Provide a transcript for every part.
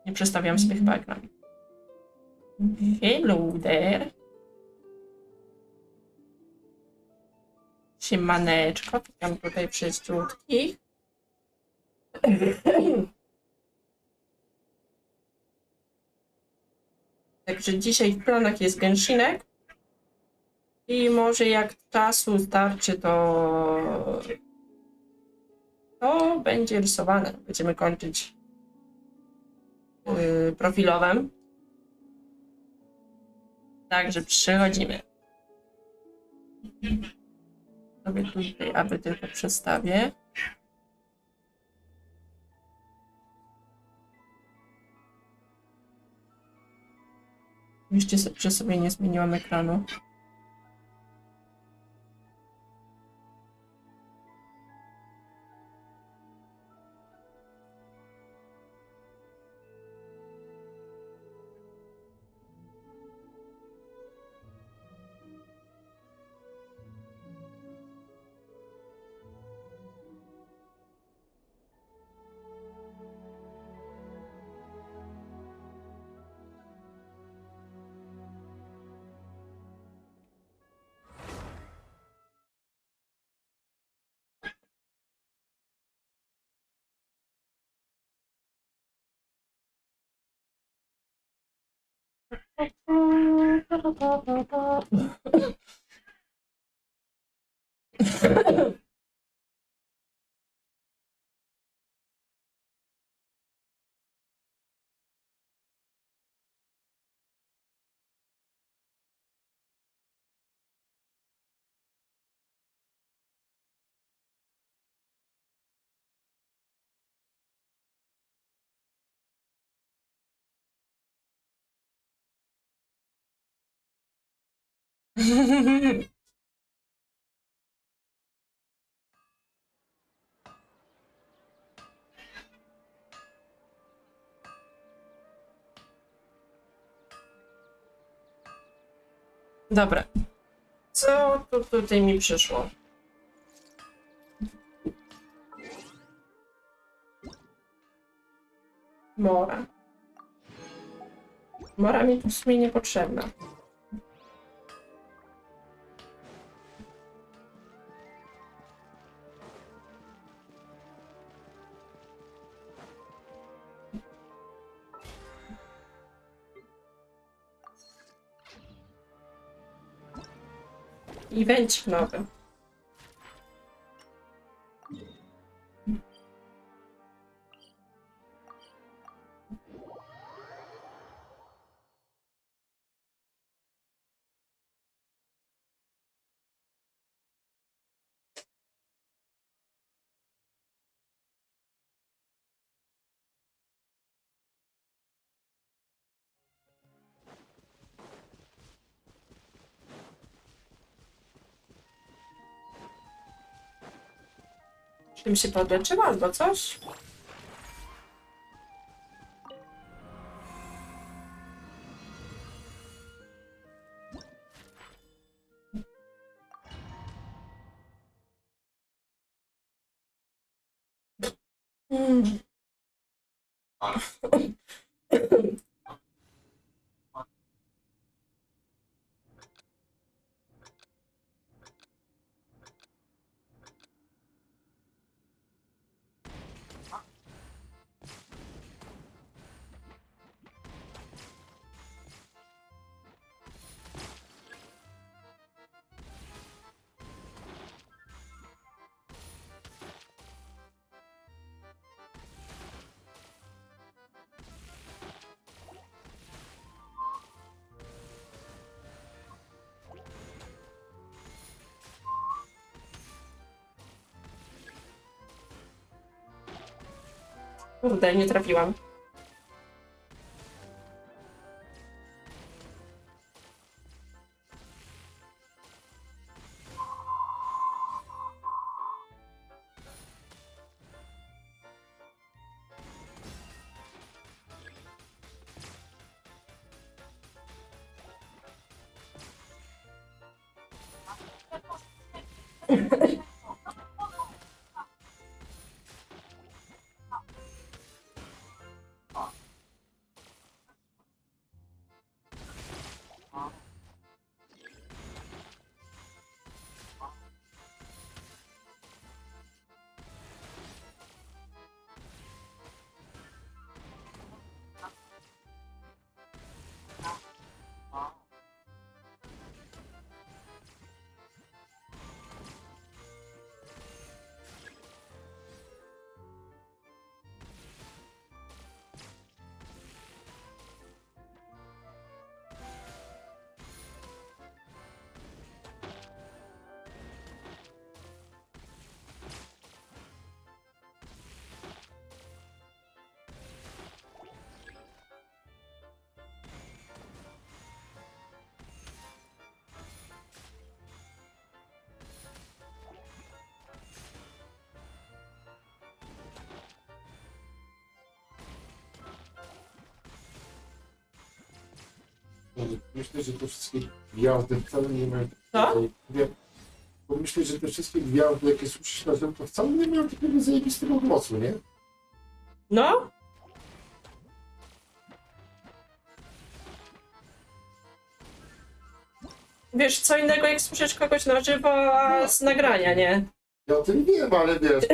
Nie przestawiam sobie chyba ekranu. Hello there. Siemaneczko, witam tutaj wszystkich. Także dzisiaj w planach jest gęsinek. I może jak czasu starczy, to będzie rysowane. Będziemy kończyć profilowem. Także przychodzimy. Sobie tutaj, aby tylko przestawię. Jeszcze że sobie nie zmieniłam ekranu. Dobra. Co tu tutaj mi przyszło? Mora. Mora mi tu w sumie niepotrzebna. Evencik nowy. Czym się podleczyła albo coś? Mm. Kurde, nie trafiłam. Myślę, że te wszystkie gwiazdy wcale nie mają Co? bo myślę, że te wszystkie gwiazdy, jakie słyszysz na to wcale nie mają takiego zajebistego głosu, nie? No? Wiesz, co innego jak słyszeć kogoś na żywo, a z nagrania, nie? Ja o tym wiem, ale wiesz...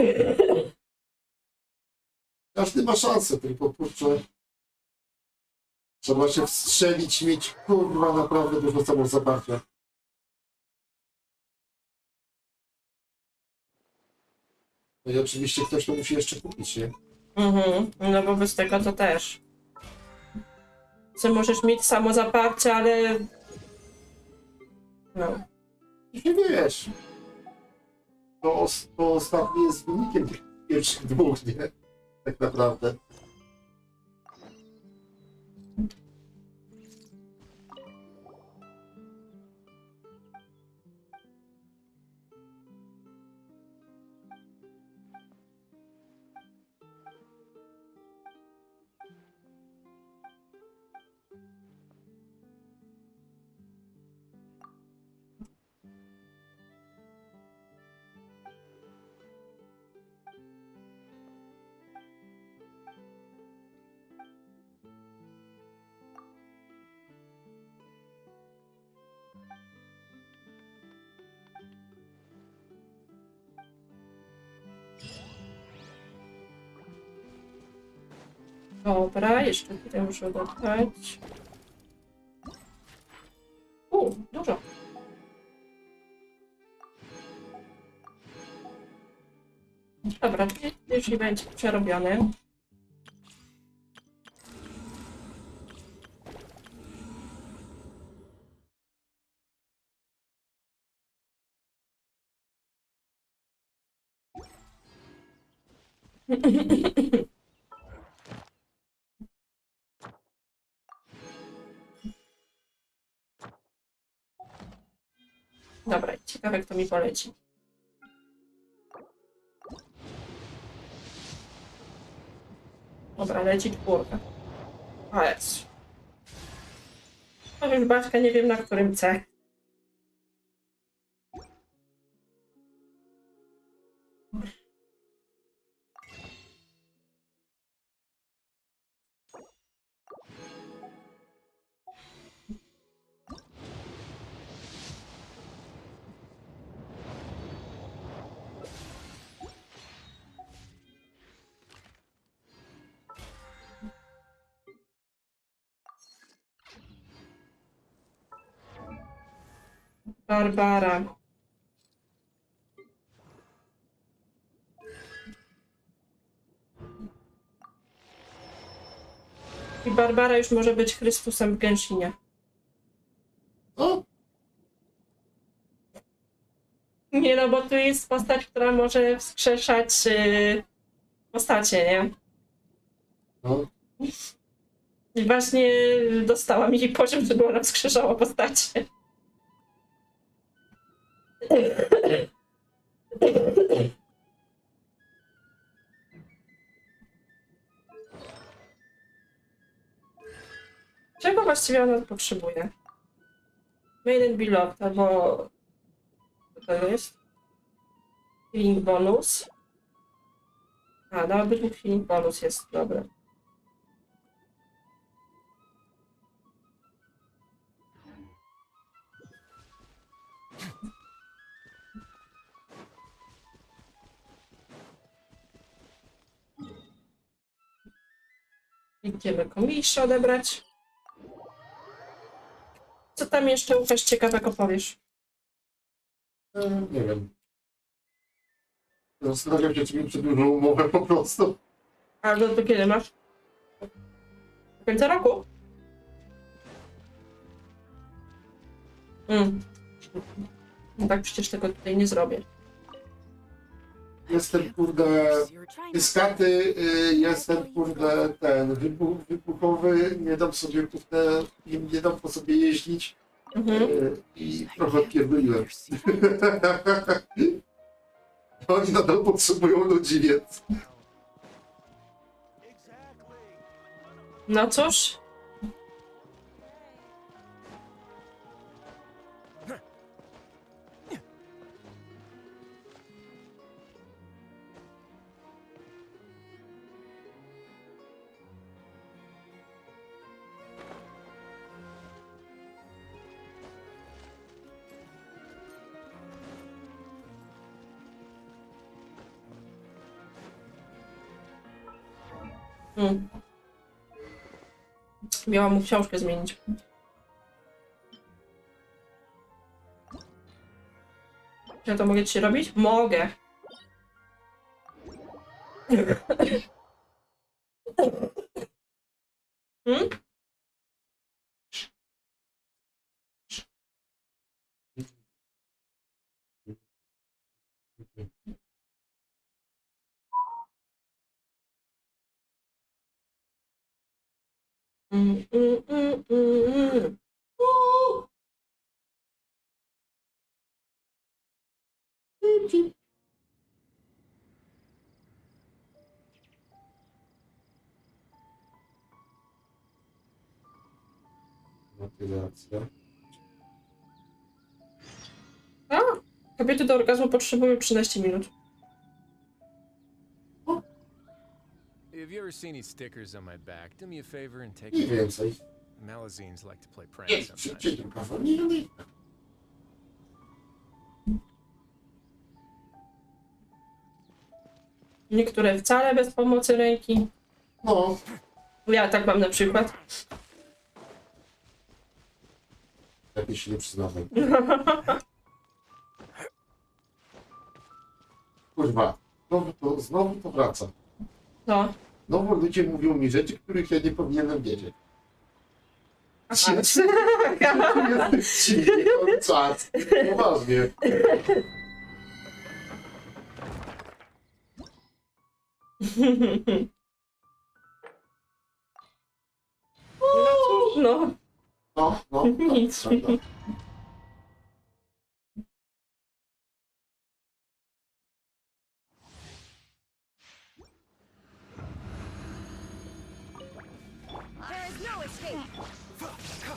Każdy ma szansę, tylko kurczę... Trzeba się wstrzelić, mieć kurwa naprawdę dużo samozaparcia. No i oczywiście ktoś to musi jeszcze kupić, nie? Mhm, no bo bez tego to też. Co możesz mieć samozaparcie, ale... No. I nie wiesz. To ostatnie jest wynikiem tych pierwszych dwóch, nie? Tak naprawdę. Dobra, jeszcze tutaj muszę dodać. Dużo. Dobra, już nie będzie przerobiony. Dobra, ciekawe kto mi poleci. Dobra, leci czwórka. A jest. No już Baśka nie wiem na którym C. Barbara. I Barbara już może być Chrystusem w Genshinie. O! Nie no, bo tu jest postać, która może wskrzeszać postacie, nie? No. I właśnie dostałam jej poziom, żeby ona wskrzeszała postacie. Czego właściwie ona potrzebuje? Maiden Beloved, albo... Co to jest? Healing bonus. A, no obydwu healing bonus jest, dobra. Idziemy komisję odebrać. Co tam jeszcze, Łukasz, ciekawego powiesz? Nie wiem. Zastanawiam się, czy mi przedłużą umowę po prostu. A do kiedy masz? Do końca roku? No tak przecież tego tutaj nie zrobię. Jestem, kurde, z karty jestem, kurde, ten wybuchowy, nie dam sobie, kurde, nie dam po sobie jeździć i trochę odpierdoliłem. Oni nadal potrzebują ludzi, więc... No cóż. Miałam mu książkę zmienić. Czy ja to mogę ci robić? Mogę. Hmm? Mm, mm, mm, mm. Motywacja. A, kobiety do orgazmu potrzebują 13 minut. Have you ever seen any stickers on my back? Do me a favor and take Mniej them. więcej. Malazines like to play pranks Nie, sometimes. szybciej tylko familii. Niektóre wcale bez pomocy ręki. No, Ja tak mam na przykład. lepiej się nie przyznawaj. Kurwa, znowu to wraca. No. Znowu ludzie mówią mi rzeczy, których ja nie powinienem wiedzieć. Aha. Jestem dziwny cały czas. Poważnie. No. No, Nic. tak. There is no escape.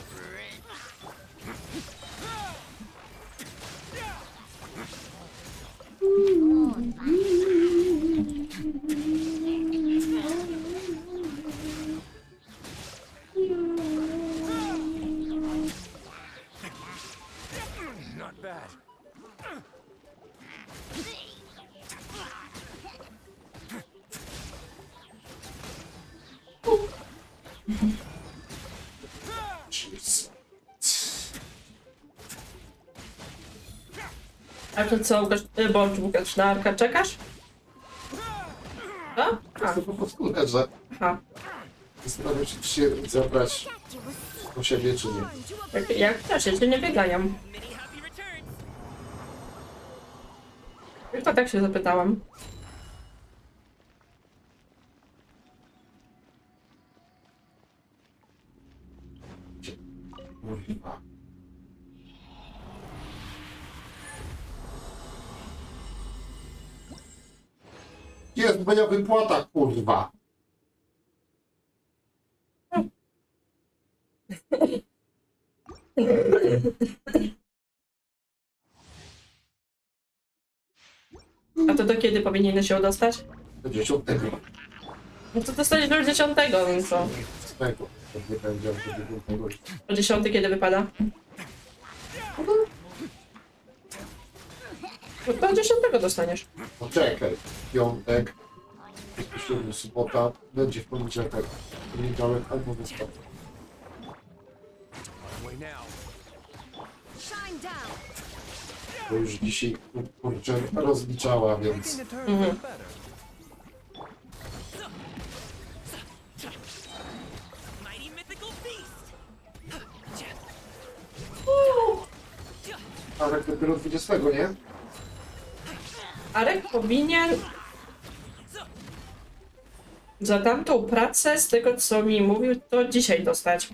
Not bad. Jeez. A to co, Łukasz, na Arka czekasz? A? A, To po prostu leżę. aha. Zastanawiam się, czy się zabrać do siebie, czy nie. Jak chcesz, ja cię nie wyganiam. Tylko tak się zapytałam. Kurwa. Jest moja wypłata, kurwa. A to do kiedy powinienem się dostać? Do 10. No to dostaniesz do 10, no co? Z tego. To nie będzie do 9. O 10 kiedy wypada? No to o 10 dostaniesz. No czekaj. Piątek. Bezpośrednio sobota. Będzie w poniedziałek. Poniedziałek albo wyspa. Way now. Shine down. Bo już dzisiaj, kurczę, rozliczała, więc... Looking to turn for the better. Mighty mythical beast! Ale dopiero 20, nie? Arek powinien za tamtą pracę, z tego co mi mówił, to dzisiaj dostać.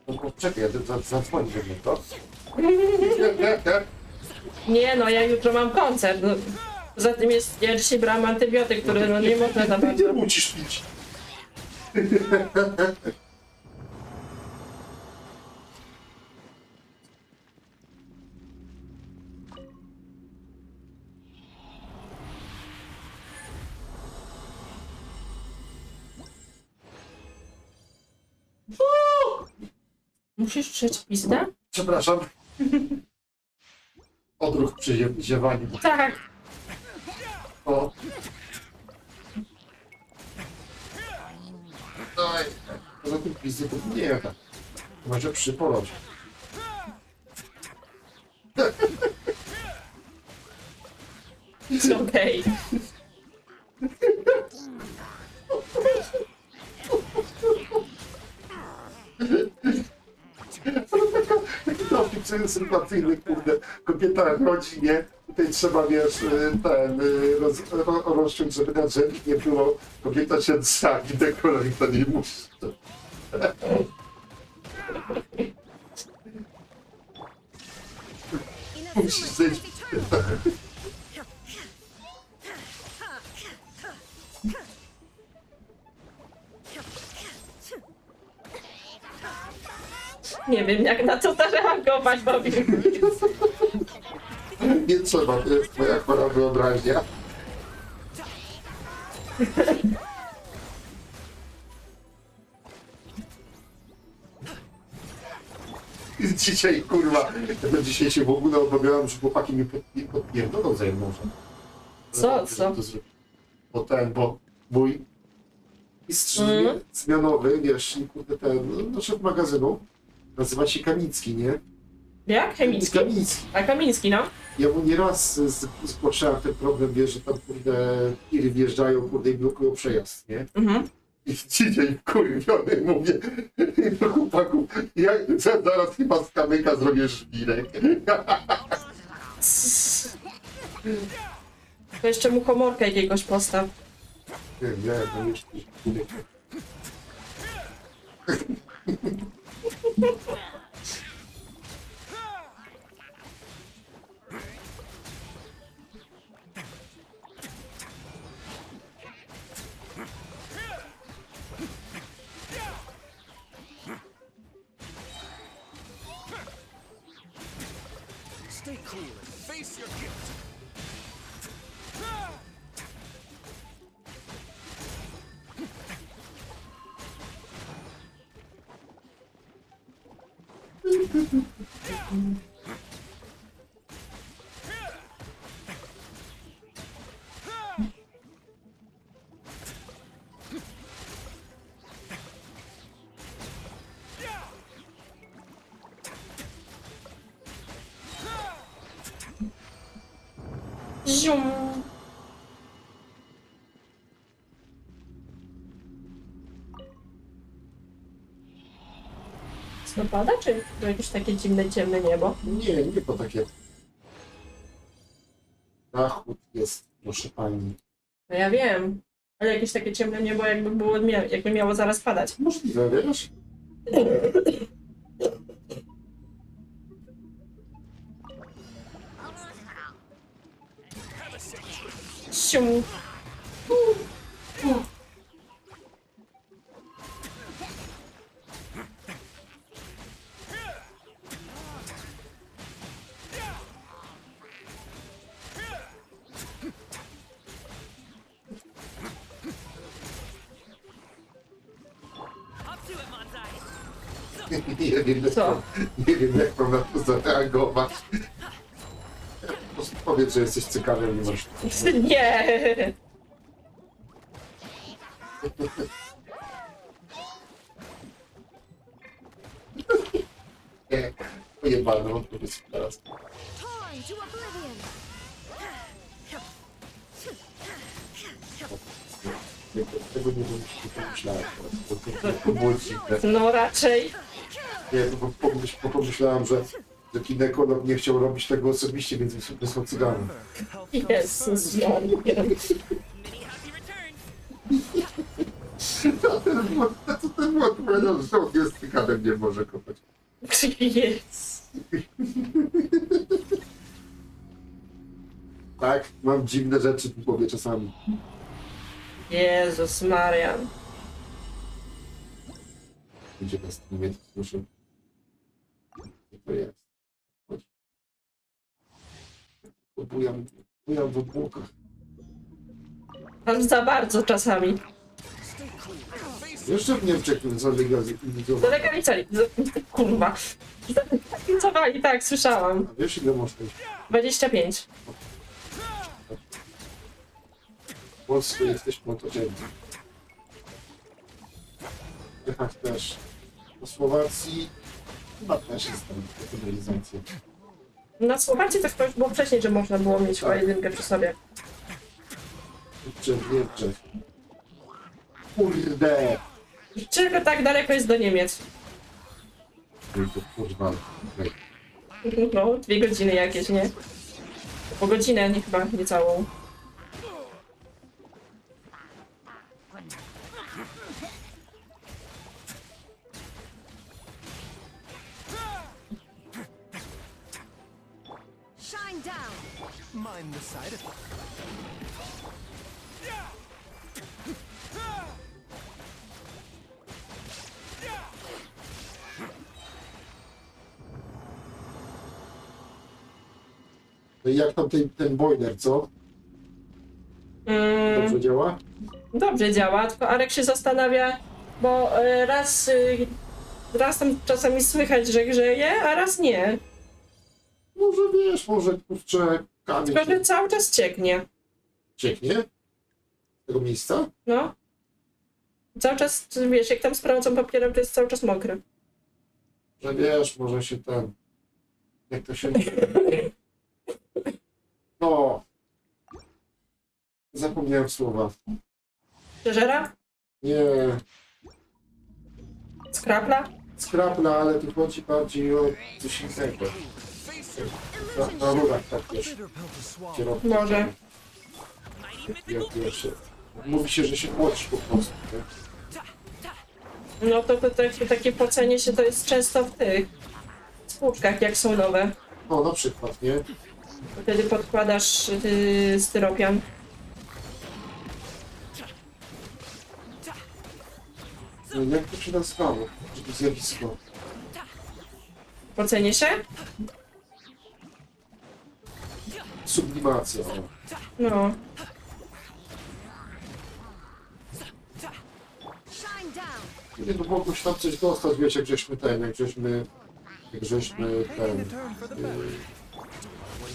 No czekaj, zadzwoń do mnie, to? Nie no, ja jutro mam koncert. No. Poza tym jest, ja dzisiaj brałam antybiotyk, który no nie można za bardzo. Nie musisz pić. Musisz trzeć pizdę? Przepraszam. Odruch przy ziewaniu. Tak. O, Poza tym pizzy to nie jada. Może przy porodzie. Okej. Taki dowcip sympatyjny, kurde. Kobieta rodzi, nie? Tutaj trzeba, wiesz, rozciąć, żeby na drzewki nie było. Kobieta się sami dekolor i to nie musi. Musisz zejść. Nie wiem, jak na to zareagować, powiem. Nie trzeba, to jest moja chora wyobraźnia. Dzisiaj, kurwa, ja dzisiaj się w ogóle obawiałem, że chłopaki mnie podpierdolą za jedną rzecz. Co? Bo mój mistrz zmianowy, wiesz, kurde, no szef magazynu, nazywa się Kamicki, nie? Jak? Chemicki? Kamiński. A Kamiński, no? Ja mu nieraz zgłaszałem ten problem, wiesz, że tam, kurde, tiry wjeżdżają, kurde, i blokują przejazd, nie? Mhm. I dzisiaj wkurwiony mówię do chłopaków, ja zaraz chyba z kamyka zrobię żwirek. To jeszcze mu komorkę jakiegoś postaw. Nie, no jeszcze żwirek. Stay cool and face your guilt. Zium. Co pada, czy to jakieś takie dziwne, ciemne niebo? Nie to takie. Zachód jest, proszę pani. No ja wiem, ale jakieś takie ciemne niebo jakby miało zaraz padać. Możliwe, wiesz? Sium. Up to it, Manzai. Co? Nie wiem, jak mam na to zareagować. Po prostu powiedz, że jesteś cykanem i masz... Nie! Nie, pojebane, odpowiedz teraz. Torn to oblivion. Tego nie pomyślałem. To było dziwne. No raczej. Nie, to pomyślałem, że ginekolog nie chciał robić tego osobiście, więc wysłał cyganów. Jezus Maria. Mini happy returns. A ten młot powiedział, że on jest cyganem, nie może kopać. Jest. Tak, mam dziwne rzeczy w głowie czasami. Jezus Maria. Idzie nas nie proszę. Co to jest? Chodź. Bujam w obłokach. Aż za bardzo czasami. Jeszcze w Niemczech Do zalegalizowali. legalizali. Kurwa. Zalegalizowali, tak, słyszałam. A wiesz, ile można iść? 25. W Polsce jesteśmy otoczeni. Czechach też. Na Słowacji chyba też jest tam penalizacja. Na Słowacji to chyba już było wcześniej, że można było mieć Tak. jedynkę przy sobie. W Niemczech. Kurde! Czego tak daleko jest do Niemiec? To kurwa. No, 2 godziny jakieś, nie? Po godzinę, nie chyba, nie całą. Shine down. Mind the side effect. No i jak tam ten boiler, co? Dobrze działa? Dobrze działa, tylko Arek się zastanawia, bo raz tam czasami słychać, że grzeje, a raz nie. Może wiesz, może kurczę kamień Tylko, że cały czas cieknie. cieknie z tego miejsca? No. Cały czas, wiesz, jak tam sprawdzam papierem, to jest cały czas mokry. Że wiesz, może się ten... Jak to się... No... Zapomniałem słowa. Przeżera? Nie... Skrapla? Skrapla, ale tu chodzi bardziej o coś innego. Na rurach tak wiesz. Bitter pill to swallow. Kierowca. Może. Jak wiesz, mówi się, że się płaci po prostu. Nie? No to takie płacenie się to jest często w tych spłuczkach, jak są nowe. No na przykład, nie? Wtedy podkładasz styropian. No, jak to się nazywało? To zjawisko. Płacenie się? Sublimacja. O. No. Shine down. Nie, no mogło się tam coś dostać, wiesz, jak żeśmy ten, Taking a turn for the better.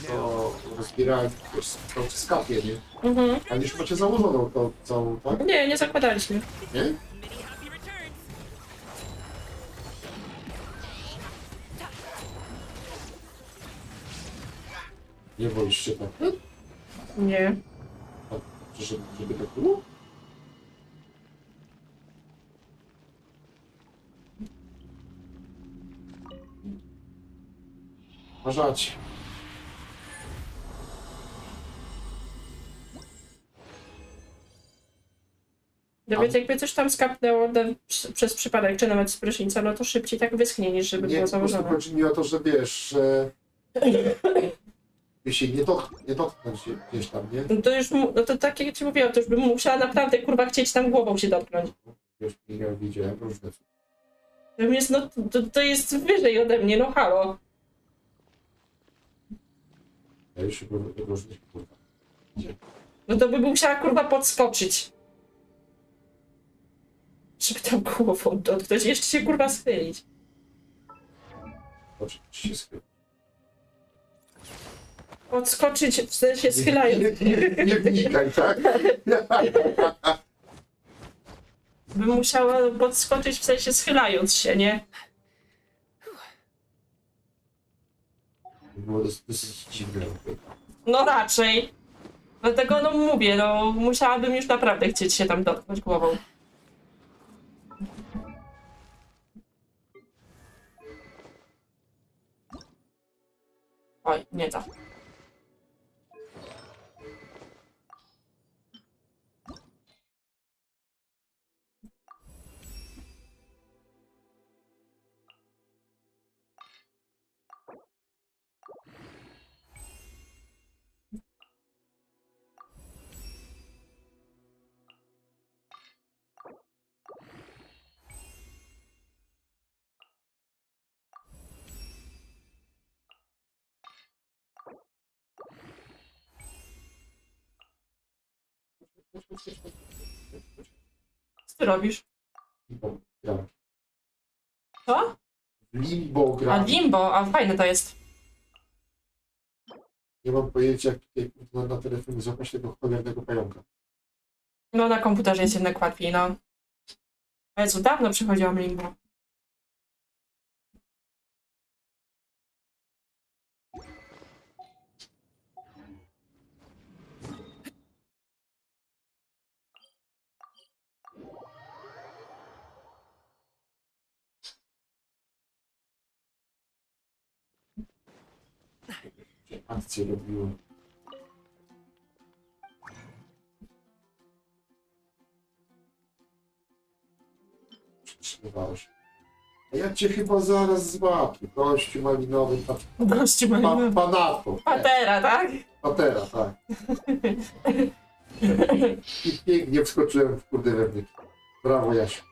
to rozbierali, wiesz, to w skapie, nie? Mhm. A już macie założoną to całą, tak? Nie, nie zakładaliśmy. Nie? Many happy returns. Nie wolisz się tak? Nie. Żeby tak było? Uważajcie. Nawet jakby coś tam skapnęło przez przypadek, czy nawet z prysznica, no to szybciej tak wyschnie, niż żeby Nie, było po prostu założone. chodzi mi o to, że wiesz, że jeśli nie dotknąć się gdzieś tam, nie? No to już, no to tak jak ci mówiłam, to już bym musiała naprawdę, kurwa, chcieć tam głową się dotknąć. Wiesz, ja widziałem różne. Natomiast no to jest wyżej ode mnie, no halo. Ja już się różnych kurwa. No to bym musiała, kurwa, podskoczyć. Żeby tam głową dotknąć, jeszcze się, kurwa, schylić. Oczywiście się schyla. Odskoczyć, w sensie schylając. Nie wnikaj, tak? Bym musiała podskoczyć, w sensie schylając się, nie? Było dosyć dziwne. No raczej. Dlatego no mówię, no musiałabym już naprawdę chcieć się tam dotknąć głową. Oj, nie to. Co ty robisz? Gram. Co? Limbo A gram. limbo, a fajne to jest. Nie mam pojęcia, jak tutaj na telefonie złapać tego cholernego pająka. No na komputerze jest jednak łatwiej, no. Jezu, dawno przechodziłam limbo. Akcje robiły. Przytrzymywałeś. A ja cię chyba zaraz złapię. Gościu malinowy, Gości mają panato. patera, tak? Patera, tak. I pięknie wskoczyłem w kurde wewnątrz. Brawo, Jasiu.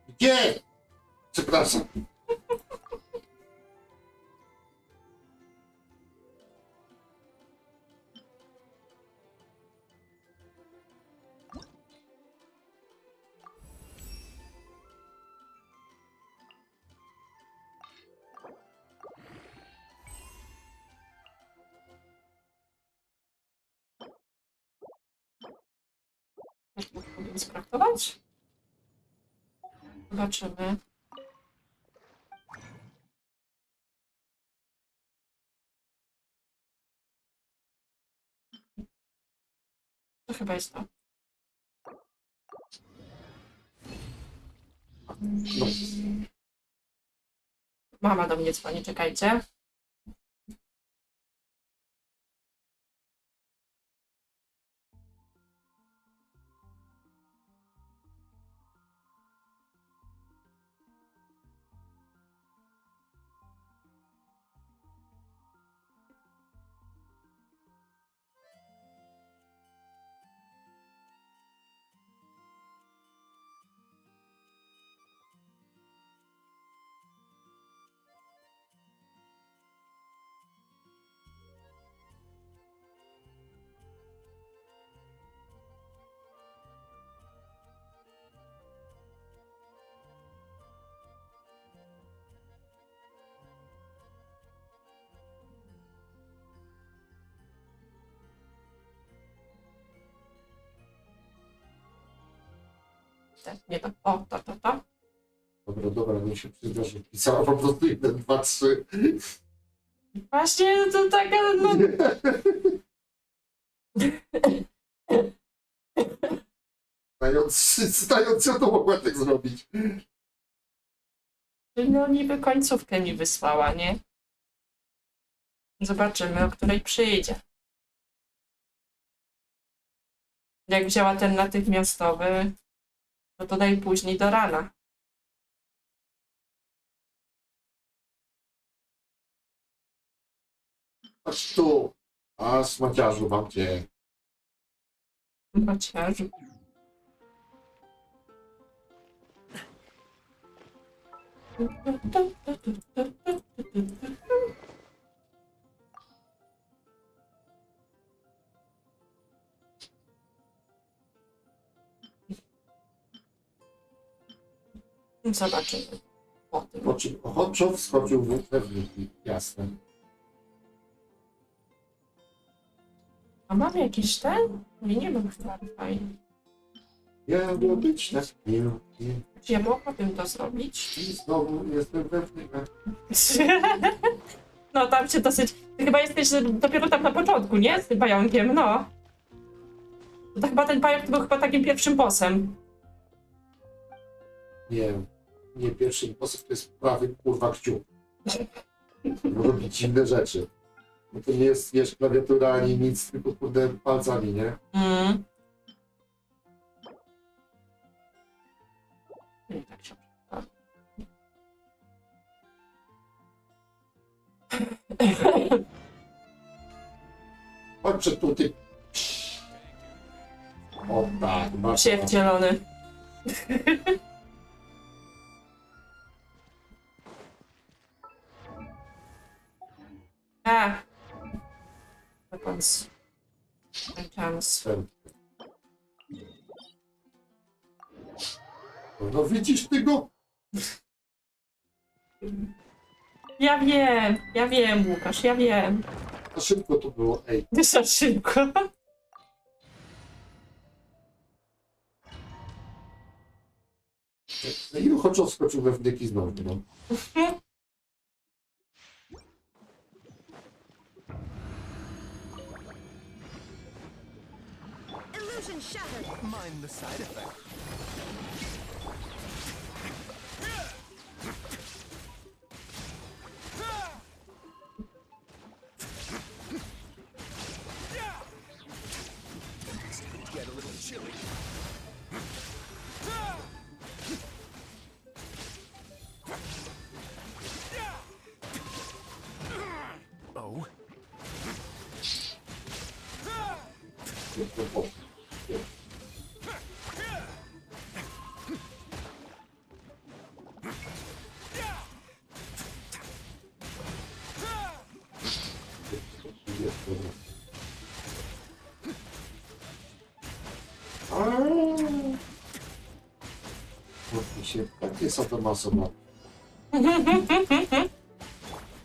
Gdzie? Przepraszam. Mogę sprawdzować? Zobaczymy. To chyba jest to. No. Mama do mnie dzwoni, czekajcie. Nie to. O, to. Dobra, nie się przyzna, że pisała po prostu 1, 2, 3. Właśnie to taka, no... Znając co to mogła tak zrobić. No niby końcówkę mi wysłała, nie? Zobaczymy, o której przyjdzie. Jak wzięła ten natychmiastowy, no to najpóźniej do rana. Aż tu. A smaciarzu mam cię. Maciarzu. Zobaczymy. O tym. Po czym ochoczo wskoczył w wewniki. Jasne. A mamy jakiś ten? Nie mam chyba fajnie. Ja miał być na chwilki. Czy ja mogłabym to zrobić? I znowu jestem wewnętrzny. No tam się dosyć... Ty chyba jesteś dopiero tam na początku, nie? Z tym pająkiem, no. To chyba ten pająk to był chyba takim pierwszym bossem. Nie pierwszy sposób to jest prawy kurwa kciuk. Robić inne rzeczy. Bo to nie jest, wiesz, klawiatura ani nic, tylko kurde palcami, nie? Mm. I tak się Chodźcie tu, ty. O tak, masz. się wcielony. A. Weapons. Chance. No widzisz ty go? Ja wiem, Łukasz, ja wiem. Za szybko to było, ej. Za szybko. No i ochoczo skoczył we wdyki znowu, no. Illusion shattered. Mind the side effect. Get a little chilly. Oh. Mi się takie sadomaso ma.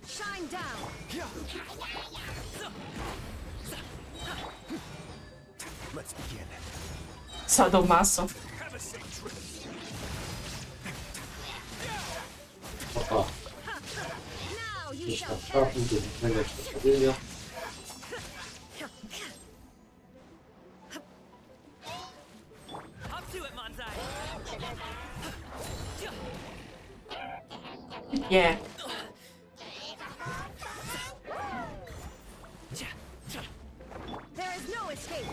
Shine down. Let's begin. Sadomaso. Have a safe trip. Opa, Now you gdzieś shall tam perish. trafił do widzenia przedstawienia. Up to it, Manzai. Nie. There is no escape.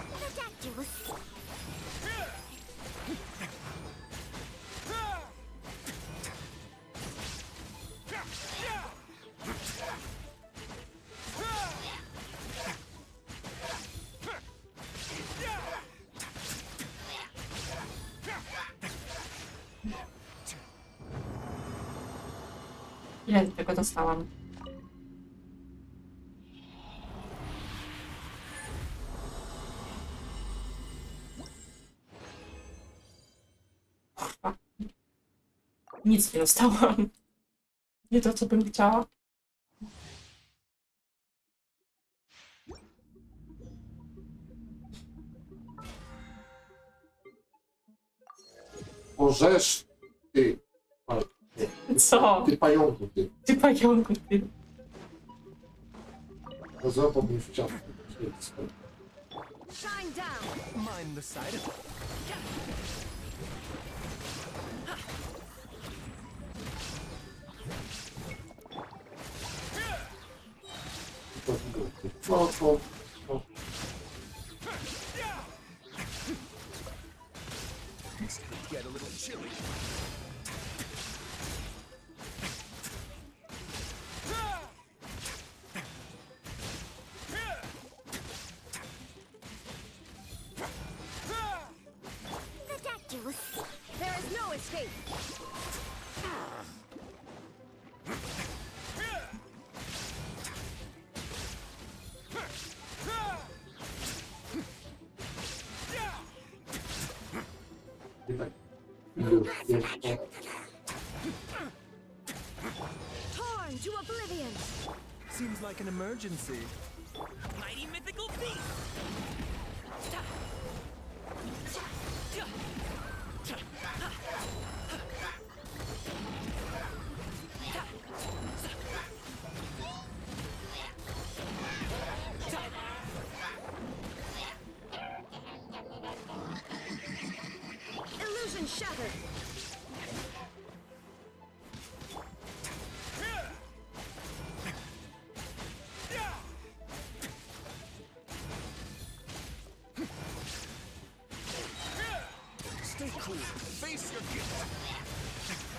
Ile tego dostałam? Kurwa. Nic nie dostałam. Nie to, co bym chciała. Możesz, ty. A, nie, Co? ty pająku, ty. Ty pająku, ty. No złapał mnie w ciasto. Shine down. Mind the side effect. No. Get a little chilly. There is no escape. I tak. Już, jeszcze. Torn to oblivion. Seems like an emergency. Mighty mythical beast. Illusion shattered. Stay cool. Face your guilt.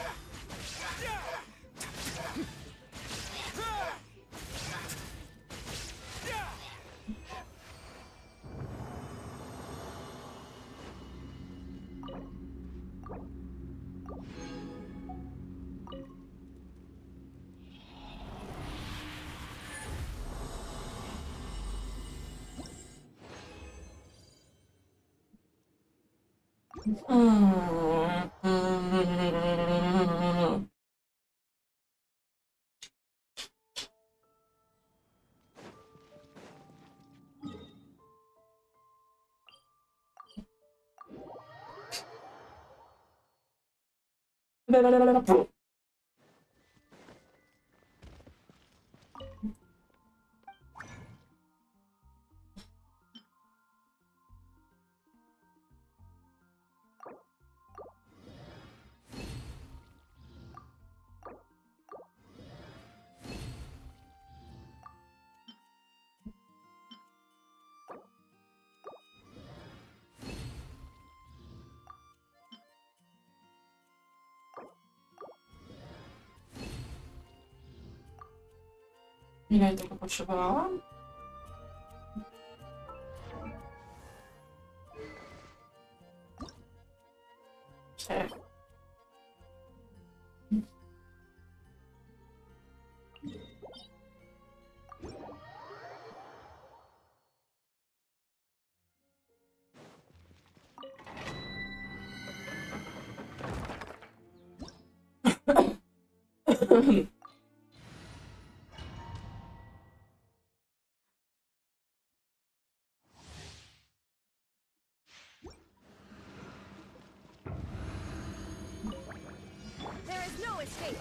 Ile tego potrzebowałam? Cztery. There is no escape.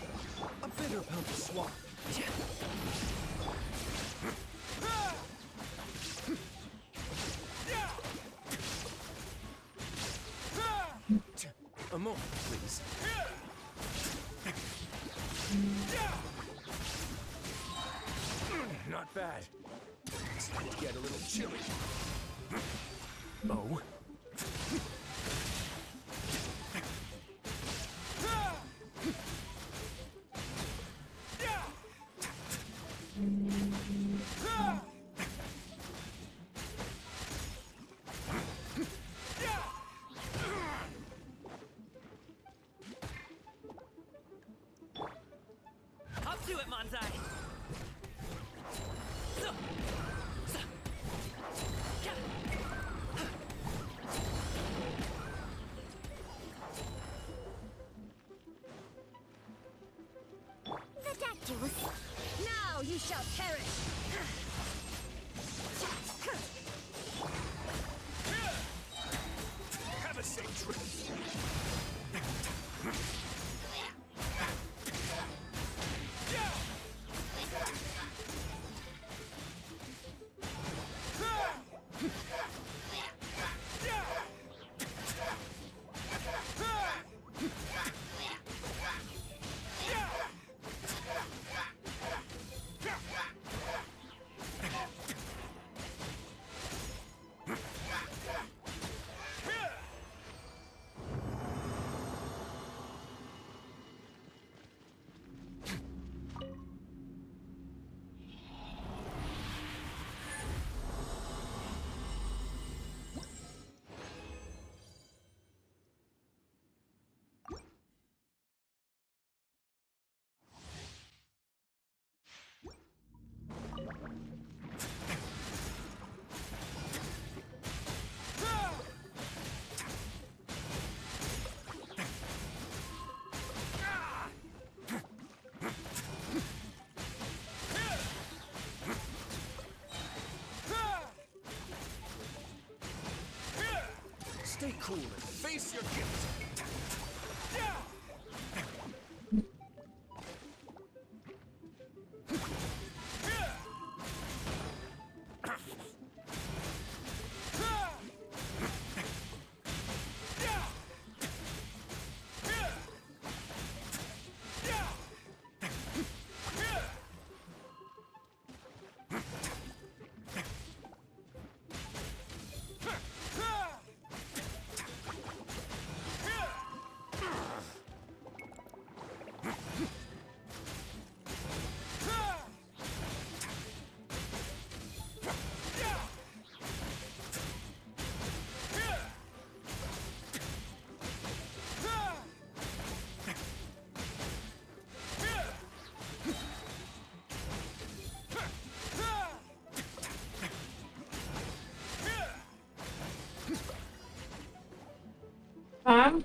A bitter pill to swallow. A moment, please. Not bad. It's starting to get a little chilly. Oh. Up to it, Manzai. Ridiculous. Now you shall perish. Have a safe trip. Stay cool and face your guilt. Tam?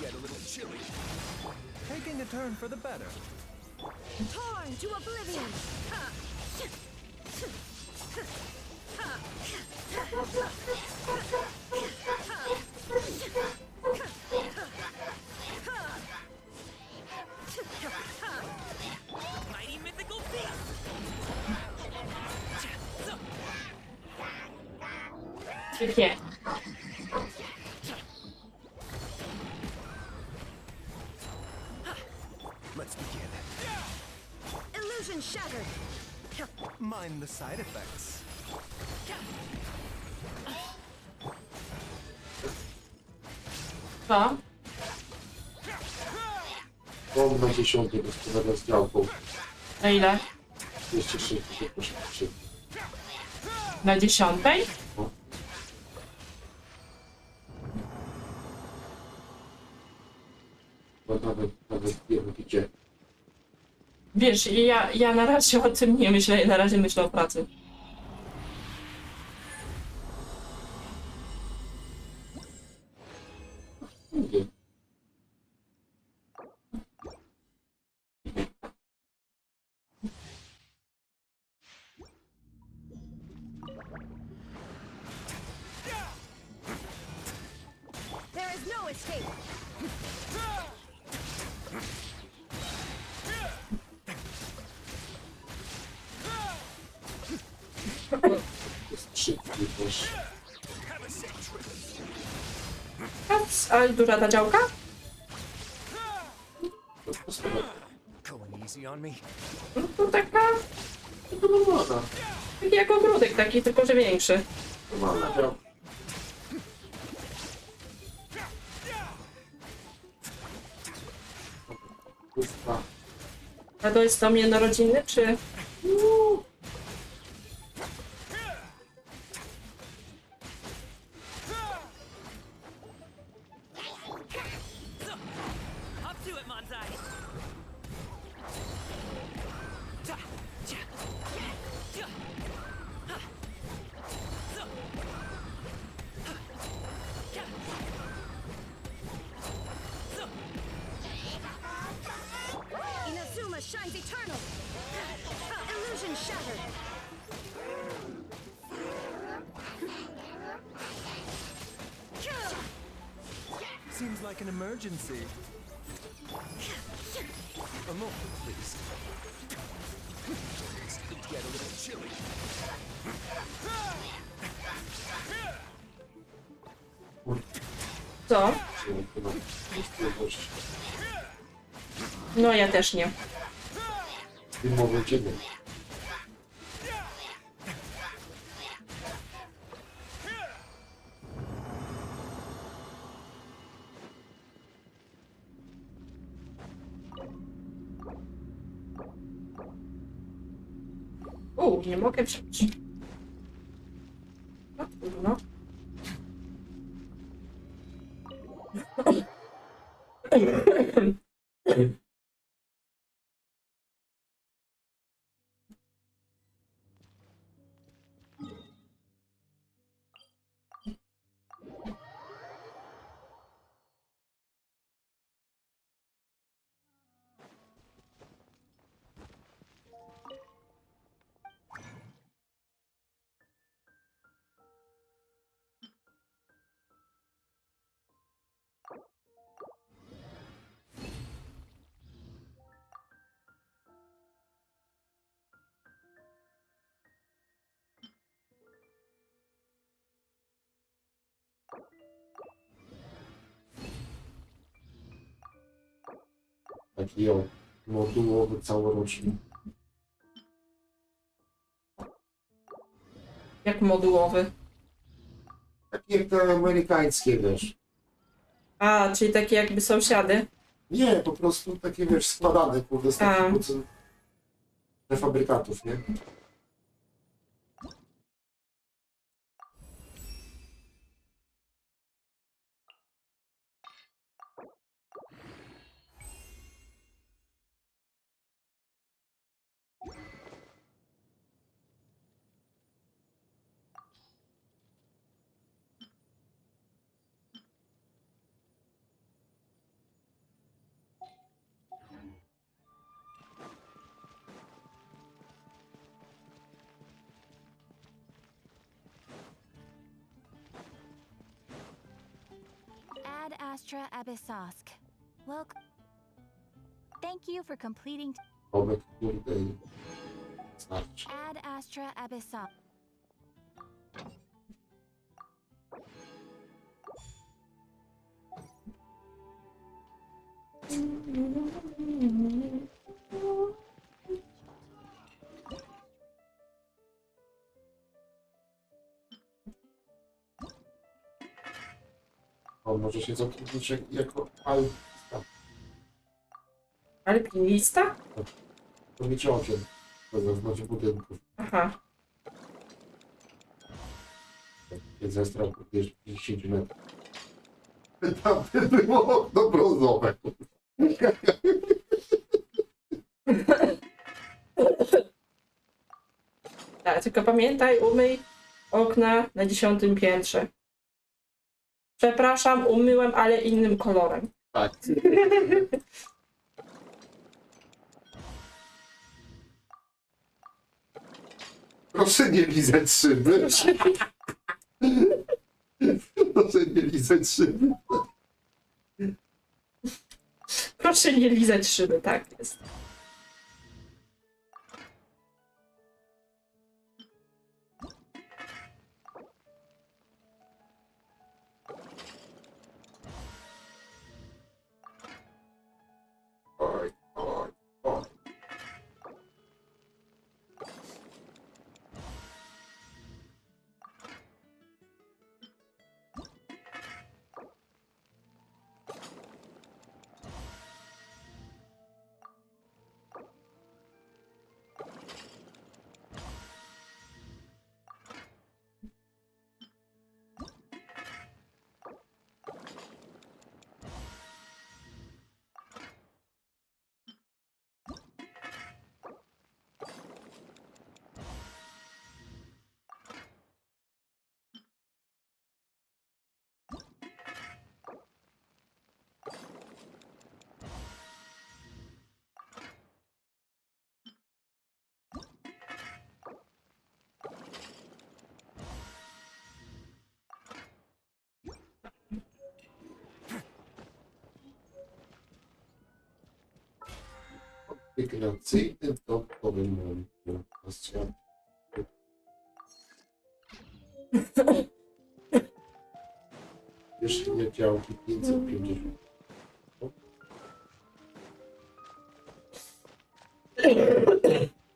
Get a little chilly. Taking a turn for the better. Torn to oblivion. Nie. Let's begin. Illusion shattered. Mind the side effects. Co? Mam na 10 gospodarza z działką. Na ile? 260, proszę. Na 10? No. No nawet wiemy gdzie. Wiesz, ja na razie o tym nie myślę, na razie myślę o pracy. Mówię. There is no escape. Jest szybki też. Ale duża ta działka? To po prostu Going easy on me. No to taka, to normalna. taki jak ogródek taki, tylko że większy. Normalna działka. Pusta. A to jest dom jednorodzinny, czy... Up to it, Manzai. Inazuma shines eternal. Illusion shattered. Seems like an emergency. A moment, please. It's going to get a little chilly. Co? Chyba możliwość No ja też nie. filmowy dziennik. Nie mogę przebić. No trudno. Taki modułowy całoroczny. Jak modułowy. Taki jak te amerykańskie, wiesz. A, czyli takie jakby sąsiady. Nie, po prostu takie, wiesz, składane, kurde, z takich prefabrykatów, nie? Ad Astra Abyssosk. Well, thank you for completing. Omek, kurde, i starczy. Ad Astra Abyssosk. O, może się zatrudnić jako alpista. Alpinista? To mieć okien. To zaznacz budynków. Aha. Jest zestrał wiesz, 10 metrów. Tam było okno brązowe. Tak, tylko pamiętaj, umyj okna na 10. piętrze. Przepraszam, umyłem, ale innym kolorem. Tak. Proszę nie lizać szyby. Proszę nie lizać szyby. Proszę nie lizać szyby, tak jest. Oj, oj, oj. Migracyjnym domkowym momencie. Jeszcze działki 550.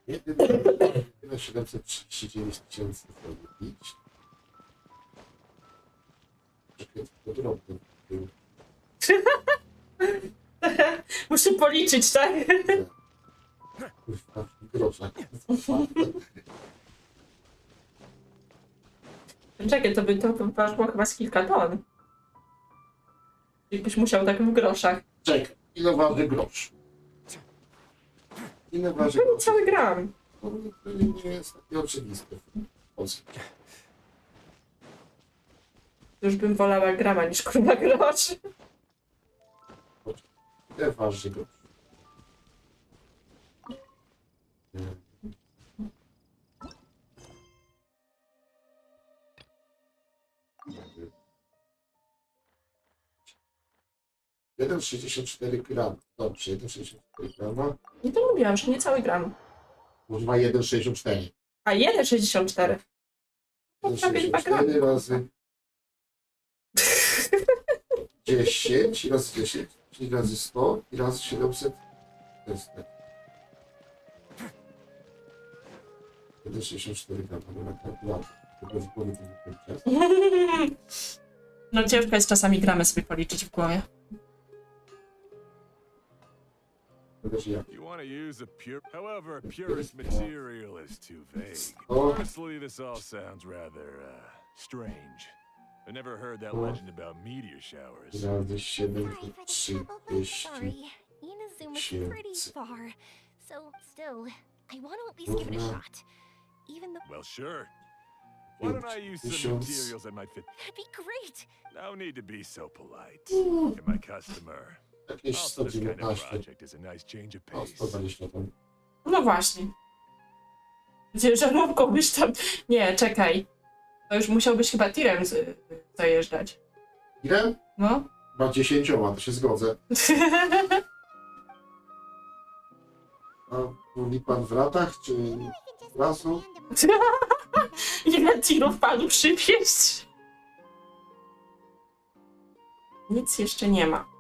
Jedyne 739 tysięcy zrobić. To drobny był. Muszę policzyć, tak? Kurwa, groszak. Czekaj, to by waszło chyba z kilka ton. Jakbyś musiał tak w groszach. Czekaj, ile waży grosz? Ile waży To grosz? cały gram. To nie jest takie oczywiste w Polsce. Już bym wolała grama niż kurwa grosz. Ile waży grosz? Jeden 1,64 gram. Dobrze, 1,64 grama. Nie to mówiłam, że nie cały gram. Używa 1,64. A 1,64. To prawie 2 gramy. 1,64 razy 10 razy 10, czyli razy 100 i razy 700. To jest tak. 1,64 grama. Na kalkulator. Tylko w głowie to nie czas. No ciężko jest czasami gramy sobie policzyć w głowie. Zależy jak. You want to use a pure. However, a purest material is too vague. O, Honestly, this all sounds rather, strange. I never heard that legend about meteor showers. razy Sorry for the trouble, but 730. sorry. Inazuma's pretty Shit. far. So, still, I want to at least give it a Dobra. shot. Even though Well, sure. Why don't I use some Tysiąc. materials that might fit? that'd be great. No need to be so polite. You're my customer. Jakieś Also, this kind of 119. project is a nice change of O, pace. 120 tam. No właśnie. Gdzie żarówką byś tam... Nie, czekaj. To już musiałbyś chyba tirem zajeżdżać. Ile? No. Chyba 10, to się zgodzę. A mówi pan w latach, czy w razu? Ile tirów panu przywieźć? Nic jeszcze nie ma.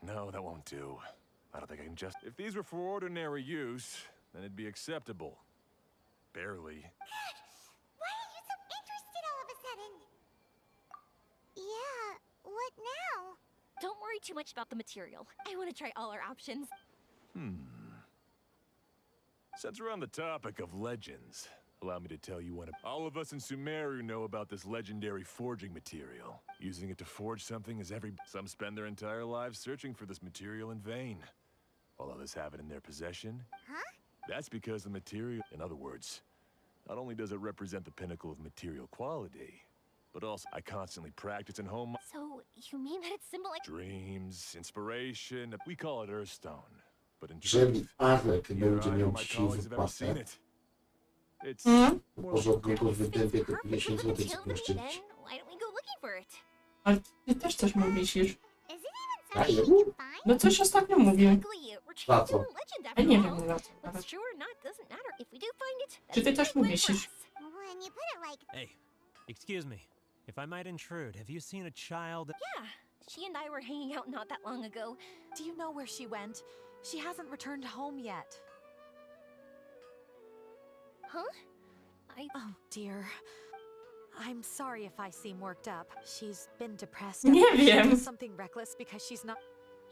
No, that won't do. I don't think I can just... If these were for ordinary use, then it'd be acceptable. Barely. Why are you so interested all of a sudden? Yeah, what now? Don't worry too much about the material. I want to try all our options. Since we're on the topic of legends, allow me to tell you one of... All of us in Sumeru know about this legendary forging material. Using it to forge something is Some spend their entire lives searching for this material in vain, while others have it in their possession. Huh? That's because the material... In other words, not only does it represent the pinnacle of material quality, but also I constantly practice and hone my So, you mean that it's symbolized? dreams, inspiration. We call it Earthstone. But in Jeżeli truth, Arek neither będzie I nor miał my dzisiaj colleagues have ever seen wypłatę, it. It's Mhm. more porządnie go It's wydębie te perfect 50 for the zł, co material jeszcze then liczy. why don't we go looking for it? Ale ty też coś mu wisisz. Is it even A something jemu? you can find? No coś ostatnio mówił. Exactly, we're Na trying to co? do a legend Ja after nie all. wiem na co What's nawet. true or not doesn't matter. If we do find it, Czy that's ty a też big mu win for wisisz? us. When you put it like Hey, excuse me. If I might intrude, have you seen a child? Yeah, she and I were hanging out not that long ago. Do you know where she went? She hasn't returned home yet. Huh? Oh, dear. I'm sorry if I seem worked up. She's been depressed. Nie She wiem. does something reckless because she's not.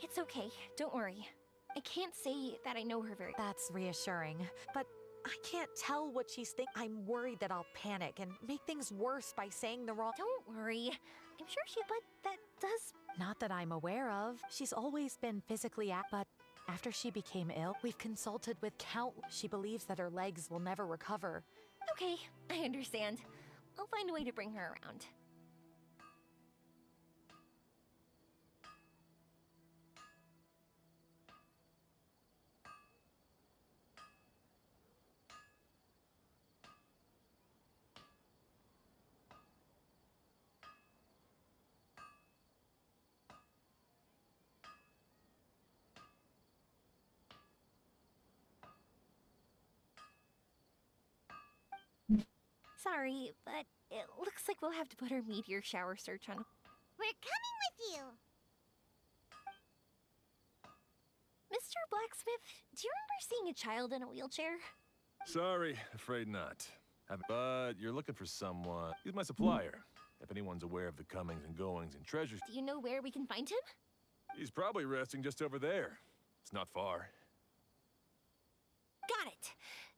It's okay, don't worry. I can't say that I know her very well. That's reassuring. But I can't tell what she's thinking. I'm worried that I'll panic and make things worse by saying the wrong. Don't worry. I'm sure but that does... Not that I'm aware of. She's always been physically but after she became ill, we've consulted with She believes that her legs will never recover. Okay, I understand. I'll find a way to bring her around. Sorry, but it looks like we'll have to put our meteor shower search on. we're coming with you. Mr. Blacksmith, do you remember seeing a child in a wheelchair? Sorry, afraid not. But you're looking for someone. He's my supplier. If anyone's aware of the comings and goings and treasures, Do you know where we can find him? he's probably resting just over there. It's not far. Got it.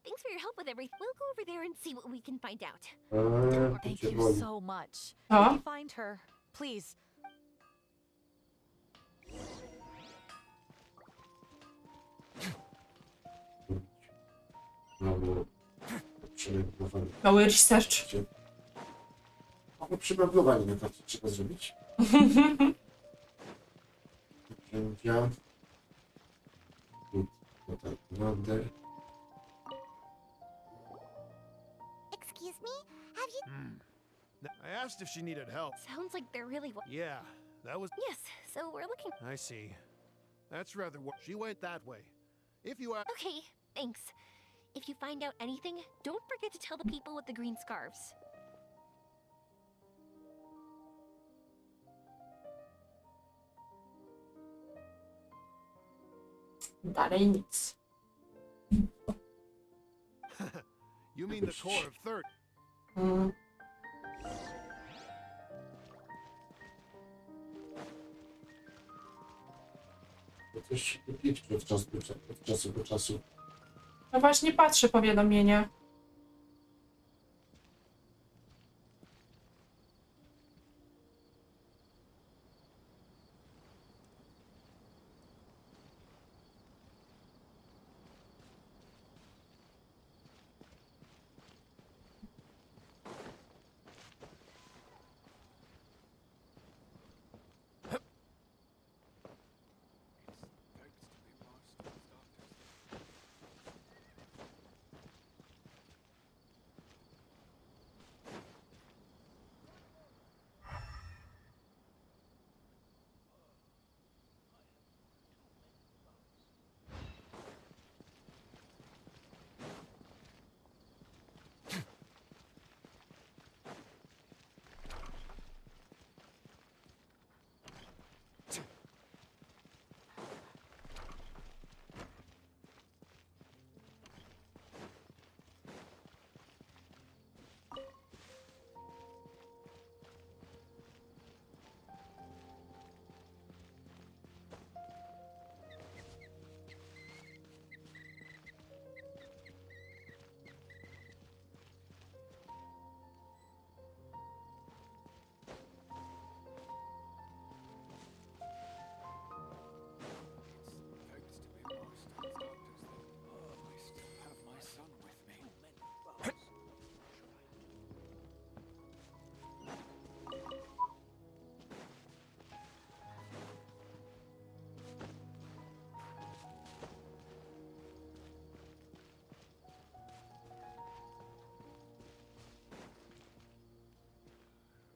Thanks for your help with everything. We'll go over there and see what we can find out. Thank cię you boi. so much. O, If you find her, please. Znowu przemeblowanie. mały research. O, przemeblowanie na karcie trzeba zrobić. Narzędzia. No tak, naprawdę. Excuse me? Have you I asked if she needed help. Sounds like they're really... Yeah, that was. Yes, so we're looking... I see. That's rather. She went that way. If you ask. Okay, thanks. If you find out anything, don't forget to tell the people with the green scarves. Dalej nic. You mean the core of third? Mm. To coś pieprzy od czasu do czasu. No właśnie patrzę powiadomienia.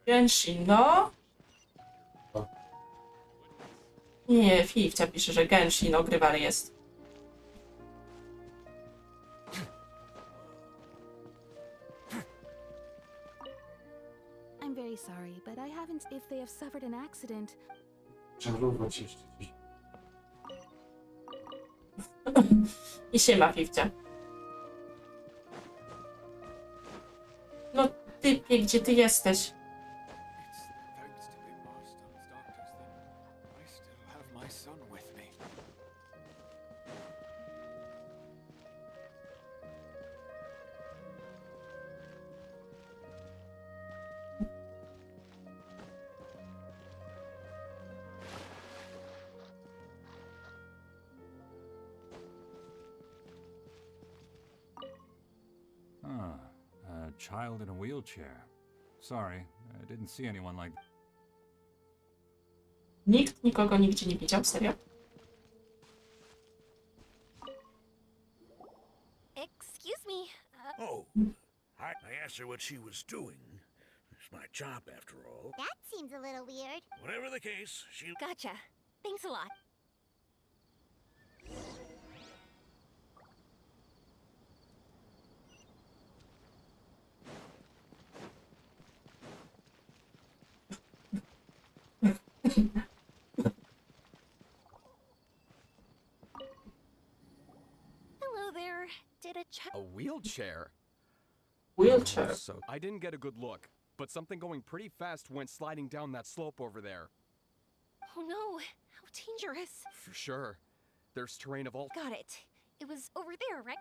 Genshin, no. Nie, Fifcia pisze, że Genshin ogrywany jest. I'm very sorry, but I haven't. If they have suffered an accident, Czarować jeszcze dziś. I siema, Fifcia. No typie, gdzie ty jesteś? It's thanks to Big Marston's doctors that I still have my son with me. A child in a wheelchair. Sorry, I didn't see anyone like that. Nikt nikogo nigdzie nie widział, serio? Excuse me. Oh, I asked her what she was doing. It's my job, after all. That seems a little weird. Whatever the case, she... Gotcha. Thanks a lot. Hello there. Did a A wheelchair? Wheelchair. So I didn't get a good look, but something going pretty fast went sliding down that slope over there. Oh no, how dangerous. For sure. There's terrain of all... Got it. It was over there, right?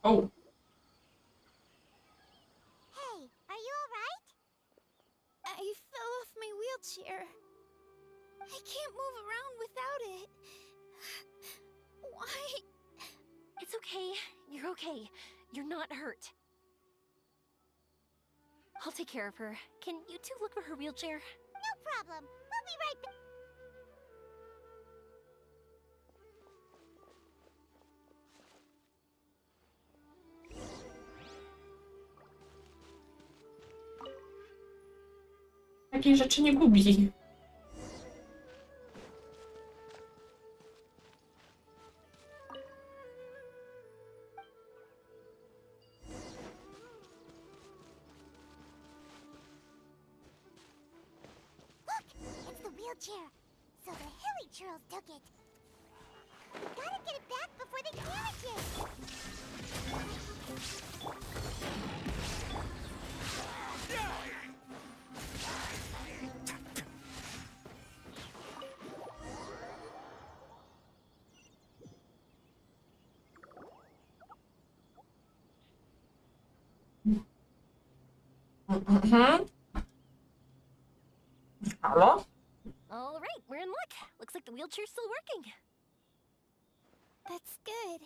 Oh, Hey, are you alright? I fell off my wheelchair. I can't move around without it. Why? It's okay. You're okay. You're not hurt. I'll take care of her. Can you two look for her wheelchair? No problem. We'll be right back. takiej rzeczy nie gubi. Look! It's the wheelchair. So the hilly churls took it. We gotta get it back before they damage it. Mhm. Halo? All right, we're in luck. Looks like the wheelchair's still working. That's good.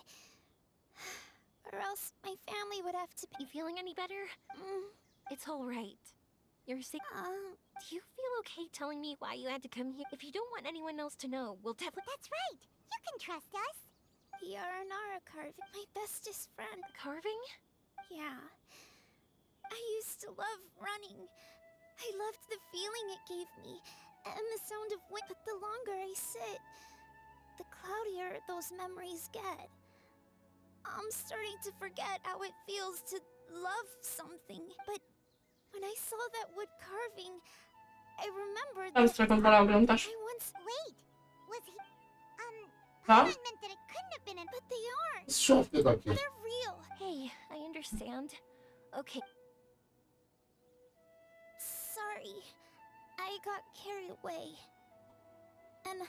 Or else my family would have to be. You feeling any better? It's all right. You're sick. Do you feel okay telling me why you had to come here? If you don't want anyone else to know, we'll definitely... That's right. You can trust us. The Aranara carving, my bestest friend. Carving? Yeah. I used to love running. I loved the feeling it gave me, and the sound of wind. But the longer I sit, the cloudier those memories get. I'm starting to forget how it feels to love something. But when I saw that wood carving, I remembered Tam z Dragon Balla oglądasz? I once. Wait. Was he... Huh? Paimon meant that it couldn't have been in... But they aren't. Szafy takie. They're real. Hey, I understand. Okay. Sorry. I got carried away. And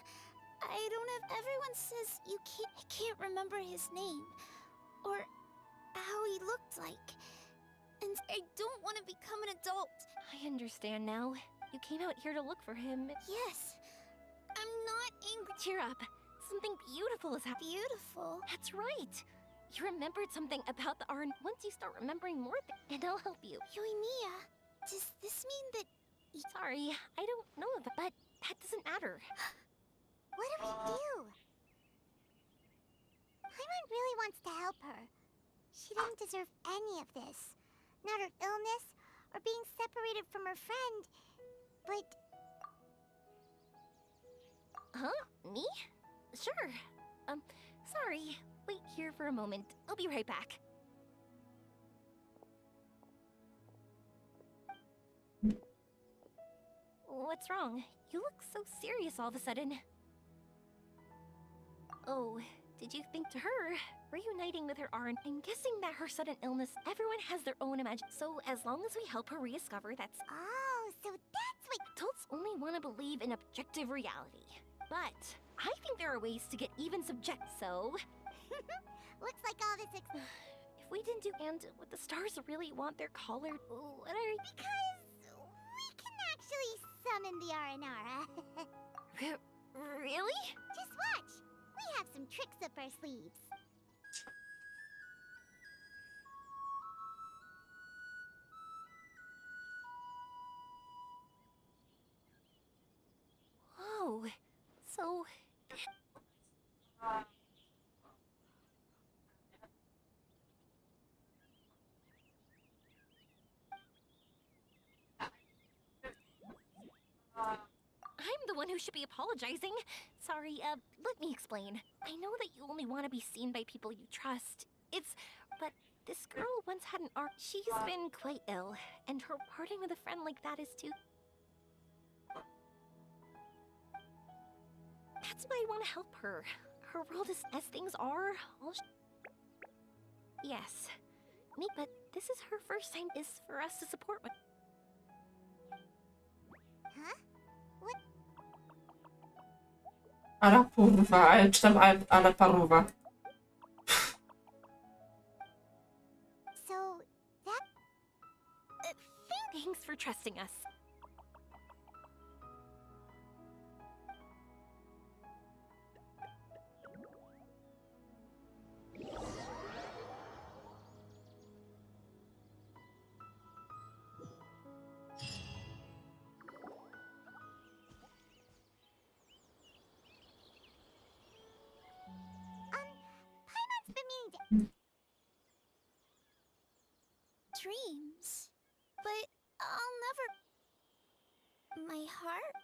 I don't have... Everyone says you can't... I can't remember his name. Or how he looked like. And I don't want to become an adult. I understand now. You came out here to look for him. Yes. I'm not angry. Cheer up. Something beautiful is happening. Beautiful. That's right. You remembered something about the Arn. Once you start remembering more, and I'll help you. Yoimiya, does this mean that... Sorry, I don't know that, but that doesn't matter. What do we do? Paimon really wants to help her. She didn't deserve any of this. Not her illness, or being separated from her friend. But... Huh? Me? Sure. Sorry. Wait here for a moment. I'll be right back. What's wrong? You look so serious all of a sudden. Oh, did you think to her? Reuniting with her Arn, I'm guessing that her sudden illness, everyone has their own imagination. So as long as we help her rediscover that's... Oh, so that's what... Adults only want to believe in objective reality. But I think there are ways to get even subject, so... Looks like all this If we didn't do and what the stars really want their collar... What are... Because we can actually summon the Aranara. Really? Just watch. We have some tricks up our sleeves. Oh, so... I'm the one who should be apologizing. Sorry, let me explain. I know that you only want to be seen by people you trust. But this girl once had an arm. She's been quite ill, and her parting with a friend like that is too... That's why I want to help her. Her world is as things are. Yes. But this is her first time is for us to support one. Huh? What? Ale kurwa, ja czytam ale paruwa. So, that... Thanks for trusting us. Paimon's been meaning to... Dreams. But I'll never... My heart?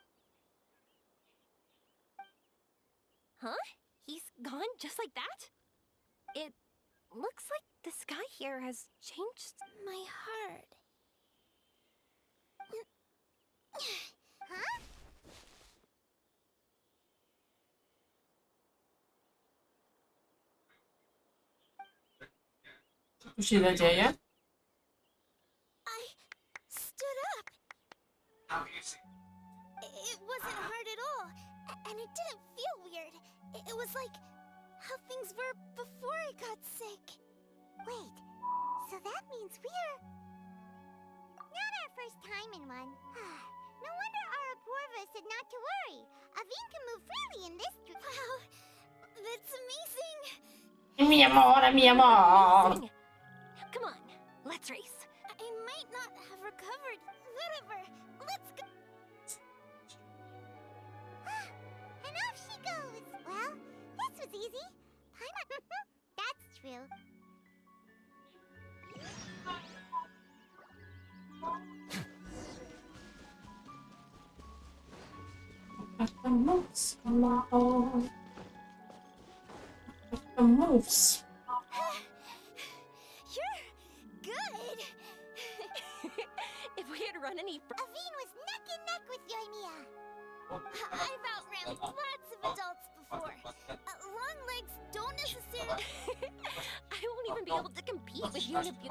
Huh? He's gone just like that? It looks like the sky here has changed. My heart. Huh? Co tu się dzieje? I stood up. It wasn't hard at all, and it didn't feel weird. It was like how things were before I got sick. Wait, so that means we're... Not our first time in one. No wonder Araporva said not to worry. Aveen can move freely in this... Wow, that's amazing. Mi amore, mi amore. Amazing. Now, come on, let's race. I might not have recovered. Whatever, let's go. And off she goes. Well, this was easy. Paimon... That's true. The moves, come on. The moves. You're good. If we had run any... Aveen was neck and neck with Yoimiya. I've outran lots of adults before. Long legs don't necessarily... I won't even be able to compete with you in a few...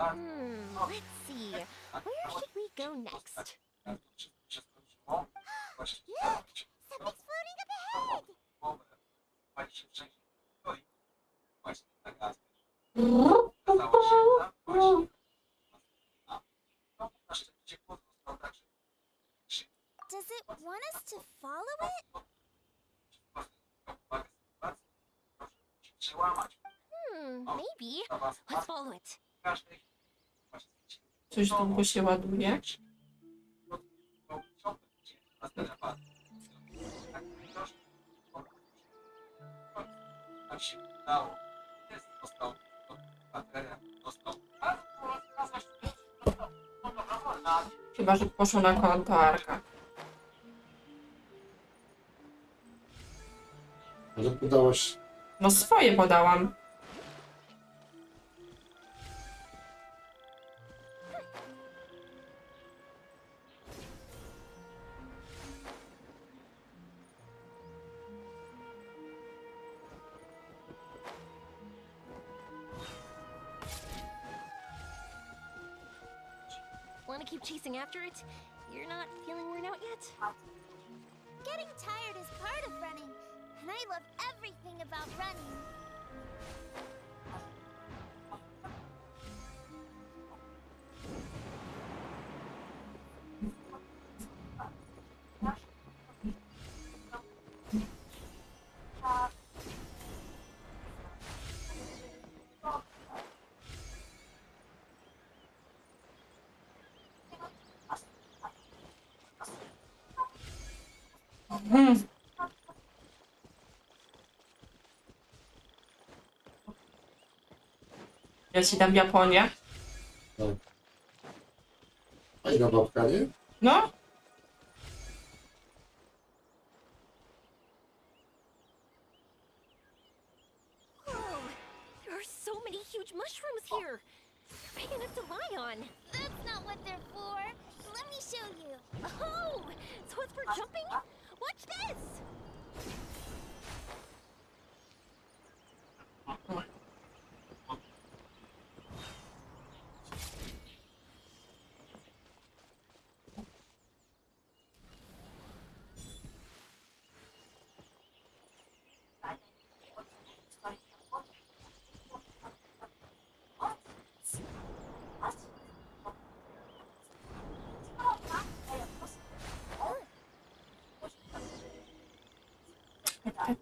Let's see. Where should we go next? Look! Something's floating up ahead! Does it want us to follow it? Maybe. Let's follow it. Coś długo się ładuje. Chyba, że poszło na konto Arka. Ale podałaś. No swoje podałam. Want to keep chasing after it? You're not feeling worn out yet? Getting tired is part of running, and I love everything about running. Ja ci dam Japonię. Tak. Fajna babka, nie? No. Whoa! There are so many huge mushrooms here. They're big enough to lie on. That's not what they're for. Let me show you. Oh! So it's for jumping? Watch this!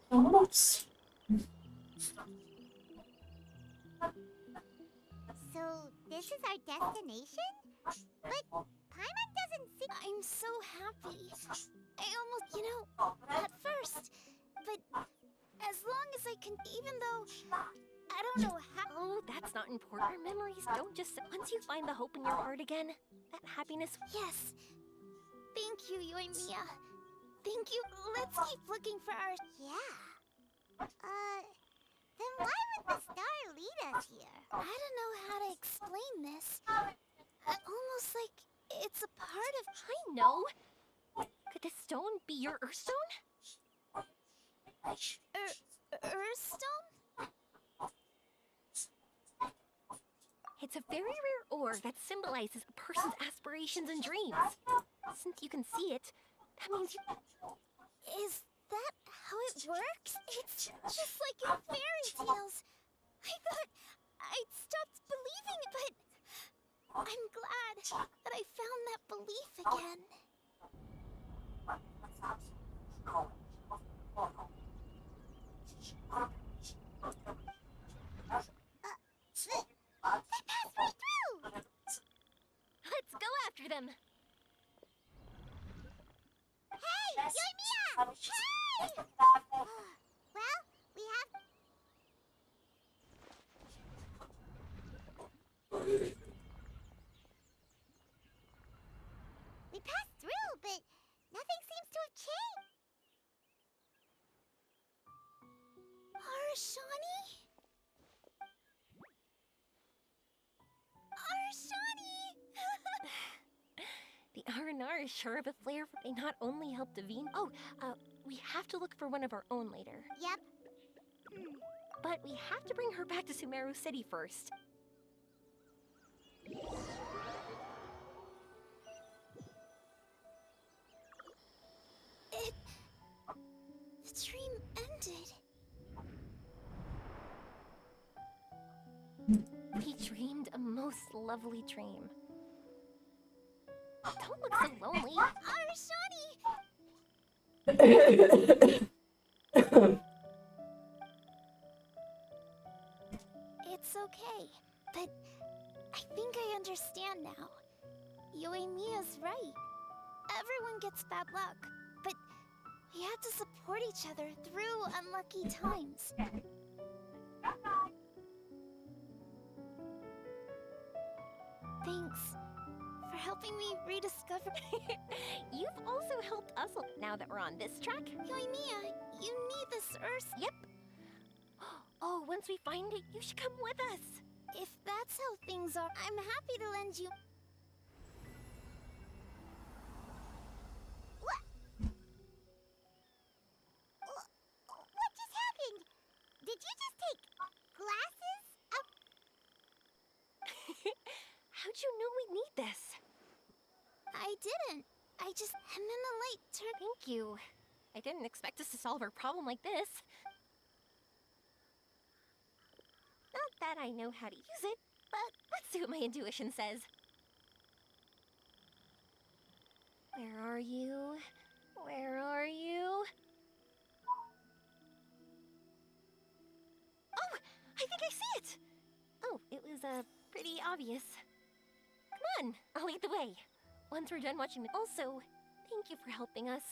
Pomoc. So, this is our destination? But Paimon doesn't seem... I'm so happy. I almost, at first. But as long as I can, even though I don't know how... Oh, that's not important. Our memories don't just... Once you find the hope in your heart again, that happiness... Yes. Thank you, Yoimiya. Thank you. Let's keep looking for our... Yeah. Then why would the star lead us here? I don't know how to explain this. Almost like it's a part of... I know. Could this stone be your Earthstone? Earthstone? It's a very rare ore that symbolizes a person's aspirations and dreams. Since you can see it, that means you... Is that how it works? It's just like in fairy tales. I thought I'd stopped believing, but I'm glad that I found that belief again. They passed right through! Let's go after them. Hey, Yoimiya! Hey! Well, we have... We passed through, but nothing seems to have changed. Arashani? Arashani! The R&R is sure of a flair for they not only help Davine... Oh, we have to look for one of our own later. Yep. But we have to bring her back to Sumeru City first. The dream ended. We dreamed a most lovely dream. Don't look so lonely. It's it's okay. But I think I understand now. Yoimiya's right. Everyone gets bad luck, but we have to support each other through unlucky times. Thanks for helping me rediscover. You've also helped us now that we're on this track. Yoimiya, you need this Earth. Yep. Oh, once we find it, you should come with us. If that's how things are, I'm happy to lend you. What just happened? Did you just take glasses? How'd you know we need this? I didn't. I just. And then the light turned. Thank you. I didn't expect us to solve our problem like this. Not that I know how to use it, but let's see what my intuition says. Where are you? Where are you? Oh, I think I see it! Oh, it was, pretty obvious. Come on, I'll lead the way. Once we're done watching the... Also, thank you for helping us.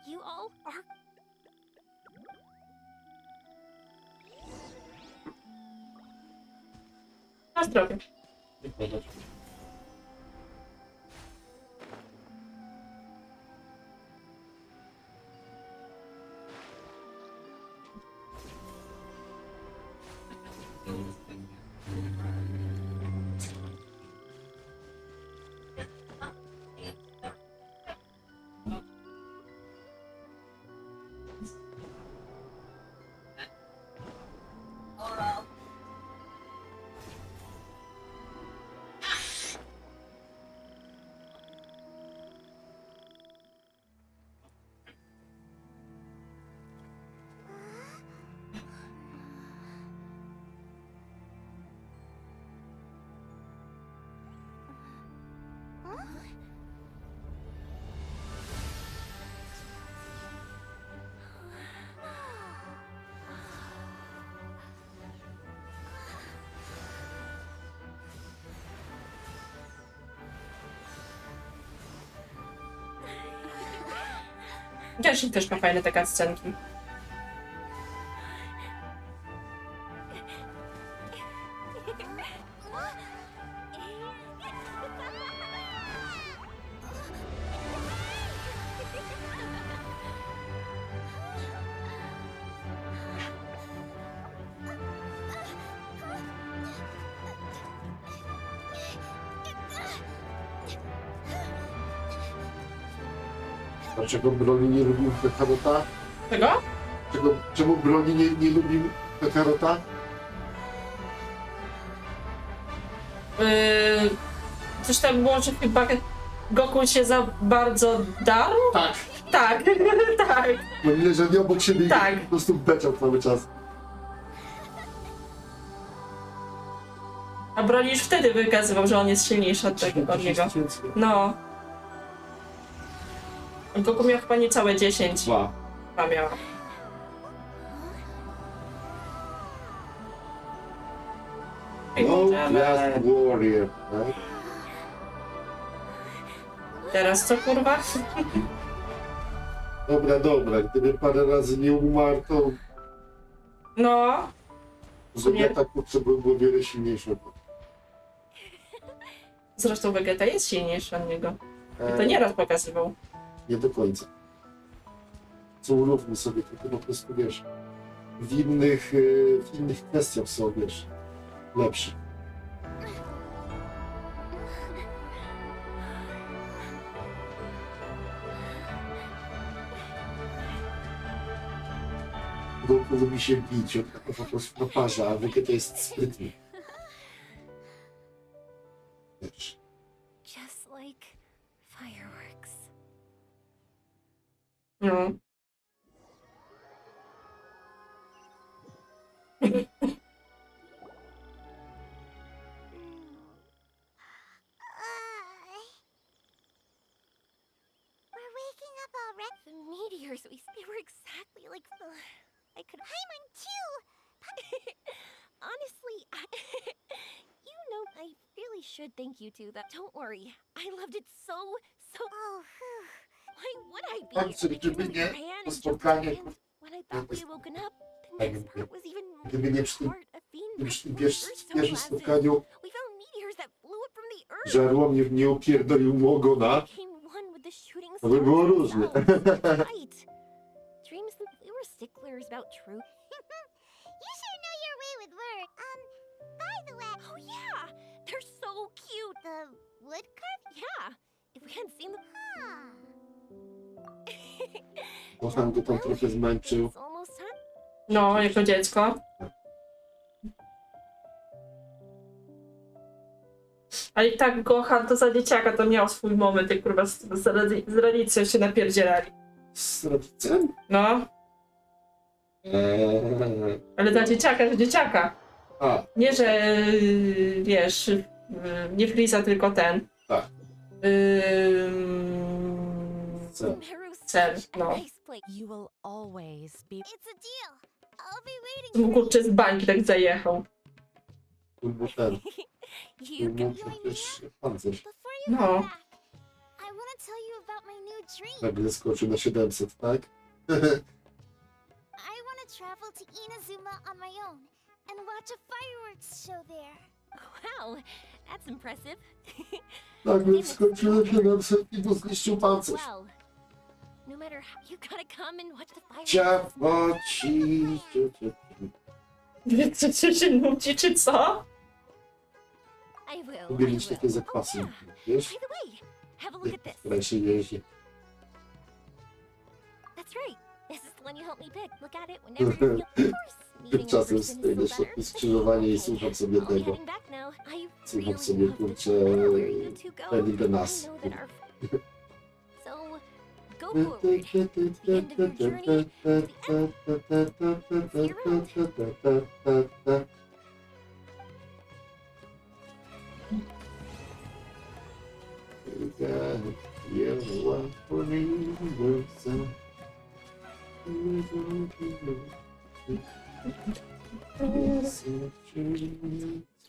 You all are... Na zdrowie. Genshin też ma fajne te scenki. Dlaczego broni nie lubił Kakarota? Czego? Czemu broni nie lubił Kakarota? Coś tam było, że chyba Goku się za bardzo darł? Tak. Tak, tak. Bo nie leżeli obok siebie Tak. i po prostu beczał cały czas. A Broly już wtedy wykazywał, że on jest silniejszy od tego, od niego. No. Goku miał chyba niecałe 10. Dwa. Chyba miał. No, Last Warrior, tak? Teraz co, kurwa? Dobra, gdyby parę razy nie umarł, to No. Vegeta potrzebował o wiele silniejszego. Zresztą Vegeta jest silniejszy od niego. I to nieraz pokazywał. Nie do końca. Co urówmy sobie, tylko po prostu wiesz, w innych kwestiach są, wiesz, lepszy. Goku lubi się bić, on po prostu naparza, a Vegeta jest sprytny. Wiesz. Just like fireworks. No. We're waking up already. The meteors, they were exactly like... I could... Paimon too! honestly, you know, I really should thank you two. That don't worry, I loved it so. Oh, phew. Why would I be? Końcu, I gdyby dreamed nie of your hand to and jumped spotkanie, in, and when I thought we had woken up, the tak next mówię, part was even gdyby nie przy tym, part of being nie przy tym we were so pierwszym pleasant. spotkaniu We found meteors that flew up from the earth. żarło mnie nie upierdolił mu ogona, Became one with the shooting to by było stars różnie. themselves. Right. Dreams, we were sticklers about truth. You sure know your way with words. By the way, Oh yeah, they're so cute. the woodcarv? Yeah, if we hadn't seen them. Huh. Kocham go tam trochę zmęczył. It's almost time. No, jako dziecko. Ale i tak Gohan to za dzieciaka to miał swój moment, jak kurwa z rodzicem się napierdzielali. Z rodzicem? No, ale za dzieciaka, że dzieciaka. A, Nie, że wiesz, nie Frieza, tylko ten. tak. Cel. Cel, no. Nice place. You will always be. It's a deal. I'll be waiting Tu for kurczę z bańki tak zajechał. Bo ten, You był przecież pancerz. Before you No. come back, I want to tell you about my new dream. Nagle skoczył na 700, tak? I want to travel to Inazuma on my own and watch a fireworks show there. Wow, that's impressive. Nagle skoczył na 700 i mu zniszczył pancerz. Well, no matter how, you gotta come and watch the fireworks. Ciało ci. Czy się nudzi, czy co? I will. Lubię I mieć will. takie zakwasy, Oh, wiesz? yeah. By the way, have a look at this. Które się jeździ. That's right. This is the one you helped me pick. Look at it whenever you feel. Of course, meeting in Tymczasem person stoję na is still środku better. skrzyżowania i Okay, słucham sobie I'll be tego. heading back now. I Słucham really sobie, love the kurczę, trip. Where you two go, Penny the I Nas. know that our... So, go forward. To the end of your journey, to the end.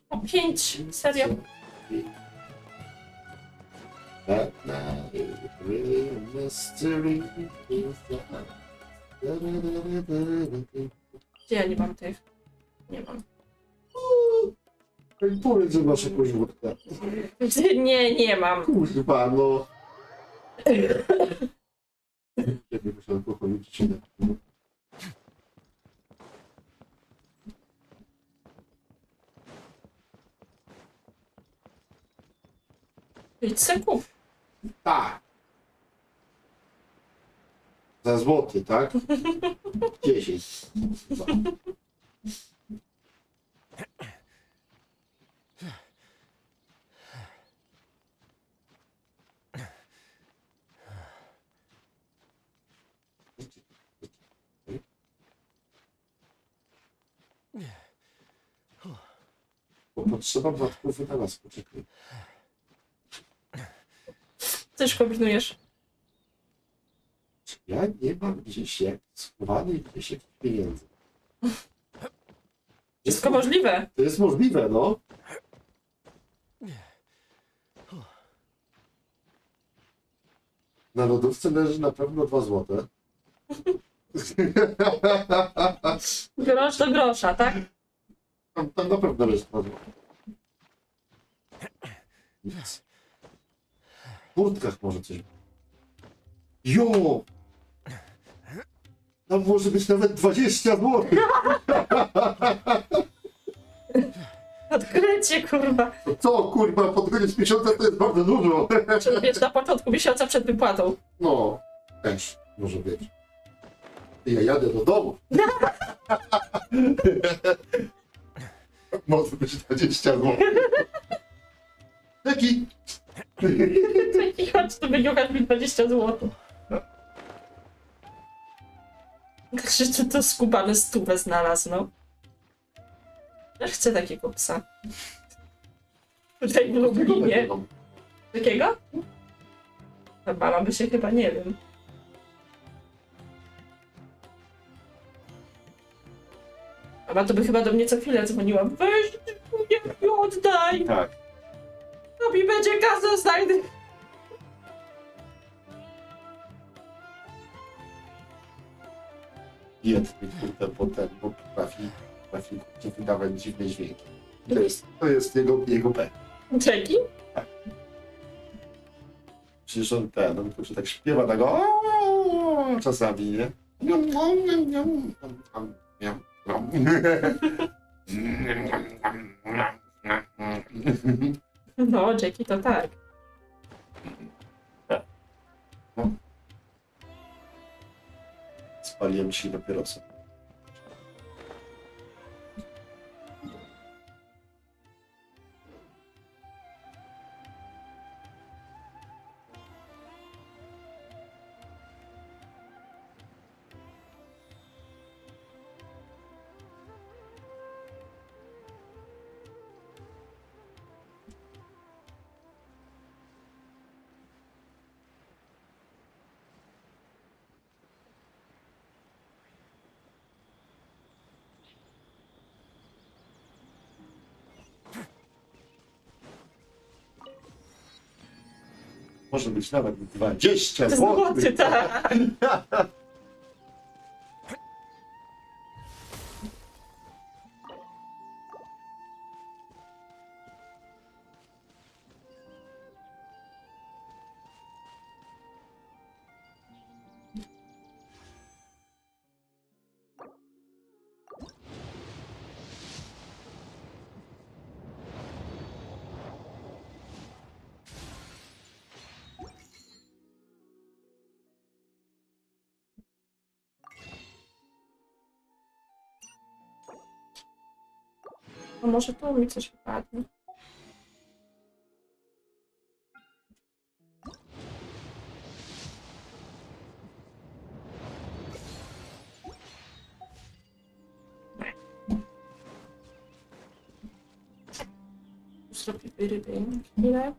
O 5, serio. That night, real mystery is that. Gdzie ja nie mam tych? Nie mam. Powiedz, że masz jakąś wódkę. Nie mam. Kurwa, no. Kiedy musiałem pocholić się. Idź se kup. Tak. Za złoty, tak? 10. Bo potrzeba dodatkowych wynalazków, poczekaj. Coś kombinujesz. Ja nie mam gdzieś jak schowanych gdzieś jakichś pieniędzy. Wszystko możliwe. To jest możliwe, no. Na lodówce leży na pewno 2 złote. Grosz do grosza, tak? Tam na pewno leży 2 złote. Nic. W kurtkach może coś. Jo! Tam może być nawet 20 zł. Odkrycie, kurwa. Co, kurwa, pod koniec miesiąca to jest bardzo dużo. Czyli wiesz, na początku miesiąca przed wypłatą. No, też może być. Ja jadę do domu. Może być 20 zł. Jaki? I chodź tu wyniuchasz mi 20 zł. Krzysztof to skubany stówę znalazł, no. Też chcę takiego psa. Tutaj w Lublinie. Takiego? Bala by się chyba, nie wiem. A to by chyba do mnie co chwilę dzwoniła. Weź, nie oddaj! Tak. To mi będzie kasa znajdę. Biedny, kurde, bo potrafi wydawać dziwne dźwięki. To jest jego pech. Czeki? Przecież on kurczę, tak śpiewa, tak czasami, nie? No, Jackie to tak. Spaliłem ci papierosa. Może być nawet 20 zł. Tak. A może tu mi coś wypadnie? Zrobimy ryby chwilę.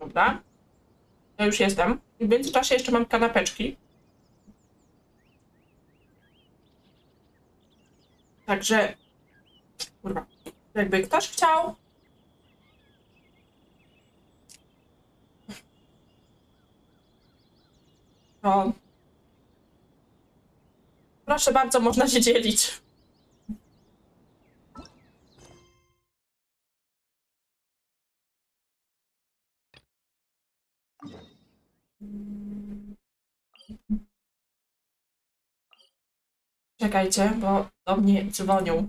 Dobra. Ja już jestem. W międzyczasie jeszcze mam kanapeczki. Także... Kurwa. Jakby ktoś chciał... To... Proszę bardzo, można się dzielić. Czekajcie, bo do mnie dzwonią.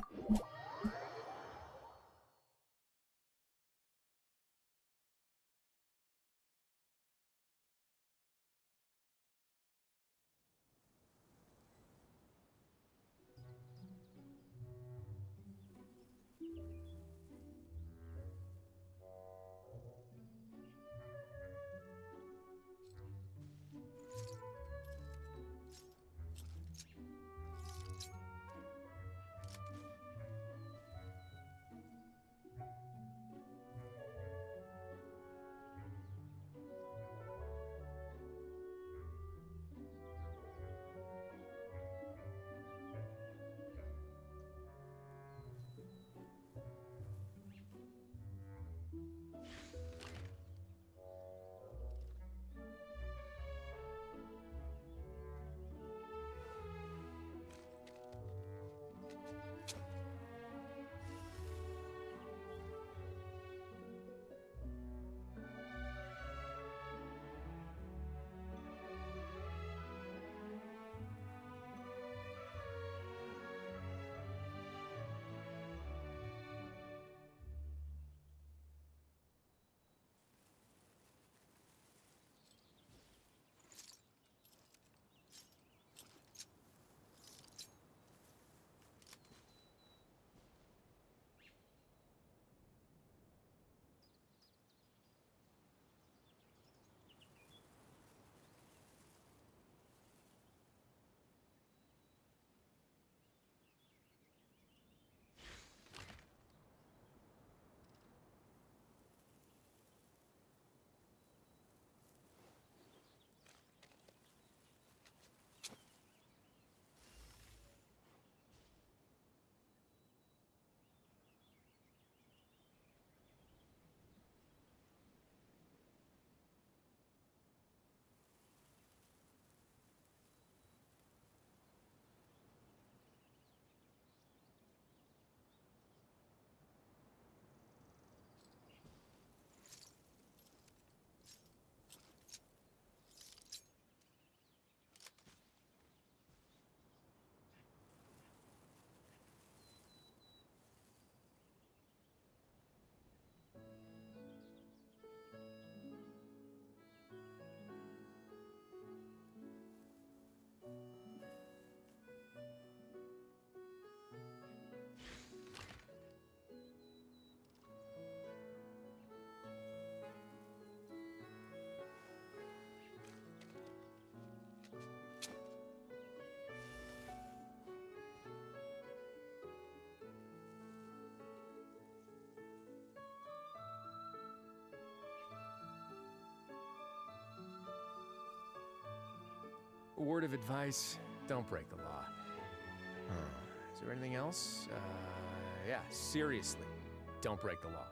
A word of advice, don't break the law. Is there anything else? Yeah, seriously, don't break the law.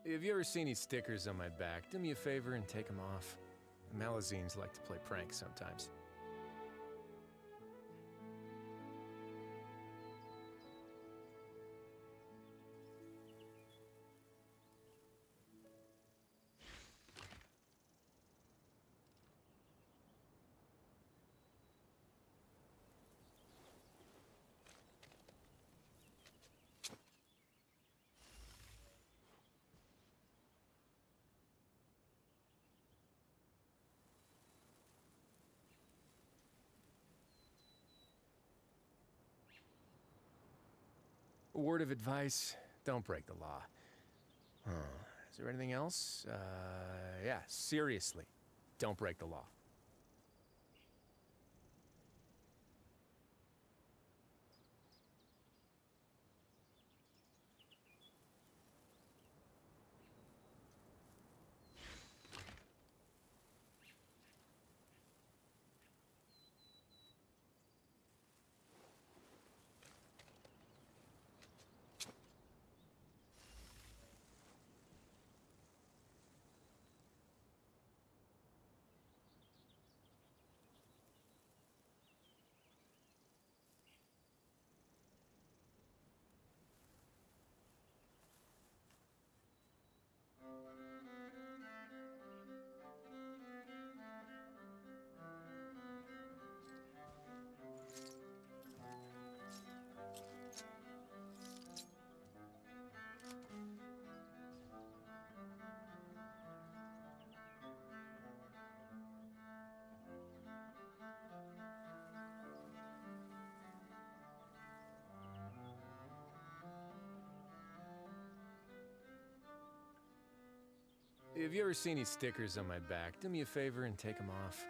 Have you ever seen these stickers on my back? Do me a favor and take them off. Malazines like to play pranks sometimes. A word of advice, don't break the law. Is there anything else? Yeah, seriously, don't break the law. Have you ever seen these stickers on my back? Do me a favor and take them off.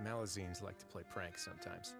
Malazines like to play pranks sometimes.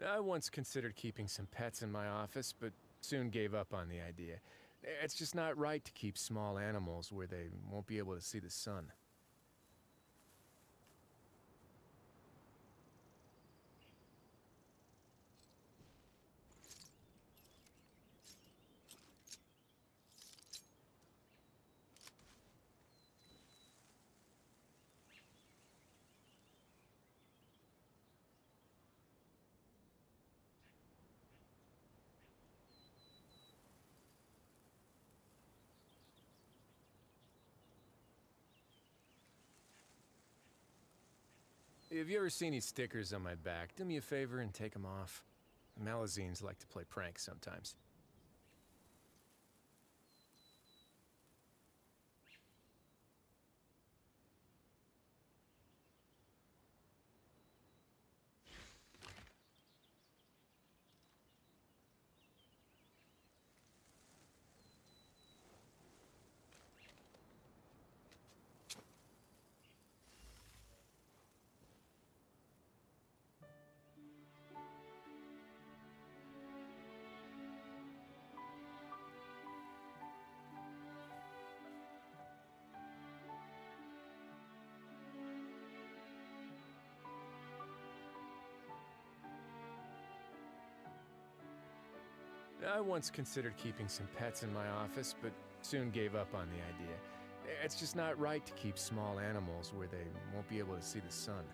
I once considered keeping some pets in my office, but soon gave up on the idea. It's just not right to keep small animals where they won't be able to see the sun. Have you ever seen these stickers on my back? Do me a favor and take them off. Malazines like to play pranks sometimes. I once considered keeping some pets in my office, but soon gave up on the idea. It's just not right to keep small animals where they won't be able to see the sun.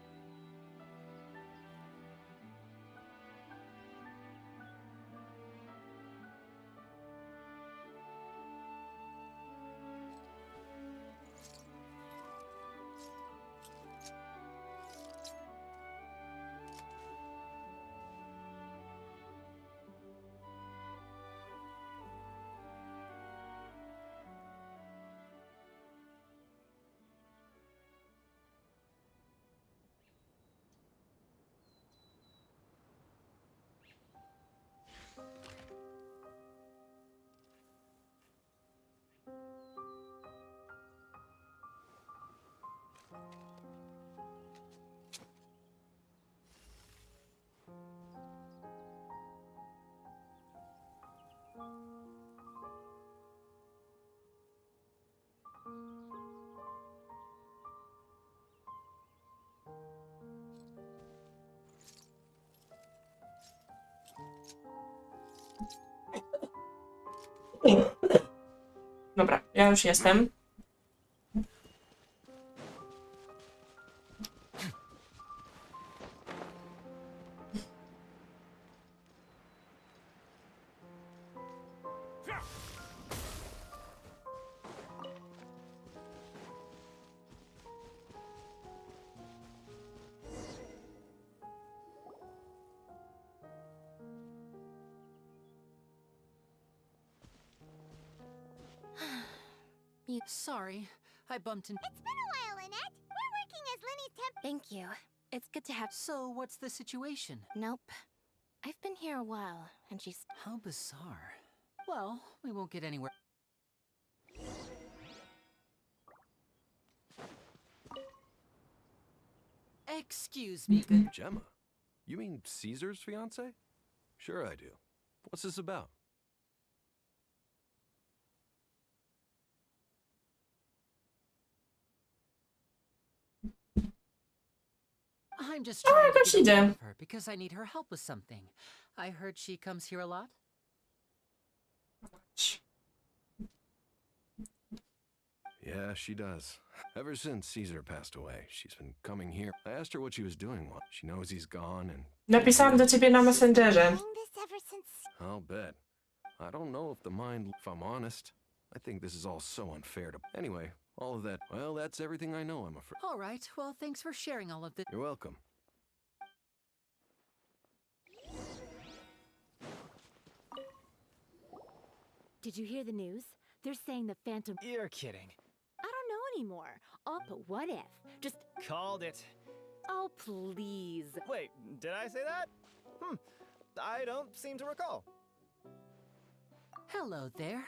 Dobra, ja już jestem. Sorry, I bumped into. It's been a while, Lynette. We're working as Linny's temp. Thank you. It's good to have. So, what's the situation? Nope. I've been here a while, and she's. How bizarre. Well, we won't get anywhere. Excuse me, good. Gemma? You mean Caesar's fiance? Sure I do. What's this about? I'm just trying jakoś to get idzie. a hold of her because I need her help with something. I heard she comes here a lot. Yeah, she does. Ever since Caesar passed away, she's been coming here. I asked her what she was doing while she knows he's gone and... Napisałam do ciebie na Messengerze. Doing this ever since. I'll bet. I don't know if the mind... If I'm honest, I think this is all so unfair to... Anyway, all of that... Well, that's everything I know, I'm afraid. All right, well, thanks for sharing all of this. You're welcome. Did you hear the news? They're saying the Phantom. You're kidding. I don't know anymore. Oh, but what if? Just. Called it. Oh, please. Wait, did I say that? I don't seem to recall. Hello there.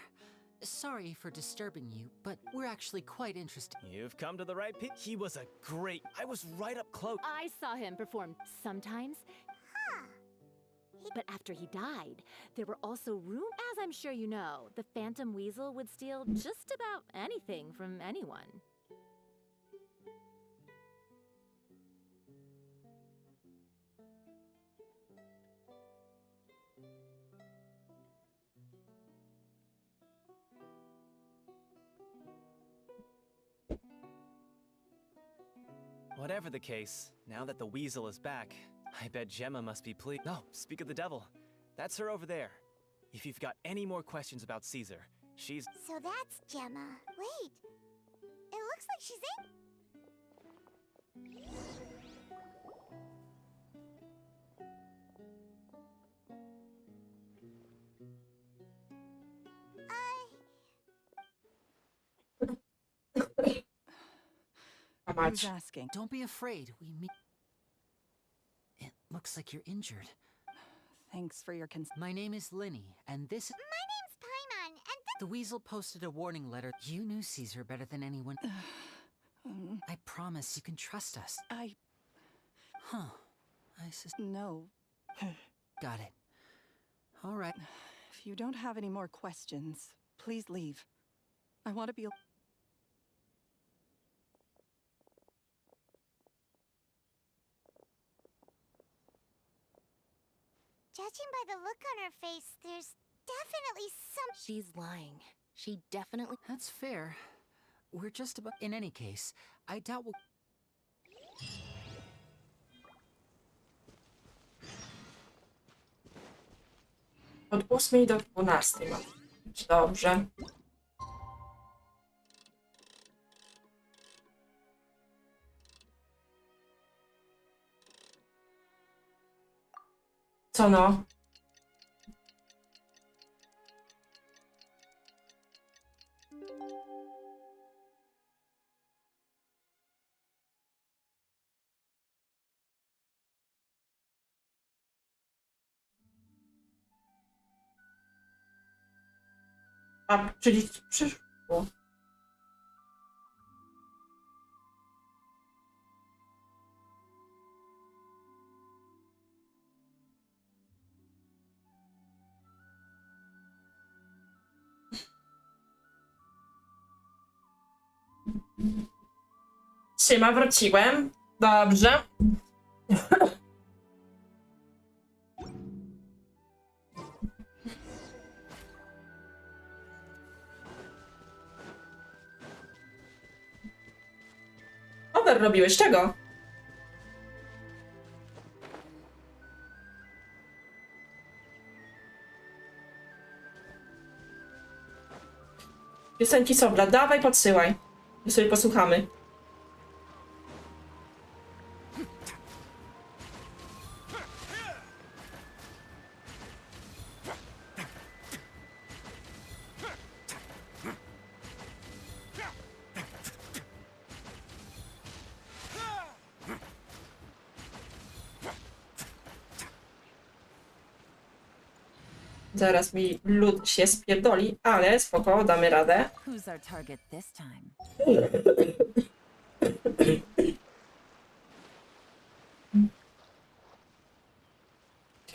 Sorry for disturbing you, but we're actually quite interested. You've come to the right pe- He was a great... I was right up close. I saw him perform sometimes. Huh. But after he died, there were also rumors. As I'm sure you know, the Phantom Weasel would steal just about anything from anyone. Whatever the case, now that the weasel is back, I bet Gemma must be pleased. No, speak of the devil. That's her over there. If you've got any more questions about Caesar, she's... So that's Gemma. Wait. It looks like she's in. Who's asking? Don't be afraid. We meet. It looks like you're injured. Thanks for your My name is Linny, and this is... My name's Paimon, and The weasel posted a warning letter. You knew Caesar better than anyone. I promise you can trust us. Huh. No. Got it. All right. If you don't have any more questions, please leave. I want to be... judging by the look on her face, there's definitely some... She's lying. She definitely... That's fair. We're just about... In any case, I doubt we'll... Od 8 do 12 ma być dobrze. Co no? A, czyli przyszło. Siema, wróciłem. Dobrze. cover robiłeś, czego? Piosenki Sobra, dawaj podsyłaj. My sobie posłuchamy. Zaraz mi lód się spierdoli, ale spoko, damy radę. Who's our target this time?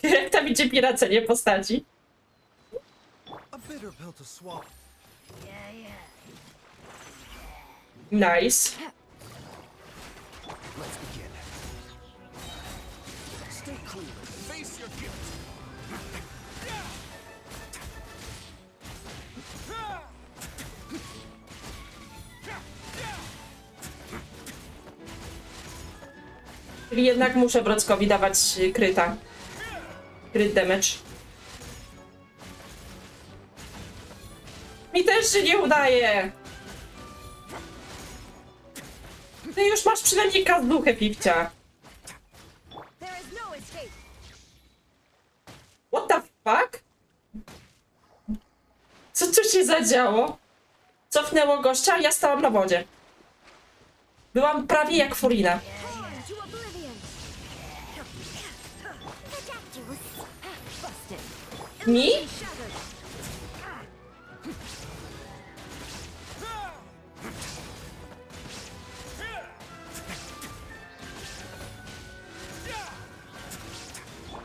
Jak tam idzie piracenie postaci? A bitter pill to swallow. Nice. Let's begin. Stay clear. Face your guilt. Czyli jednak muszę Brockowi dawać kryta. Crit damage. Mi też się nie udaje! Ty już masz przynajmniej kazduchę, Pipcia. What the fuck? Co tu się zadziało? Cofnęło gościa, ja stałam na wodzie. Byłam prawie jak Furina. Mi?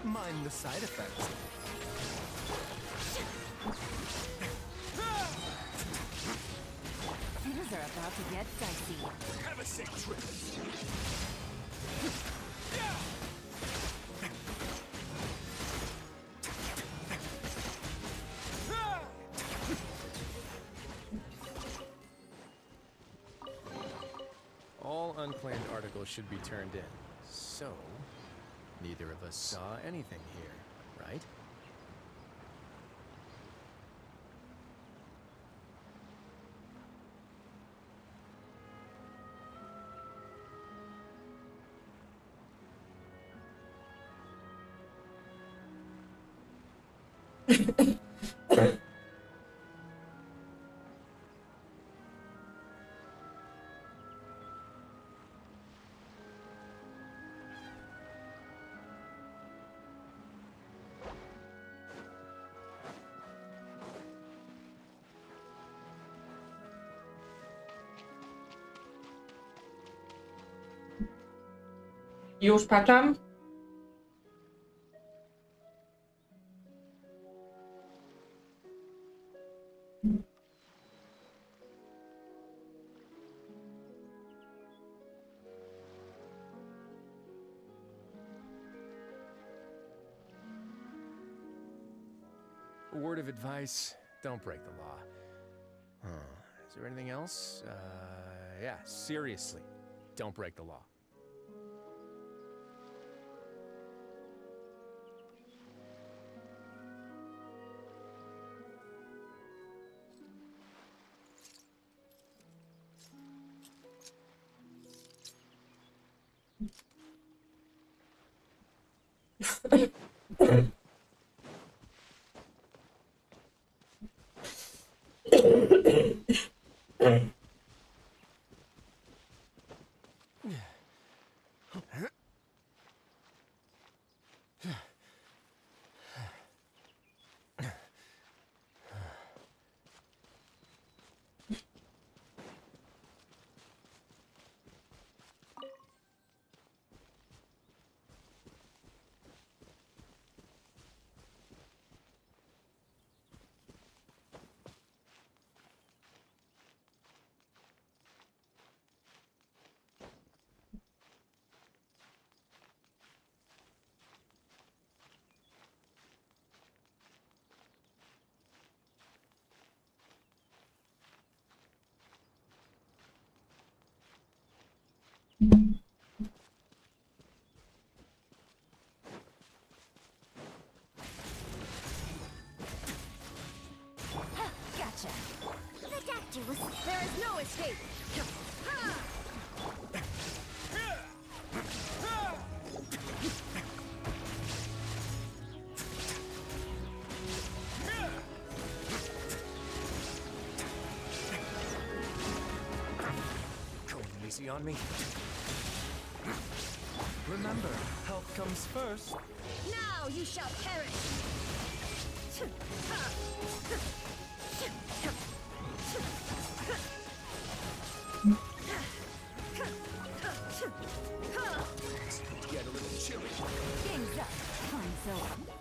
Mind the side effects. Things are about to get dicey. Have a sick trip. All unclaimed articles should be turned in. So, neither of us saw anything here, right? Już patrzam. A word of advice, don't break the law. Is there anything else? Yeah, seriously, don't break the law. There is no escape. Going easy on me. Remember, health comes first. Now you shall perish. Get a little chilly. Game's up. Time's over.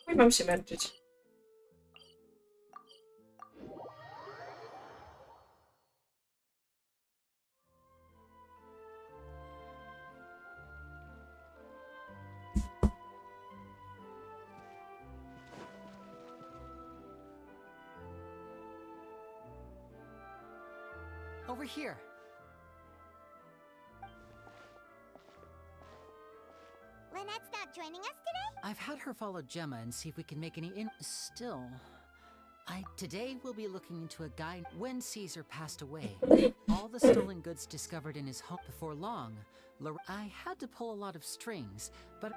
Nie mam się męczyć. Over here. Lynette's not joining us today? I've had her follow Gemma and see if we can make any Still, today we'll be looking into a guy when Caesar passed away. All the stolen goods discovered in his home before long. I had to pull a lot of strings, but...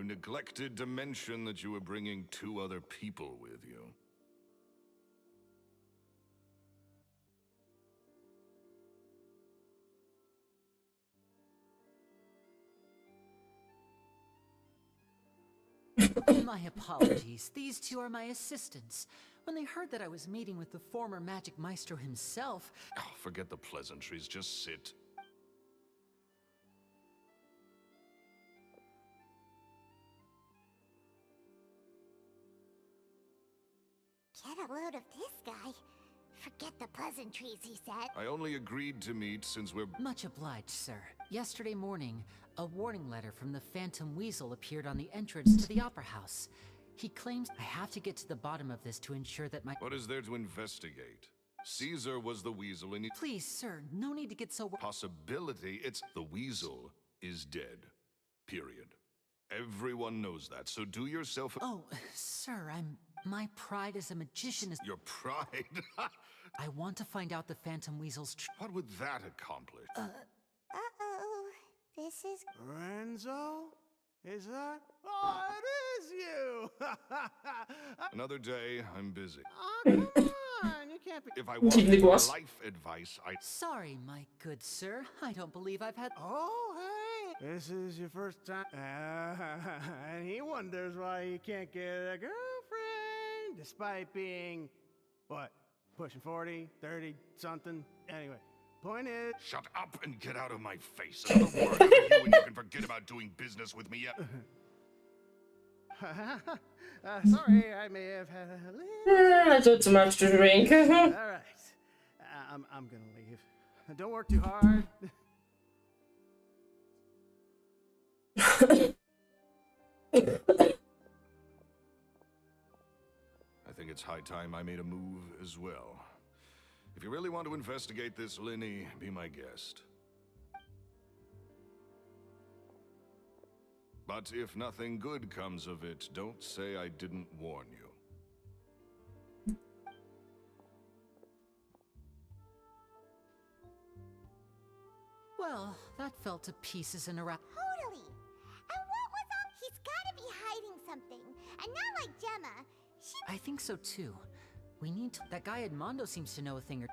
You neglected to mention that you were bringing 2 other people with you. My apologies. These 2 are my assistants. When they heard that I was meeting with the former Magic Maestro himself... Oh, forget the pleasantries, just sit. Get a load of this guy. Forget the pleasantries, he said. I only agreed to meet since we're... Much obliged, sir. Yesterday morning, a warning letter from the Phantom Weasel appeared on the entrance to the Opera House. He claims I have to get to the bottom of this to ensure that my... What is there to investigate? Caesar was the weasel and he... Please, sir, no need to get so... Possibility, it's... The weasel is dead. Period. Everyone knows that, so do yourself a... Oh, sir, my pride as a magician is... Your pride? I want to find out the Phantom Weasel's... What would that accomplish? Uh-oh. This is... Renzo? Is that? Oh, it is you! Another day, I'm busy. Oh, come on, you can't be... If I wanted life advice, I... Sorry, my good sir. I don't believe I've had... Oh, hey! This is your first time... and he wonders why you can't get a girlfriend, despite being... What? Pushing 40, 30, something? Anyway, point is... Shut up and get out of my face. Another word out of you and you can forget about doing business with me yet. Sorry, I may have had a little... I took too much to drink. All right. I'm gonna leave. Don't work too hard. I think it's high time I made a move as well. If you really want to investigate this, Linny, be my guest. But if nothing good comes of it, don't say I didn't warn you. Well, that fell to pieces in a wrap. Totally. And what was up? He's gotta be hiding something. And not like Gemma. I think so too. We need to... That guy Edmondo seems to know a thing or...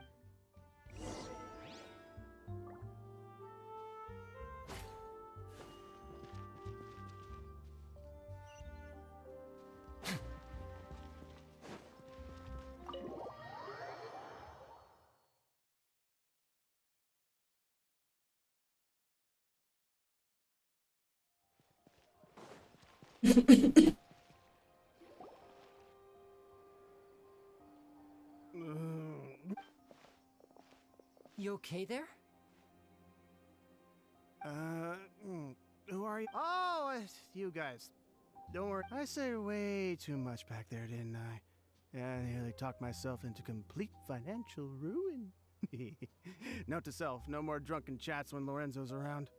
You okay there? Who are you? Oh, it's you guys. Don't worry. I said way too much back there, didn't I? I nearly talked myself into complete financial ruin. Note to self, no more drunken chats when Lorenzo's around.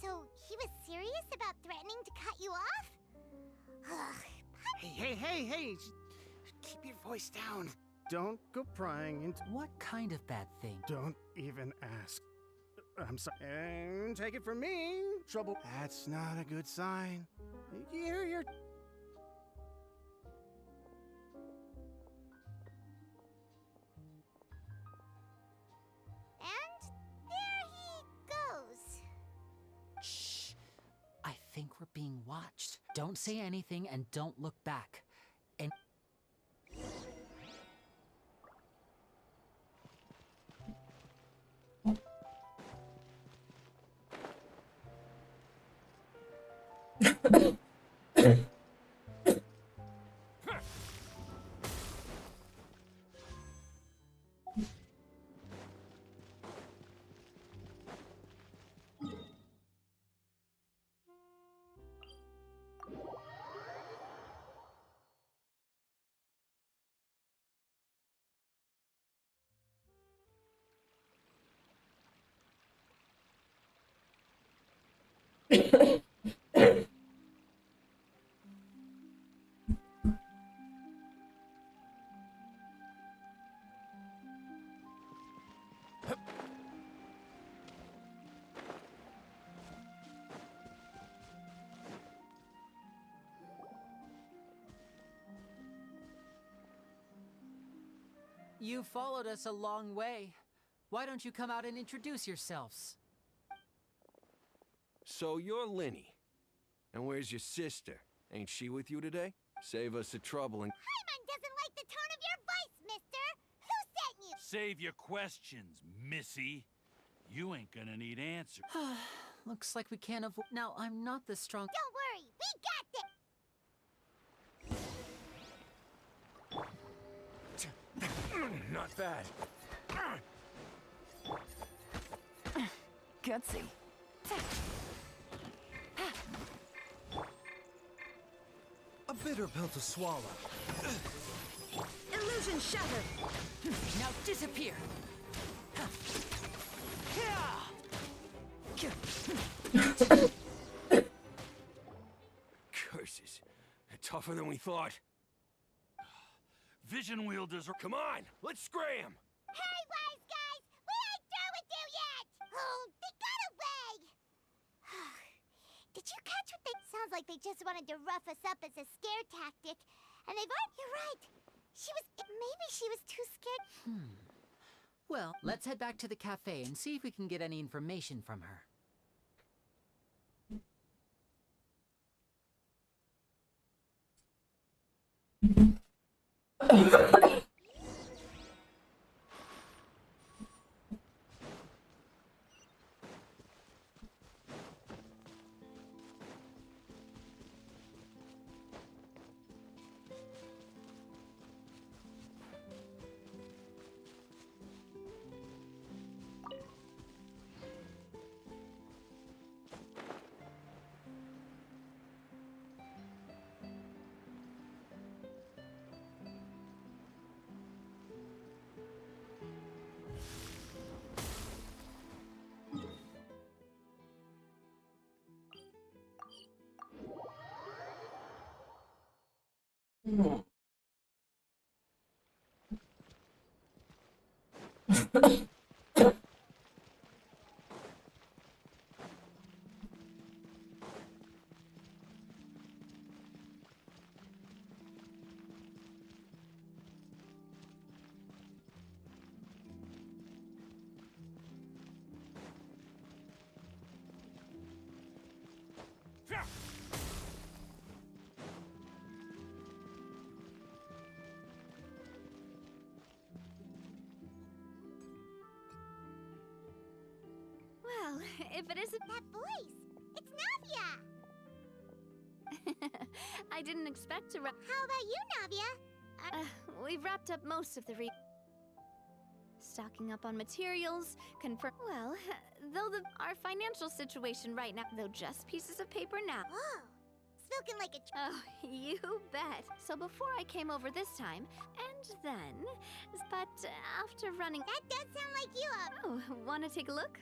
So, he was serious about threatening to cut you off? Hey! Keep your voice down. Don't go prying into... What kind of bad thing? Don't even ask. I'm sorry. And take it from me, trouble. That's not a good sign. You're... And there he goes. Shh. I think we're being watched. Don't say anything and don't look back. And... You followed us a long way. Why don't you come out and introduce yourselves? So you're Linny. And where's your sister? Ain't she with you today? Save us the trouble and... Paimon doesn't like the tone of your voice, mister! Who sent you? Save your questions, missy. You ain't gonna need answers. Looks like we can't avoid. Now, I'm not the strong. Don't worry, we got this! Not bad. Gutsy. A bitter pill to swallow. Illusion shattered. Now disappear. Curses. Tougher than we thought. Vision wielders are... Come on, let's scram! Hey, wise guys! We ain't through with you yet! Oh, they got away! Did you catch what they... Sounds like they just wanted to rough us up as a scare tactic. And they've already... You're right. Maybe she was too scared. Well, let's head back to the cafe and see if we can get any information from her. Well, if it isn't That voice! It's Navia! I didn't expect to How about you, Navia? we've wrapped up most of the stocking up on materials, well, though our financial situation right now, though just pieces of paper now. Whoa! Spoken like a... Oh, you bet. So before I came over this time, and then, but after running... That does sound like you, Oh, wanna take a look?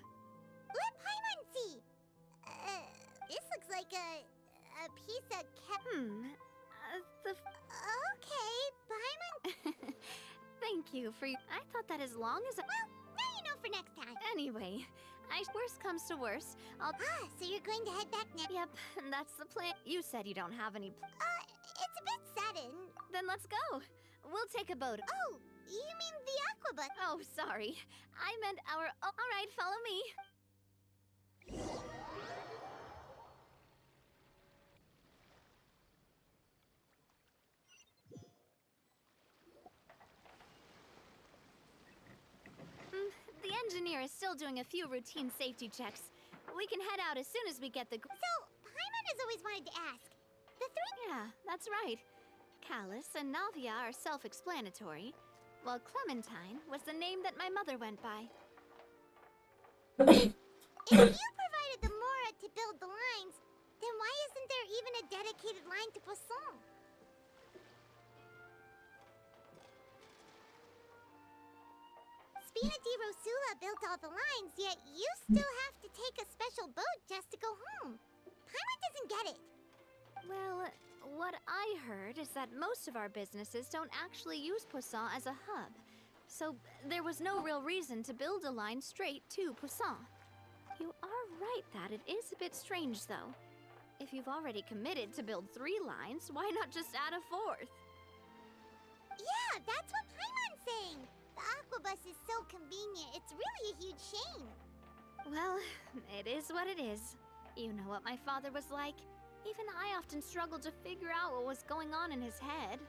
Let Paimon see! This looks like a piece of Okay, Paimon... Thank you for... I thought that as long as... Well, now you know for next time. Anyway, worst comes to worst, I'll... So you're going to head back now? Yep, that's the plan. You said you don't have any... It's a bit sudden. Then let's go. We'll take a boat. Oh, you mean the aquabus? Oh, sorry. I meant our... Oh, all right, follow me. The engineer is still doing a few routine safety checks. We can head out as soon as we get the... So, Paimon has always wanted to ask. The three... Yeah, that's right. Callus and Navia are self-explanatory, while Clementine was the name that my mother went by. If you provided the Mora to build the lines, then why isn't there even a dedicated line to Poisson? Spina di Rosula built all the lines, yet you still have to take a special boat just to go home. Paimon doesn't get it. Well, what I heard is that most of our businesses don't actually use Poisson as a hub, so there was no real reason to build a line straight to Poisson. You are right that it is a bit strange, though. If you've already committed to build 3 lines, why not just add a 4th? Yeah, that's what Paimon's saying. The aquabus is so convenient, it's really a huge shame. Well, it is what it is. You know what my father was like. Even I often struggled to figure out what was going on in his head.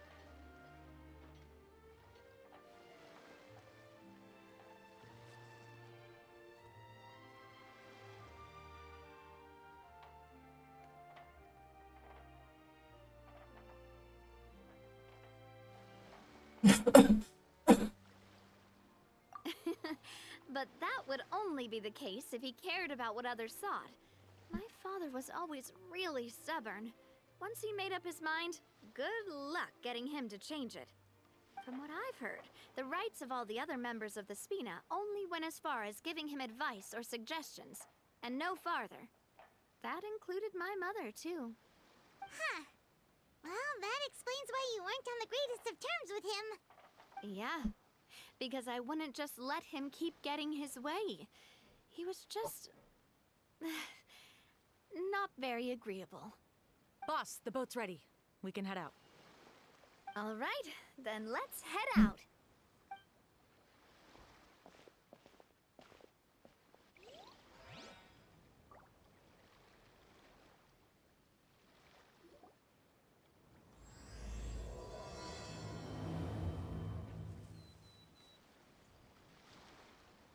But that would only be the case if he cared about what others thought. My father was always really stubborn. Once he made up his mind, good luck getting him to change it. From what I've heard, the rights of all the other members of the Spina only went as far as giving him advice or suggestions, and no farther. That included my mother, too. Huh. Well, that explains why you weren't on the greatest of terms with him. Yeah, because I wouldn't just let him keep getting his way. He was just... not very agreeable. Boss, the boat's ready. We can head out. All right, then let's head out.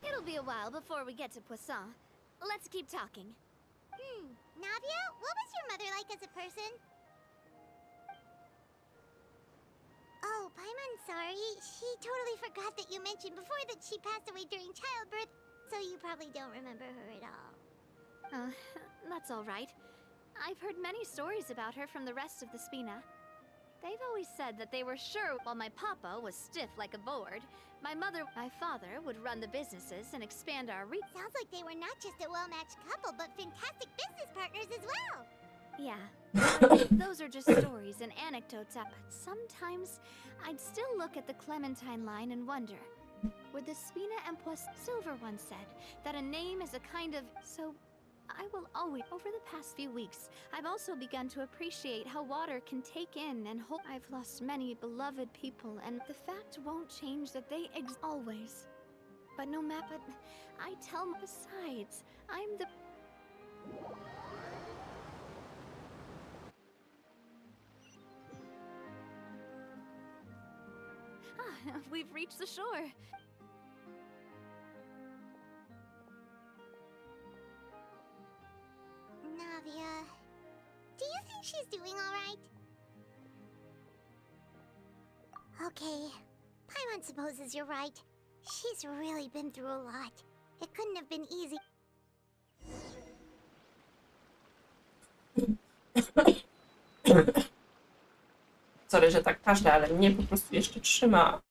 It'll be a while before we get to Poisson. Let's keep talking. Navia, what was your mother like as a person? Oh, Paimon, sorry. She totally forgot that you mentioned before that she passed away during childbirth, so you probably don't remember her at all. That's all right. I've heard many stories about her from the rest of the Spina. They've always said that they were sure while my papa was stiff like a board, my father would run the businesses and expand our reach. Sounds like they were not just a well-matched couple, but fantastic business partners as well. Yeah, but those are just stories and anecdotes. But sometimes I'd still look at the Clementine line and wonder, would the Spina and Poisson... Silver once said that a name is a kind of... So I will always... Over the past few weeks, I've also begun to appreciate how water can take in and hold... I've lost many beloved people, and the fact won't change that they exist always. But no matter... But I tell... Besides, I'm the... Ah, we've reached the shore. Navia, do you think she's doing all right? Okay, Paimon supposes you're right. She's really been through a lot. It couldn't have been easy. Sorry, że tak każda, ale mnie po prostu jeszcze trzyma.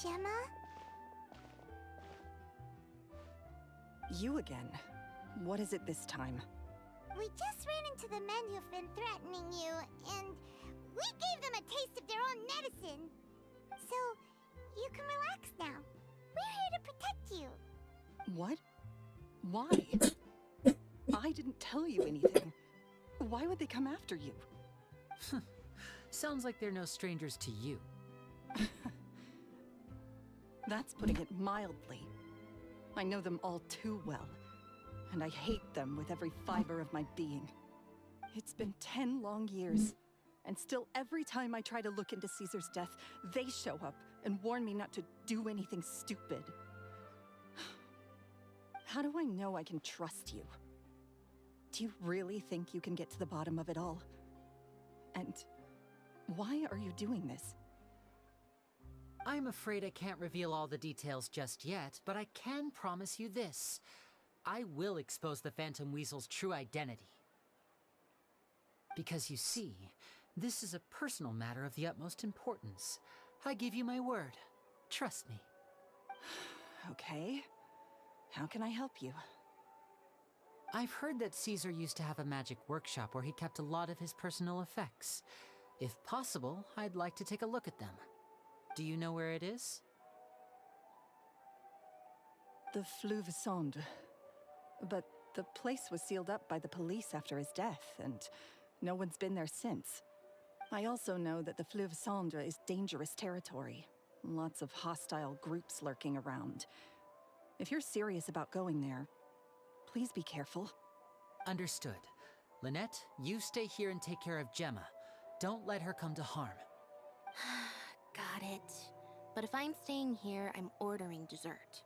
Gemma? You again. What is it this time? We just ran into the men who've been threatening you, and we gave them a taste of their own medicine. So, you can relax now. We're here to protect you. What? Why? I didn't tell you anything. Why would they come after you? Sounds like they're no strangers to you. That's putting it mildly. I know them all too well, and I hate them with every fiber of my being. It's been 10 long years, And still, every time I try to look into Caesar's death, they show up and warn me not to do anything stupid. How do I know I can trust you? Do you really think you can get to the bottom of it all? And why are you doing this? I'm afraid I can't reveal all the details just yet, but I can promise you this. I will expose the Phantom Weasel's true identity. Because you see, this is a personal matter of the utmost importance. I give you my word. Trust me. Okay. How can I help you? I've heard that Caesar used to have a magic workshop where he kept a lot of his personal effects. If possible, I'd like to take a look at them. Do you know where it is? The Fleuve Sonde. But the place was sealed up by the police after his death, and no one's been there since. I also know that the Fleuve Sonde is dangerous territory. Lots of hostile groups lurking around. If you're serious about going there, please be careful. Understood. Lynette, you stay here and take care of Gemma. Don't let her come to harm. Got it. But if I'm staying here, I'm ordering dessert.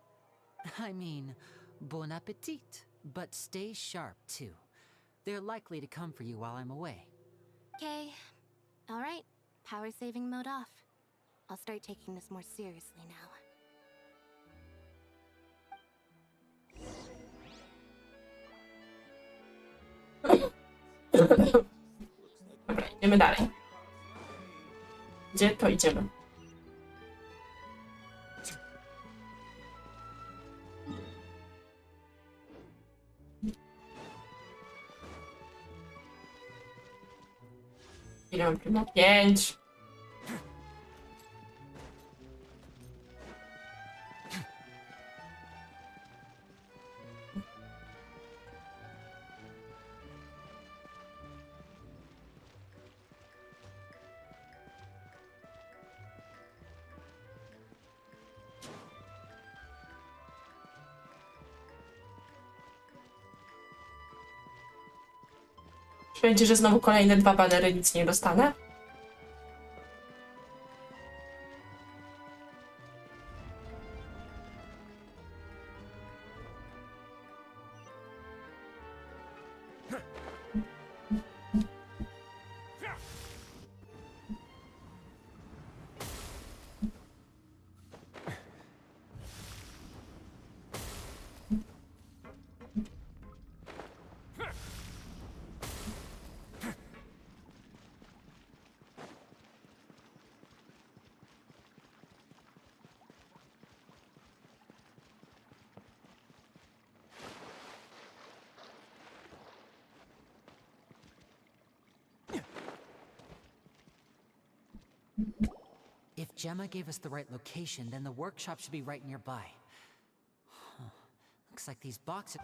I mean, bon appetit. But stay sharp, too. They're likely to come for you while I'm away. Okay. Alright. Power saving mode off. I'll start taking this more seriously now. Dobra, idziemy dalej. Gdzie to idziemy? Ile mam prima? 5. Będzie, że znowu kolejne 2 banery, nic nie dostanę? If Gemma gave us the right location, then the workshop should be right nearby. Huh. Looks like these boxes...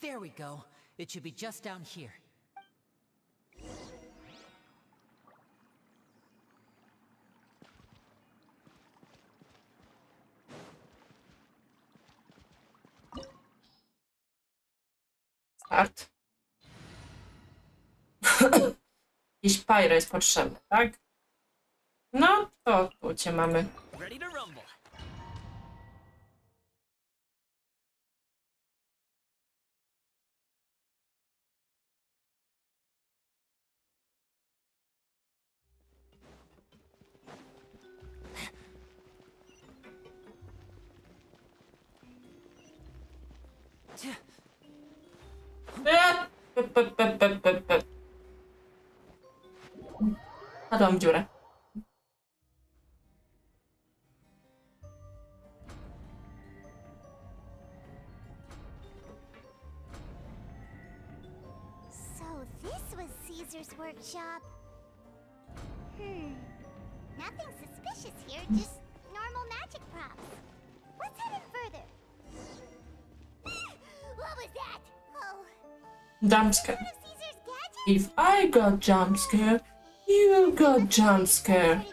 There we go. It should be just down here. Start. Jakiś pyro jest potrzebny, tak? No to tu cię mamy. Ready to rumble. Padłam w dziurę. So this was Caesar's workshop. Nothing suspicious here, just normal magic props. Let's head in further. What was that? Oh. Jump scare. If I got jump scare, you got jump scare.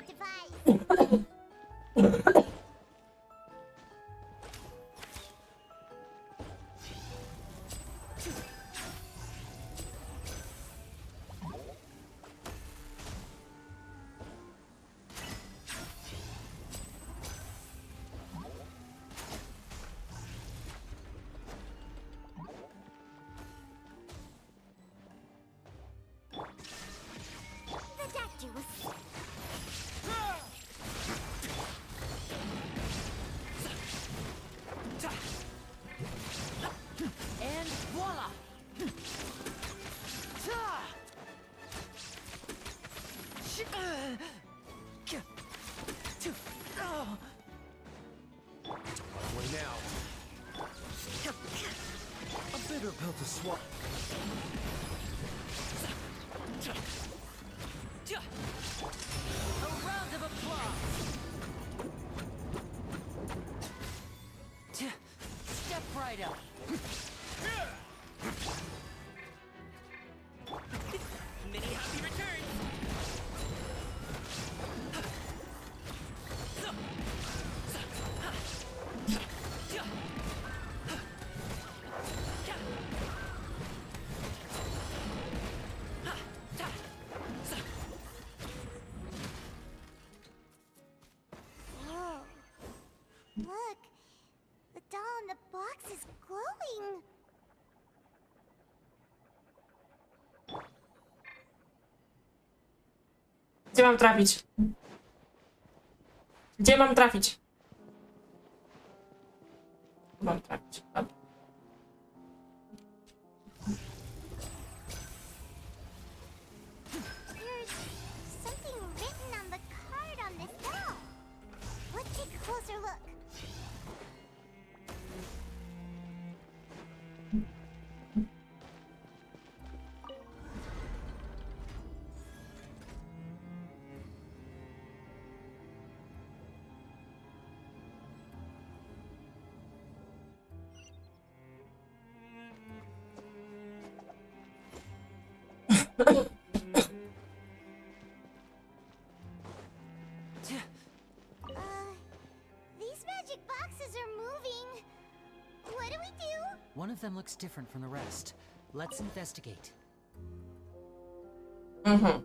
bitter pill to swallow. A round of applause. Step right up. Many happy returns. Whoa. Look, the doll in the box is glowing. Gdzie mam trafić? Gdzie mam trafić? Mam trafić. Dobra. There's something written on the card on this doll. Let's take a closer look. These magic boxes are moving. What do we do? One of them looks different from the rest. Let's investigate. Mhm.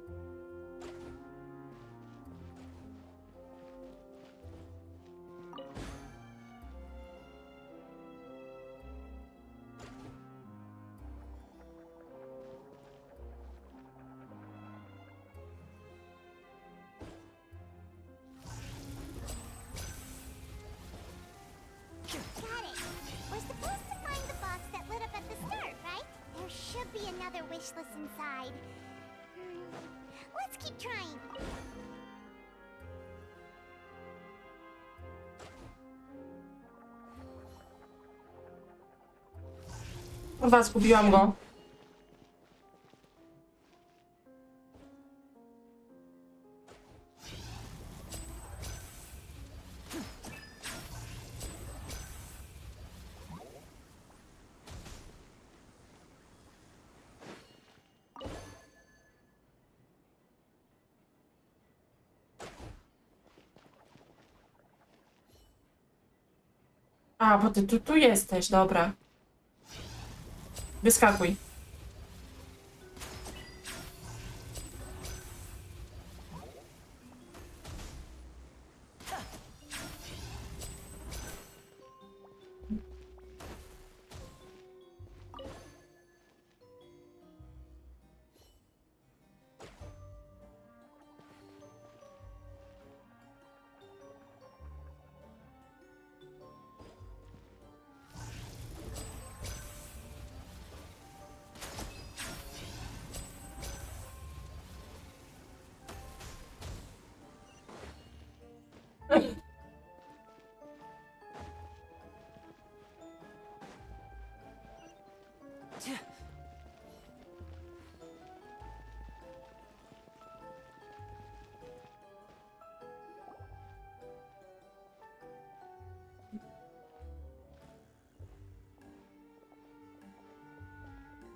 Got it. We're supposed to find the box that lit up at the start, right? There should be another wish list inside. Let's keep trying. Chyba zgubiłam go. A, bo ty tu jesteś, dobra. Wyskakuj.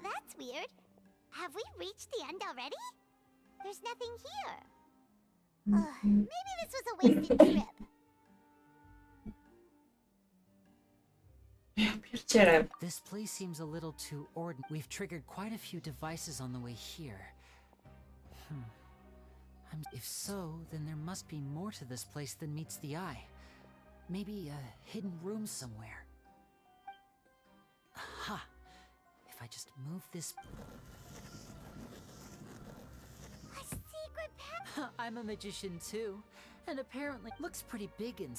That's weird. Have we reached the end already? There's nothing here. Maybe this was a wasted trip. Ja pierdzielę. This place seems a little too ordinary. We've triggered quite a few devices on the way here. If so, then there must be more to this place than meets the eye. Maybe a hidden room somewhere. Aha! If I just move this... A secret path? I'm a magician too, and apparently looks pretty big and...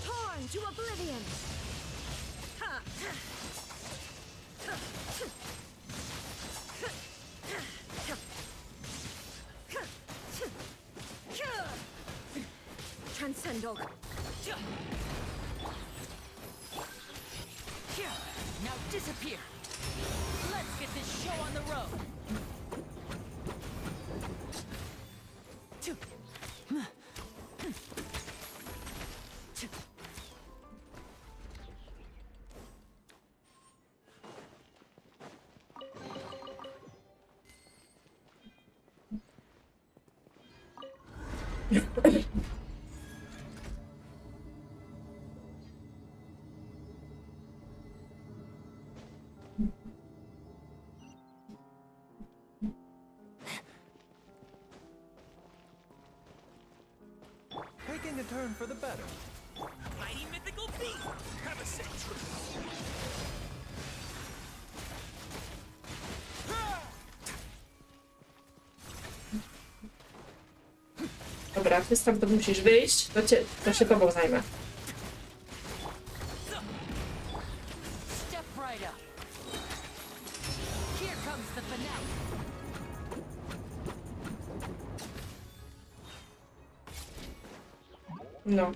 Torn to oblivion! Ha! Transcendog. Now disappear. Let's get this show on the road. Taking a turn for the better. Mighty mythical beast! Have a sick trip! Dobra, ty stamtąd musisz wyjść, to się tobą zajmę. Step right up. Here comes the finale. No.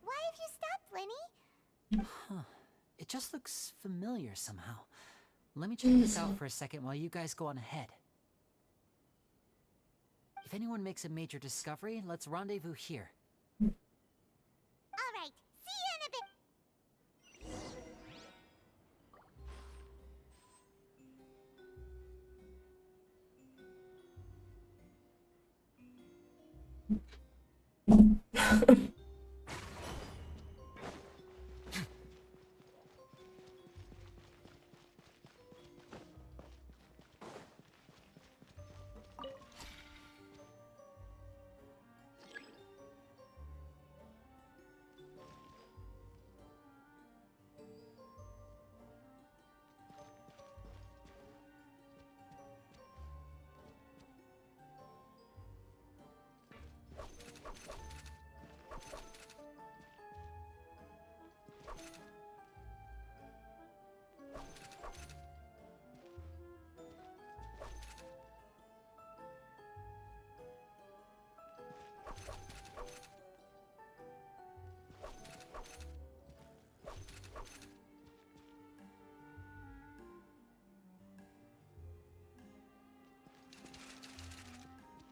Why have you stopped, Lenny? Huh. It just looks familiar somehow. Let me check this out for a second while you guys go on ahead. If anyone makes a major discovery, let's rendezvous here. All right, see you in a bit.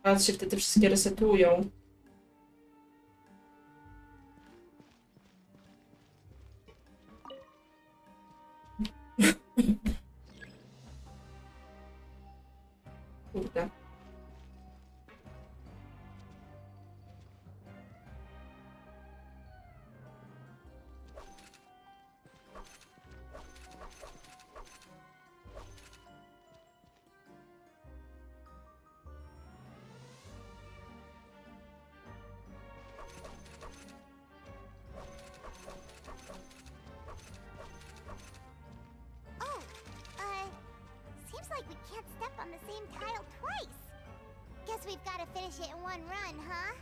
A się wtedy wszystkie resetują. Kurde. Oh, seems like we can't step on the same tile twice. Guess we've got to finish it in one run, huh?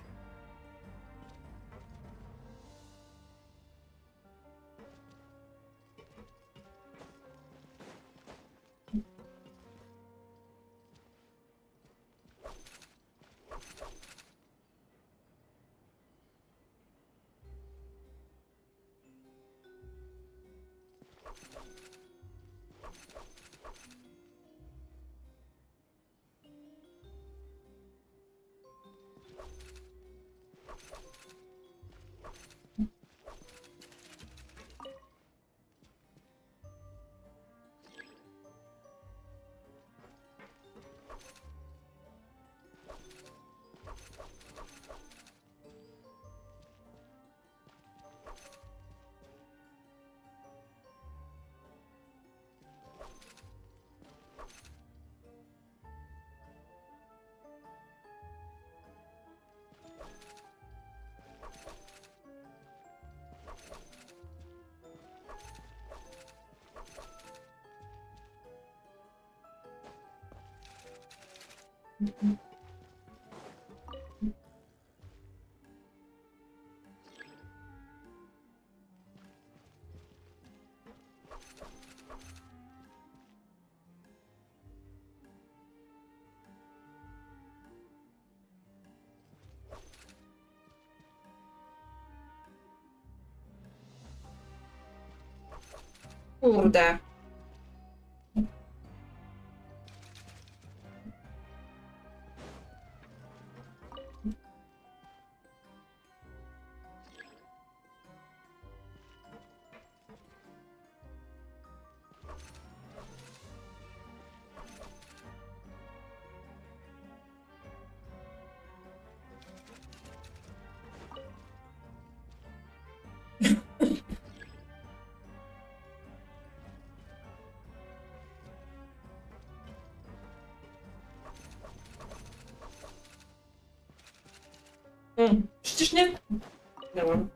Kurde. Przecież nie... Minęłam.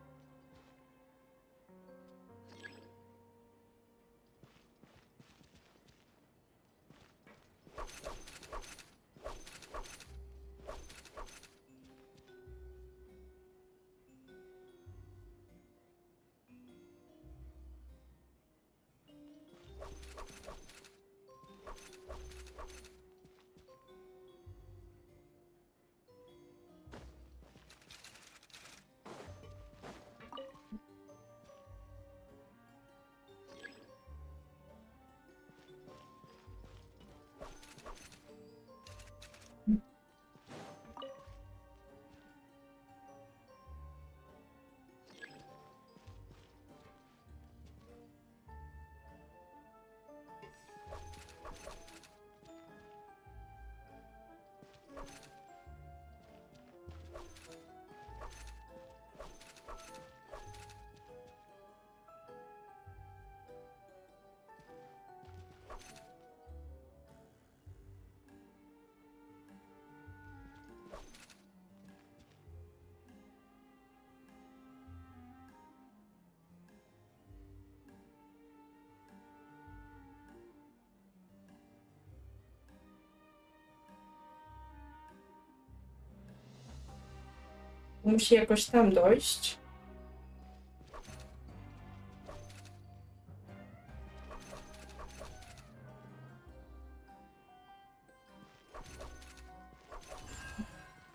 Musi jakoś tam dojść.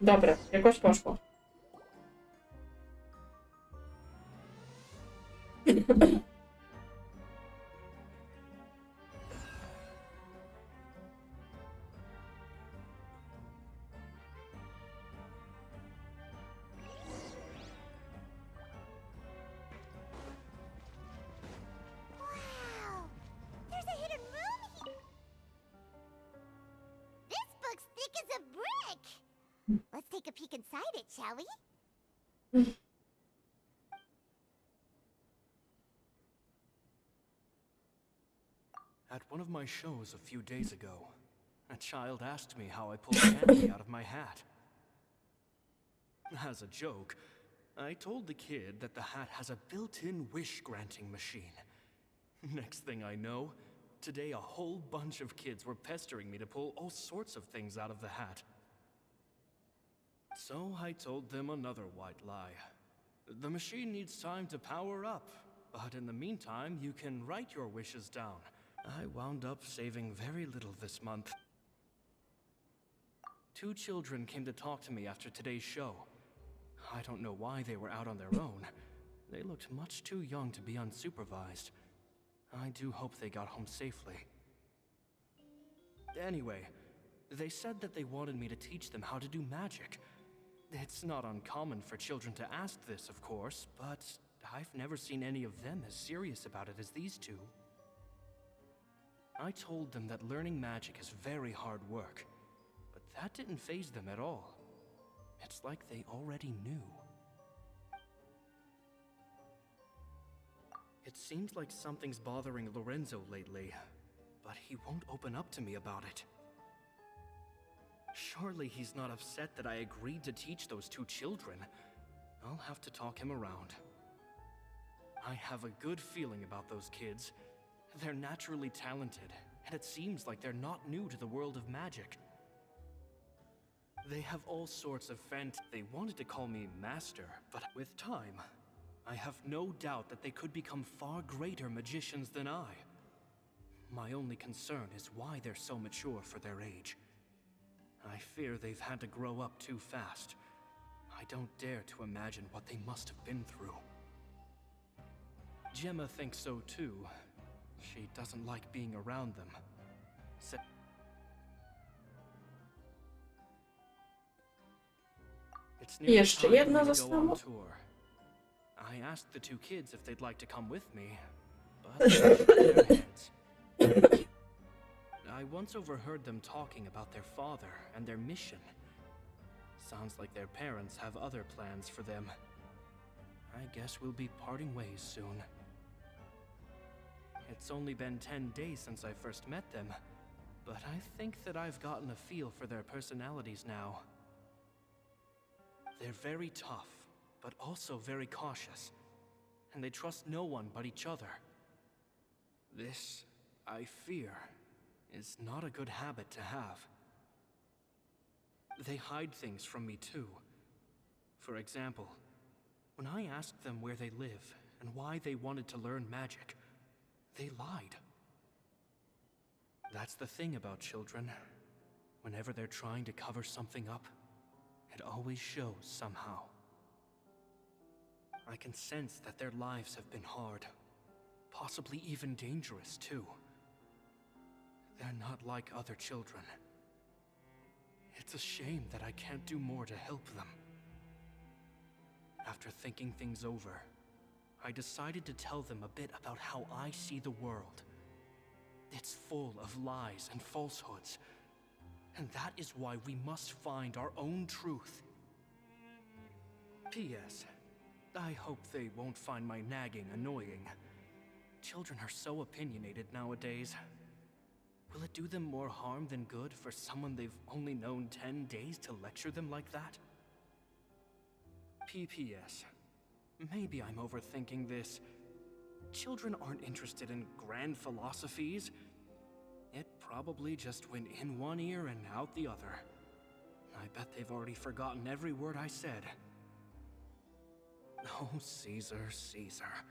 Dobra, jakoś poszło. Wow! There's a hidden room here! This book's thick as a brick! Let's take a peek inside it, shall we? At one of my shows a few days ago, a child asked me how I pulled candy out of my hat. As a joke, I told the kid that the hat has a built-in wish-granting machine. Next thing I know, today a whole bunch of kids were pestering me to pull all sorts of things out of the hat. So I told them another white lie. The machine needs time to power up, but in the meantime, you can write your wishes down. I wound up saving very little this month. 2 children came to talk to me after today's show. I don't know why they were out on their own. They looked much too young to be unsupervised. I do hope they got home safely. Anyway, they said that they wanted me to teach them how to do magic. It's not uncommon for children to ask this, of course, but I've never seen any of them as serious about it as these 2. I told them that learning magic is very hard work, but that didn't faze them at all. It's like they already knew. It seems like something's bothering Lorenzo lately, but he won't open up to me about it. Surely he's not upset that I agreed to teach those 2 children. I'll have to talk him around. I have a good feeling about those kids. They're naturally talented, and it seems like they're not new to the world of magic. They have all sorts of They wanted to call me master, but with time, I have no doubt that they could become far greater magicians than I. My only concern is why they're so mature for their age. I fear they've had to grow up too fast. I don't dare to imagine what they must have been through. Gemma thinks so too. She doesn't like being around them. It's nearly Jeszcze time for jedno me to go zostało. on tour. I asked the two kids if they'd like to come with me, but they shook their heads. I once overheard them talking about their father and their mission. Sounds like their parents have other plans for them. I guess we'll be parting ways soon. It's only been 10 days since I first met them, but I think that I've gotten a feel for their personalities now. They're very tough, but also very cautious, and they trust no one but each other. This, I fear, is not a good habit to have. They hide things from me too. For example, when I asked them where they live and why they wanted to learn magic, they lied. That's the thing about children. Whenever they're trying to cover something up, it always shows somehow. I can sense that their lives have been hard, possibly even dangerous too. They're not like other children. It's a shame that I can't do more to help them. After thinking things over, I decided to tell them a bit about how I see the world. It's full of lies and falsehoods, and that is why we must find our own truth. P.S. I hope they won't find my nagging annoying. Children are so opinionated nowadays. Will it do them more harm than good for someone they've only known 10 days to lecture them like that? P.P.S. Maybe I'm overthinking this. Children aren't interested in grand philosophies. It probably just went in one ear and out the other. I bet they've already forgotten every word I said. Oh, Caesar, Caesar.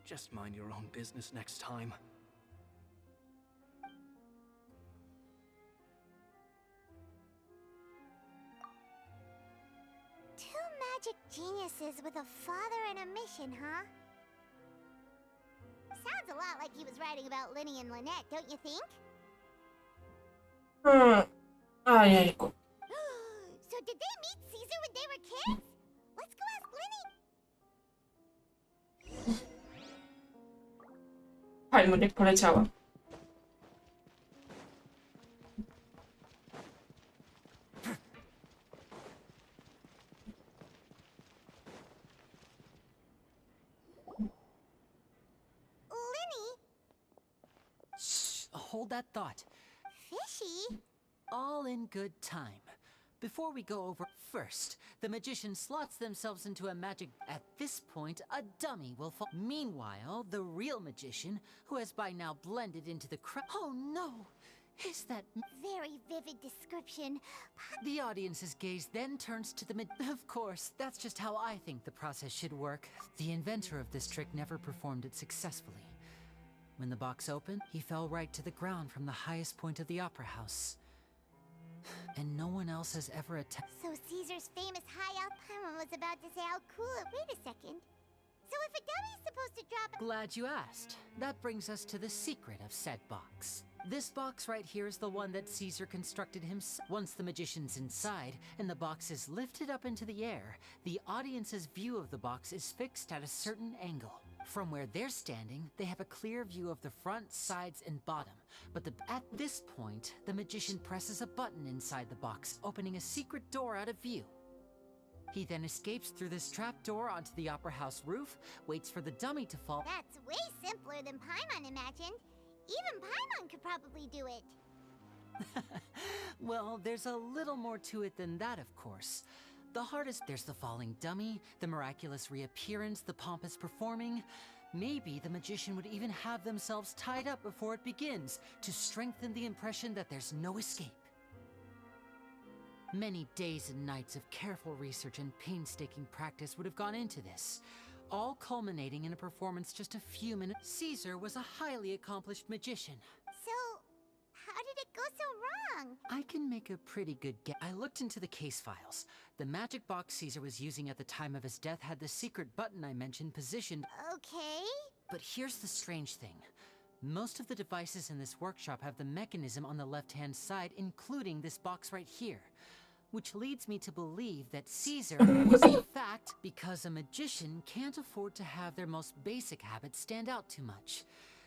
Just mind your own business next time. Two magic geniuses with a father and a mission, huh? Sounds a lot like he was writing about Linny and Lynette, don't you think? Ojejku. So did they meet Caesar when they were kids? Let's go ask Linny. Palmur jak poleciała. Hold that thought. Fishy? All in good time. Before we go over, first, the magician slots themselves into a magic. At this point, a dummy will fall. Meanwhile, the real magician, who has by now blended into the crowd. Oh no! Is that very vivid description? The audience's gaze then turns to the Of course, that's just how I think the process should work. The inventor of this trick never performed it successfully. When the box opened, he fell right to the ground from the highest point of the opera house. And no one else has ever attempted. So Caesar's famous high alpine one was about to say how cool it. Wait a second. So if a dummy's supposed to drop... Glad you asked. That brings us to the secret of said box. This box right here is the one that Caesar constructed himself. Once the magician's inside and the box is lifted up into the air, the audience's view of the box is fixed at a certain angle. From where they're standing, they have a clear view of the front, sides, and bottom. But at this point, the magician presses a button inside the box, opening a secret door out of view. He then escapes through this trap door onto the opera house roof, waits for the dummy to fall. That's way simpler than Paimon imagined. Even Paimon could probably do it. Well, there's a little more to it than that, of course. The hardest, there's the falling dummy, the miraculous reappearance, the pompous performing. Maybe the magician would even have themselves tied up before it begins to strengthen the impression that there's no escape. Many days and nights of careful research and painstaking practice would have gone into this, all culminating in a performance just a few minutes. Caesar was a highly accomplished magician. So, how did it go so wrong? I can make a pretty good guess. I looked into the case files. The magic box Caesar was using at the time of his death had the secret button I mentioned positioned. Okay. But here's the strange thing. Most of the devices in this workshop have the mechanism on the left-hand side, including this box right here. Which leads me to believe that Caesar was in fact because a magician can't afford to have their most basic habits stand out too much.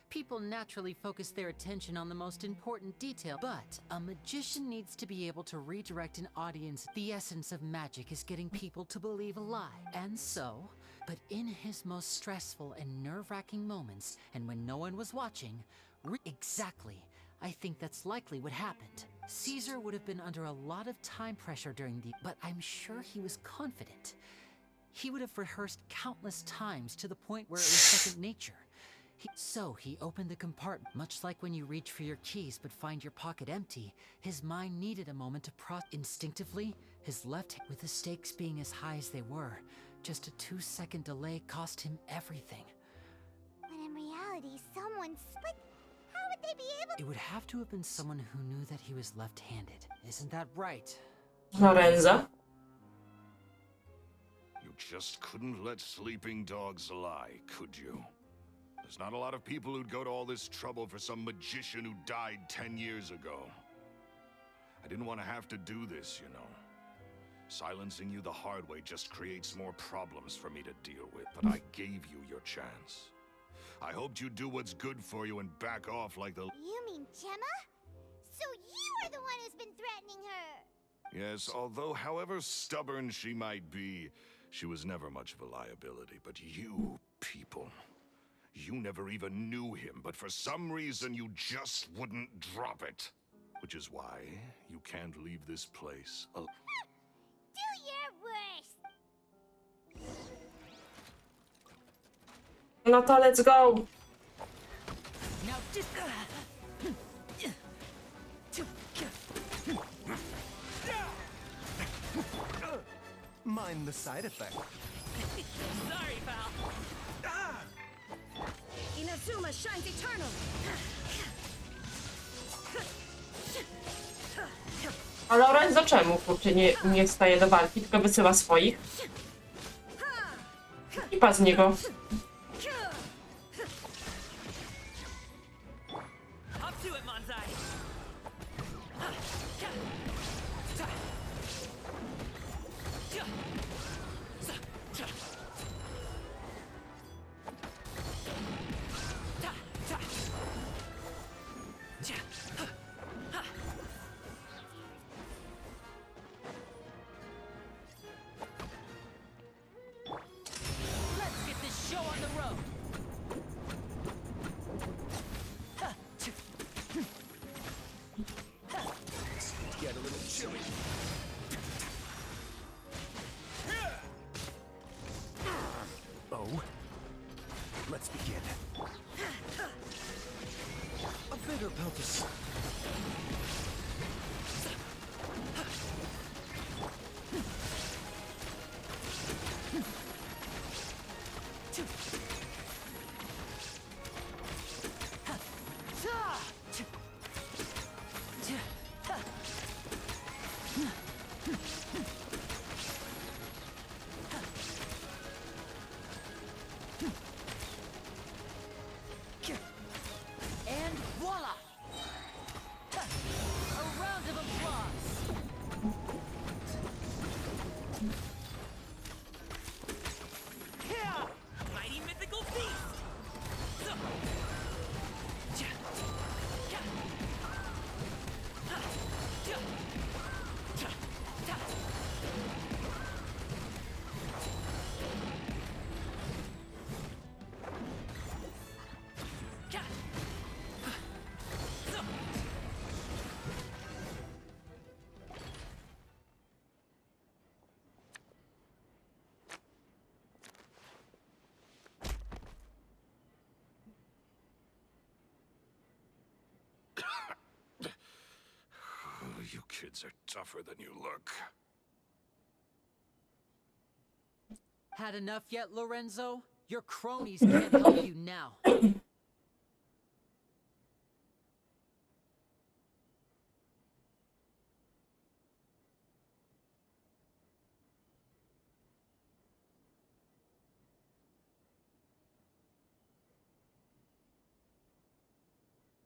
People naturally focus their attention on the most important detail, but a magician needs to be able to redirect an audience. The essence of magic is getting people to believe a lie. And so, but in his most stressful and nerve-wracking moments, and when no one was watching, exactly, I think that's likely what happened. Caesar would have been under a lot of time pressure during but I'm sure he was confident. He would have rehearsed countless times to the point where it was second nature. So he opened the compartment. Much like when you reach for your keys but find your pocket empty, his mind needed a moment to process. Instinctively, his left hand, with the stakes being as high as they were, just a 2-second delay cost him everything. When in reality, someone split. How would they be able? It would have to have been someone who knew that he was left-handed. Isn't that right? Lorenzo? You just couldn't let sleeping dogs lie, could you? There's not a lot of people who'd go to all this trouble for some magician who died 10 years ago. I didn't want to have to do this, you know. Silencing you the hard way just creates more problems for me to deal with, but I gave you your chance. I hoped you'd do what's good for you and back off like the... You mean Gemma? So you are the one who's been threatening her? Yes, although however stubborn she might be, she was never much of a liability. But you people, you never even knew him, but for some reason you just wouldn't drop it. Which is why you can't leave this place alone. Do your worst! No to let's go! Now just... Mind the side effect. Sorry, pal. Inazuma shines eternal. A Lorenzo czemu, kurczę, nie wstaje do walki, tylko wysyła swoich? I pas z niego. Up to it, Manzai. Let's get this show on the road. Get a little chilly. Oh, let's begin. A bigger belt is... And voila! A round of applause. Mighty mythical beast. kids are tougher than you look. Had enough yet, Lorenzo? Your cronies can't help you now.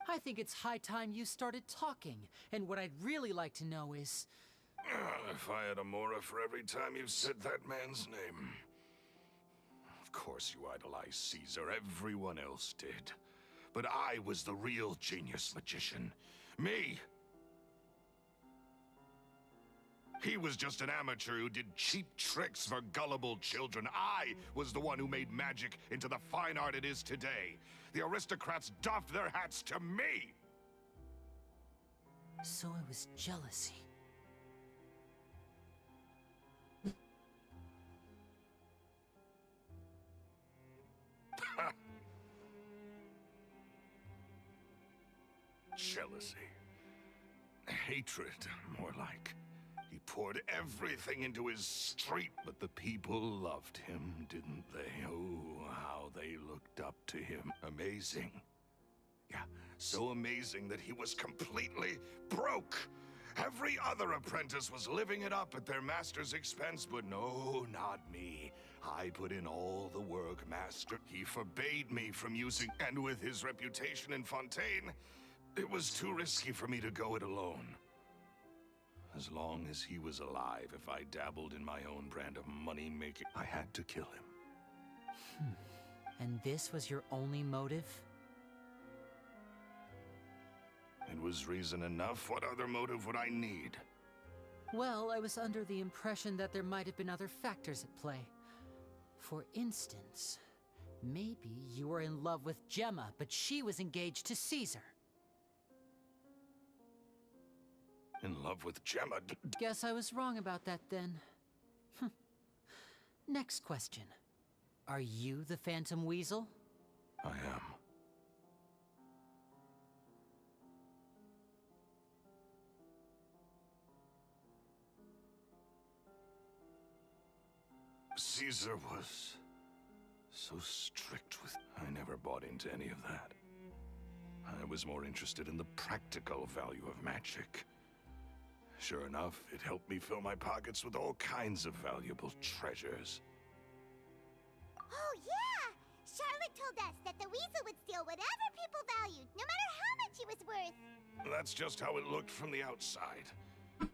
I think it's high time you started talking, and what I'd really like to know is... If I had a mora for every time you said that man's name. Of course you idolized Caesar, everyone else did. But I was the real genius magician. Me! He was just an amateur who did cheap tricks for gullible children. I was the one who made magic into the fine art it is today. The aristocrats doffed their hats to me! So it was jealousy. Jealousy. Hatred, more like. He poured everything into his street, but the people loved him, didn't they? Oh, how they looked up to him. Amazing. Yeah, so amazing that he was completely broke. Every other apprentice was living it up at their master's expense, but no, not me. I put in all the work, master. He forbade me from using, and with his reputation in Fontaine, it was too risky for me to go it alone. As long as he was alive, if I dabbled in my own brand of money-making, I had to kill him. And this was your only motive? It was reason enough. What other motive would I need? Well, I was under the impression that there might have been other factors at play. For instance, maybe you were in love with Gemma, but she was engaged to Caesar. In love with Gemma? Guess I was wrong about that then. Next question. Are you the Phantom Weasel? I am. Caesar was so strict with... I never bought into any of that. I was more interested in the practical value of magic. Sure enough, it helped me fill my pockets with all kinds of valuable treasures. Oh, yeah! Charlotte told us that the weasel would steal whatever people valued, no matter how much it was worth. That's just how it looked from the outside.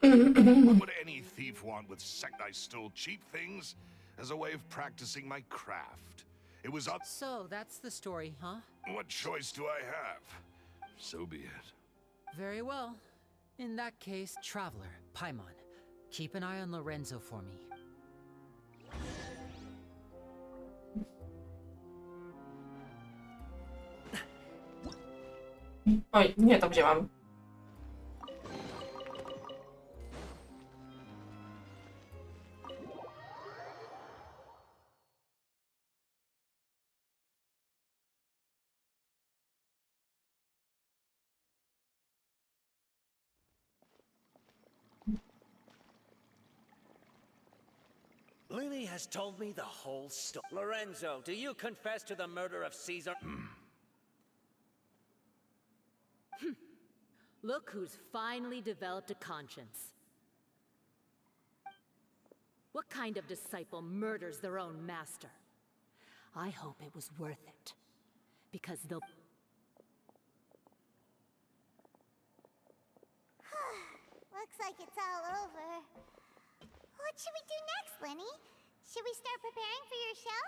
What would any thief want with I stole cheap things as a way of practicing my craft. It was up. So, that's the story, huh? What choice do I have? So be it. Very well. In that case, Traveler, Paimon, keep an eye on Lorenzo for me. Oj, nie to wzięłam. Lily has told me the whole story. Lorenzo, do you confess to the murder of Caesar? Look who's finally developed a conscience. What kind of disciple murders their own master? I hope it was worth it. Because they'll... Looks like it's all over. What should we do next, Lenny? Should we start preparing for your show?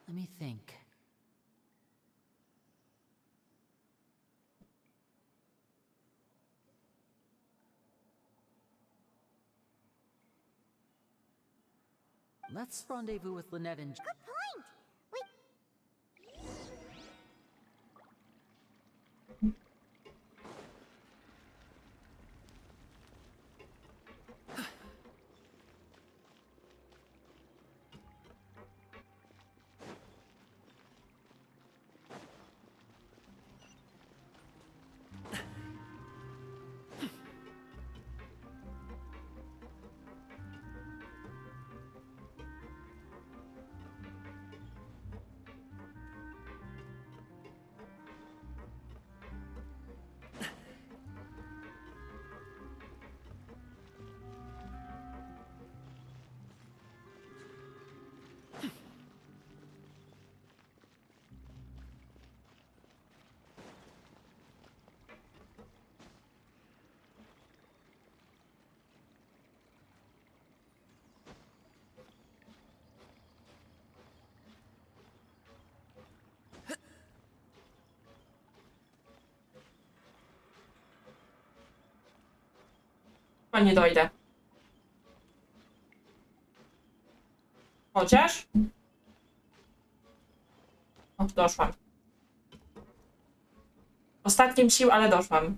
Let me think. Let's rendezvous with Lynette and... Good point! Chyba nie dojdę. Chociaż? O, doszłam. Ostatnim sił, ale doszłam.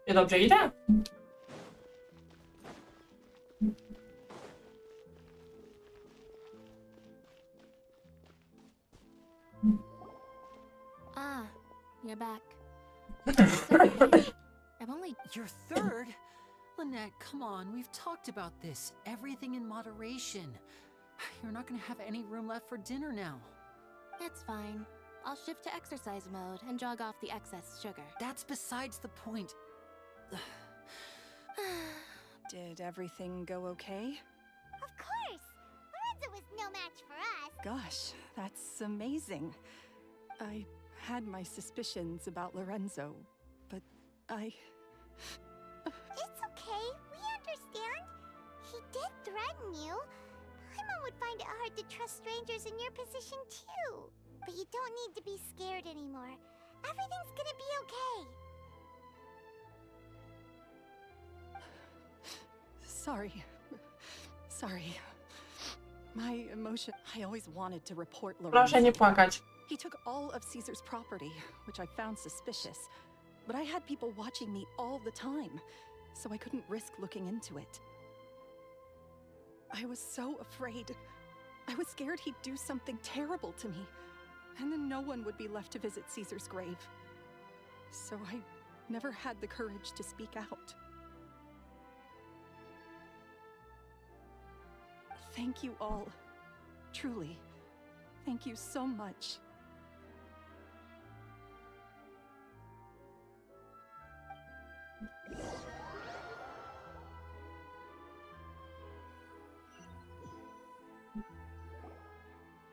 Ja dobrze idę? Ah, you're back. I've only... Your third? Lynette, come on, we've talked about this. Everything in moderation. You're not gonna have any room left for dinner now. It's fine. I'll shift to exercise mode and jog off the excess sugar. That's besides the point. Did everything go okay? Of course! Lorenzo was no match for us. Gosh, that's amazing. I had my suspicions about Lorenzo, but I... It's okay. We understand. He did threaten you. My mom would find it hard to trust strangers in your position, too. But you don't need to be scared anymore. Everything's gonna be okay. Sorry. My emotion... I always wanted to report Proszę nie Lorenzo. płakać. He took all of Caesar's property, which I found suspicious. But I had people watching me all the time, so I couldn't risk looking into it. I was so afraid. I was scared he'd do something terrible to me, and then no one would be left to visit Caesar's grave. So I never had the courage to speak out. Thank you all. Truly. Thank you so much.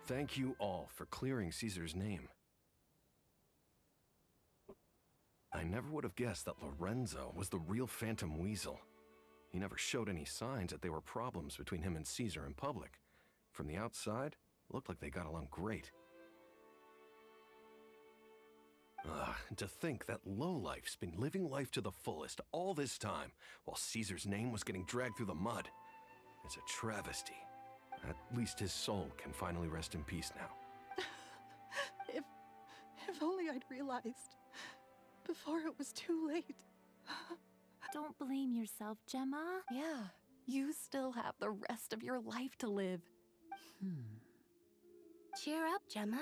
Thank you all for clearing Caesar's name. I never would have guessed that Lorenzo was the real Phantom Weasel. He never showed any signs that there were problems between him and Caesar in public. From the outside, it looked like they got along great. To think that lowlife's been living life to the fullest all this time, while Caesar's name was getting dragged through the mud. It's a travesty. At least his soul can finally rest in peace now. If only I'd realized before it was too late. Don't blame yourself, Gemma. Yeah, you still have the rest of your life to live. Cheer up, Gemma.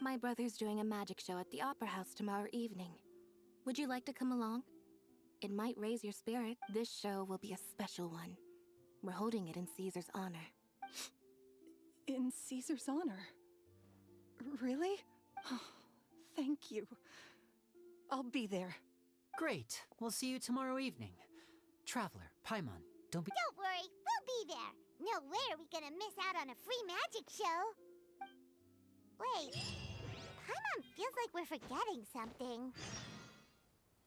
My brother's doing a magic show at the Opera House tomorrow evening. Would you like to come along? It might raise your spirit. This show will be a special one. We're holding it in Caesar's honor. In Caesar's honor? Really? Oh, thank you. I'll be there. Great. We'll see you tomorrow evening. Traveler, Paimon, don't be. Don't worry, we'll be there. No way are we gonna miss out on a free magic show. Wait, Paimon feels like we're forgetting something.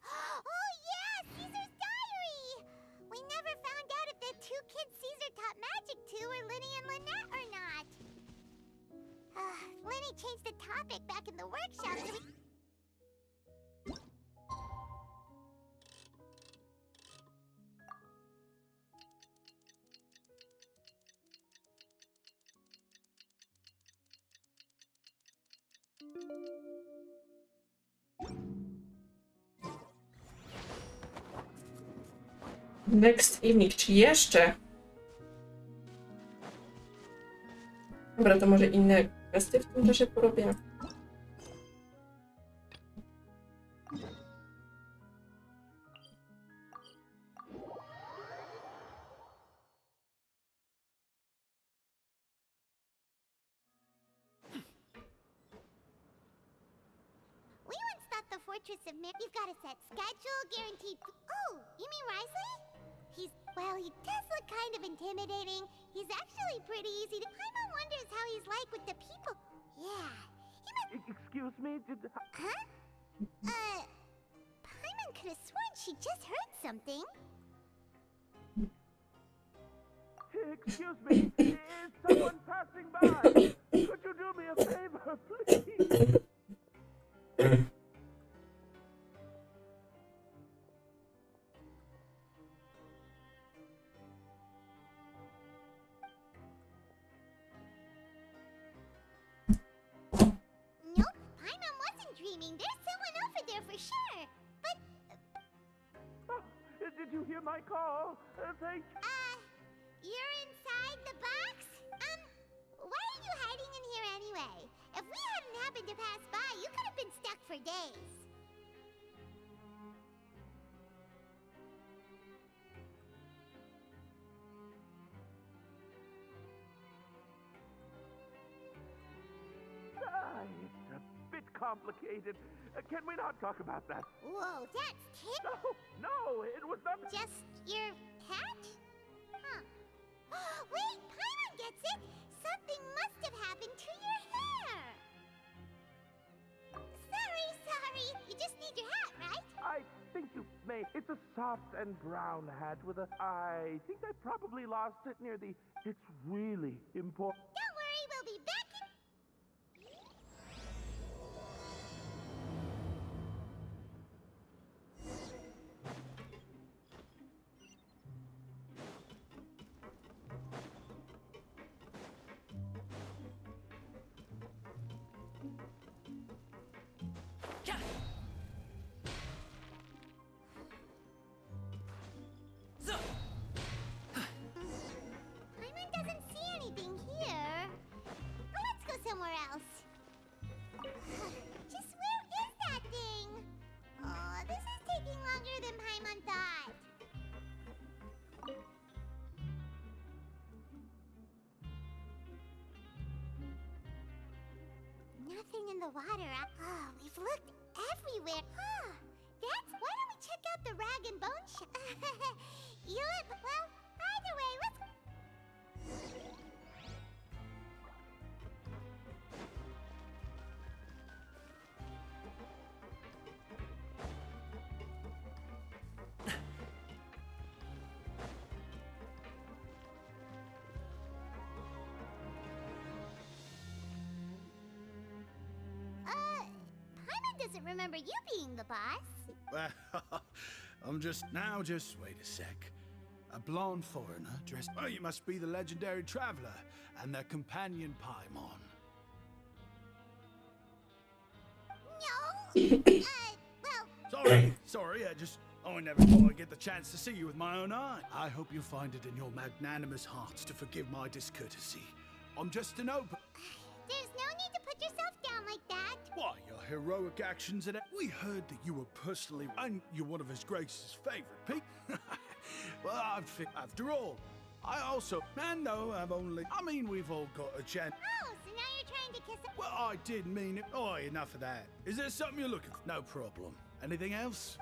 Oh yeah, Caesar's diary! We never found out if the two kids Caesar taught magic to were Linny and Lynette or not. Linny changed the topic back in the workshop, so we... Next evening, czy jeszcze? Dobra, to może inne kwestie w tym czasie porobię. We once thought the Fortress of Mir... You've got a set schedule, guaranteed... Oh, you mean Risley? Well, he does look kind of intimidating. He's actually pretty easy to... Paimon wonders how he's like with the people. Yeah, he must... Excuse me, Huh? Paimon could have sworn she just heard something. Excuse me, is someone passing by? Could you do me a favor, please? Nope, Paimon wasn't dreaming. There's someone over there for sure. But... Oh, did you hear my call? Thank you. You're inside the box? Why are you hiding in here anyway? If we hadn't happened to pass by, you could have been stuck for days. It's a bit complicated. Can we not talk about that? Whoa, that's Kit? No, it was not... Just your pet? Huh. Wait, Paimon gets it! Something must have happened to your hair! Sorry. You just need your hat, right? I think you may. It's a soft and brown hat with a... I think I probably lost it near the... It's really important... Don't worry, we'll be back in... Paimon doesn't see anything here. Let's go somewhere else. Just where is that thing? Oh, this is taking longer than Paimon thought. Nothing in the water. Oh, we've looked everywhere. Why don't we check out the rag and bone shop? Well, either way, let's... Paimon doesn't remember you being the boss. Just wait a sec. A blonde foreigner dressed... Oh, you must be the legendary traveler and their companion Paimon. No! Sorry, I never thought I'd get the chance to see you with my own eye. I hope you find it in your magnanimous hearts to forgive my discourtesy. I'm just an open... There's no need to put yourself down like that. Why, you're heroic actions and we heard that you were personally and you're one of His Grace's favorite people. Well, after all, I also man no, I mean we've all got a chance. Oh, so now you're trying to kiss him? Well, I did mean it. Oh, enough of that. Is there something you're looking for? No problem. Anything else?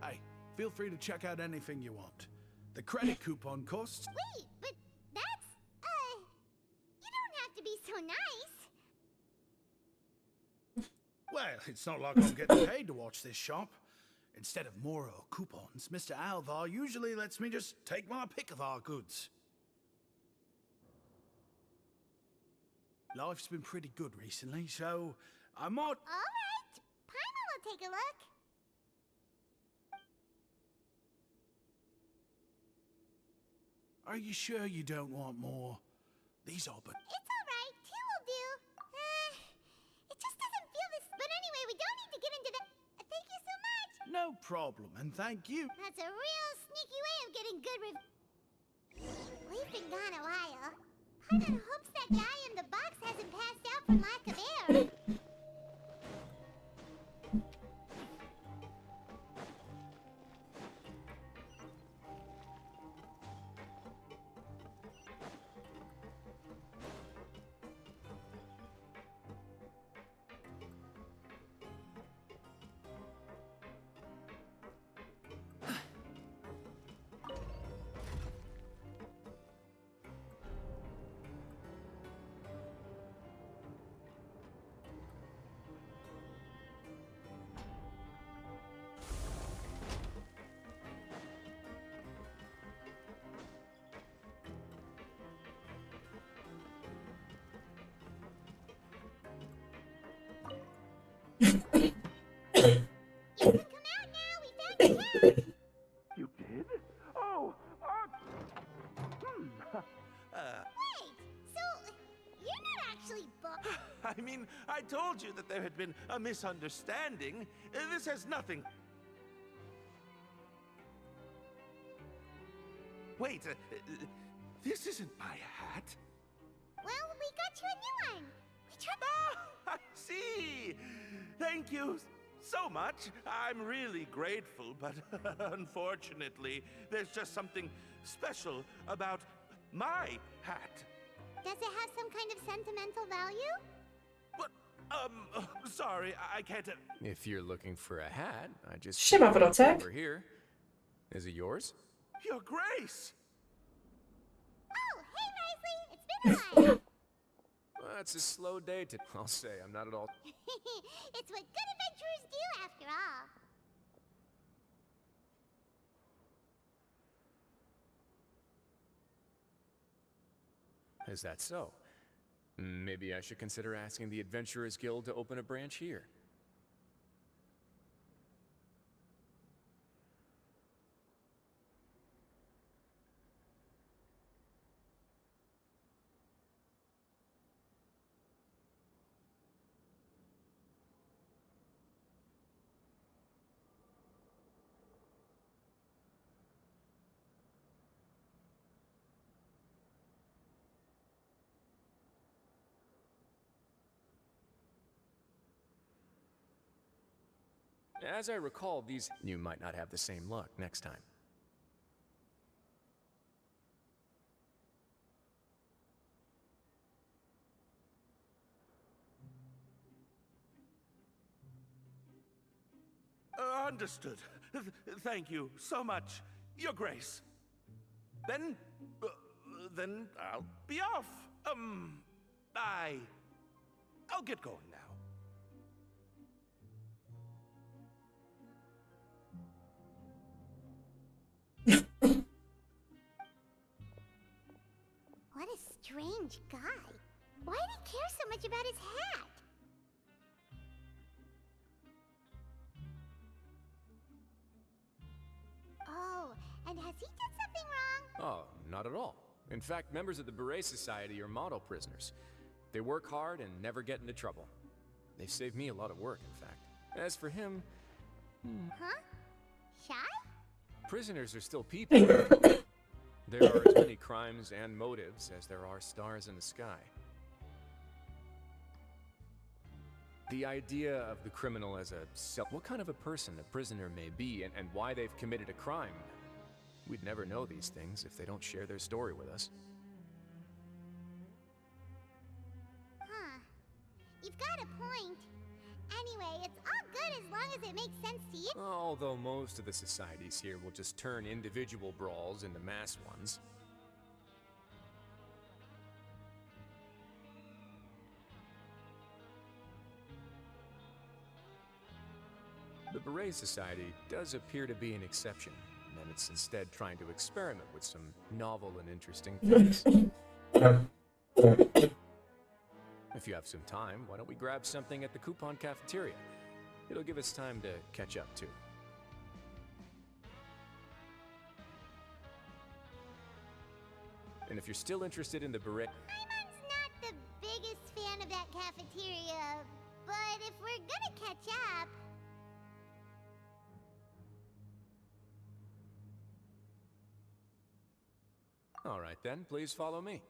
Hey, feel free to check out anything you want. The credit coupon costs. Wait, but that's, you don't have to be so nice. Well, it's not like I'm getting paid to watch this shop. Instead of more coupons, Mr. Alvar usually lets me just take my pick of our goods. Life's been pretty good recently, so I might... All right, Paimon will take a look. Are you sure you don't want more? These are but... It's all right, two will do. It just doesn't feel this... But anyway, we don't need to get into the... Thank you so much. No problem, and thank you. That's a real sneaky way of getting good We've been gone a while. Paimon hopes that guy in the box hasn't passed out from lack of air. You did? Oh, Wait, so you're not actually I mean, I told you that there had been a misunderstanding. This has nothing. Wait, this isn't my hat. Well, we got you a new one. We tried. Ah, I see. Thank you so much. I'm really grateful, but unfortunately, there's just something special about my hat. Does it have some kind of sentimental value? Sorry, I can't... If you're looking for a hat, I just... Siema, Wrocek. Over here. Is it yours? Your Grace! Oh, hey, Risley. It's been a while. Well, it's a slow day to... I'll say, I'm not at all... It's what good adventurers do, after all. Is that so? Maybe I should consider asking the Adventurers Guild to open a branch here. As I recall, these... You might not have the same luck next time. Understood. Thank you so much, Your Grace. Then I'll be off. I'll get going now. What a strange guy. Why did he care so much about his hat? Oh, and has he done something wrong? Oh, not at all. In fact, members of the Beret Society are model prisoners. They work hard and never get into trouble. They've saved me a lot of work, in fact. As for him... Huh? Shy? Prisoners are still people. There are as many crimes and motives as there are stars in the sky. The idea of the criminal as a what kind of a person a prisoner may be and why they've committed a crime. We'd never know these things if they don't share their story with us. Huh. You've got a point. Anyway, it's all good as long as it makes sense to you. Although most of the societies here will just turn individual brawls into mass ones. The Beret Society does appear to be an exception, and it's instead trying to experiment with some novel and interesting things. If you have some time, why don't we grab something at the coupon cafeteria? It'll give us time to catch up, too. And if you're still interested in the Beret... Paimon's not the biggest fan of that cafeteria, but if we're gonna catch up... All right then, please follow me.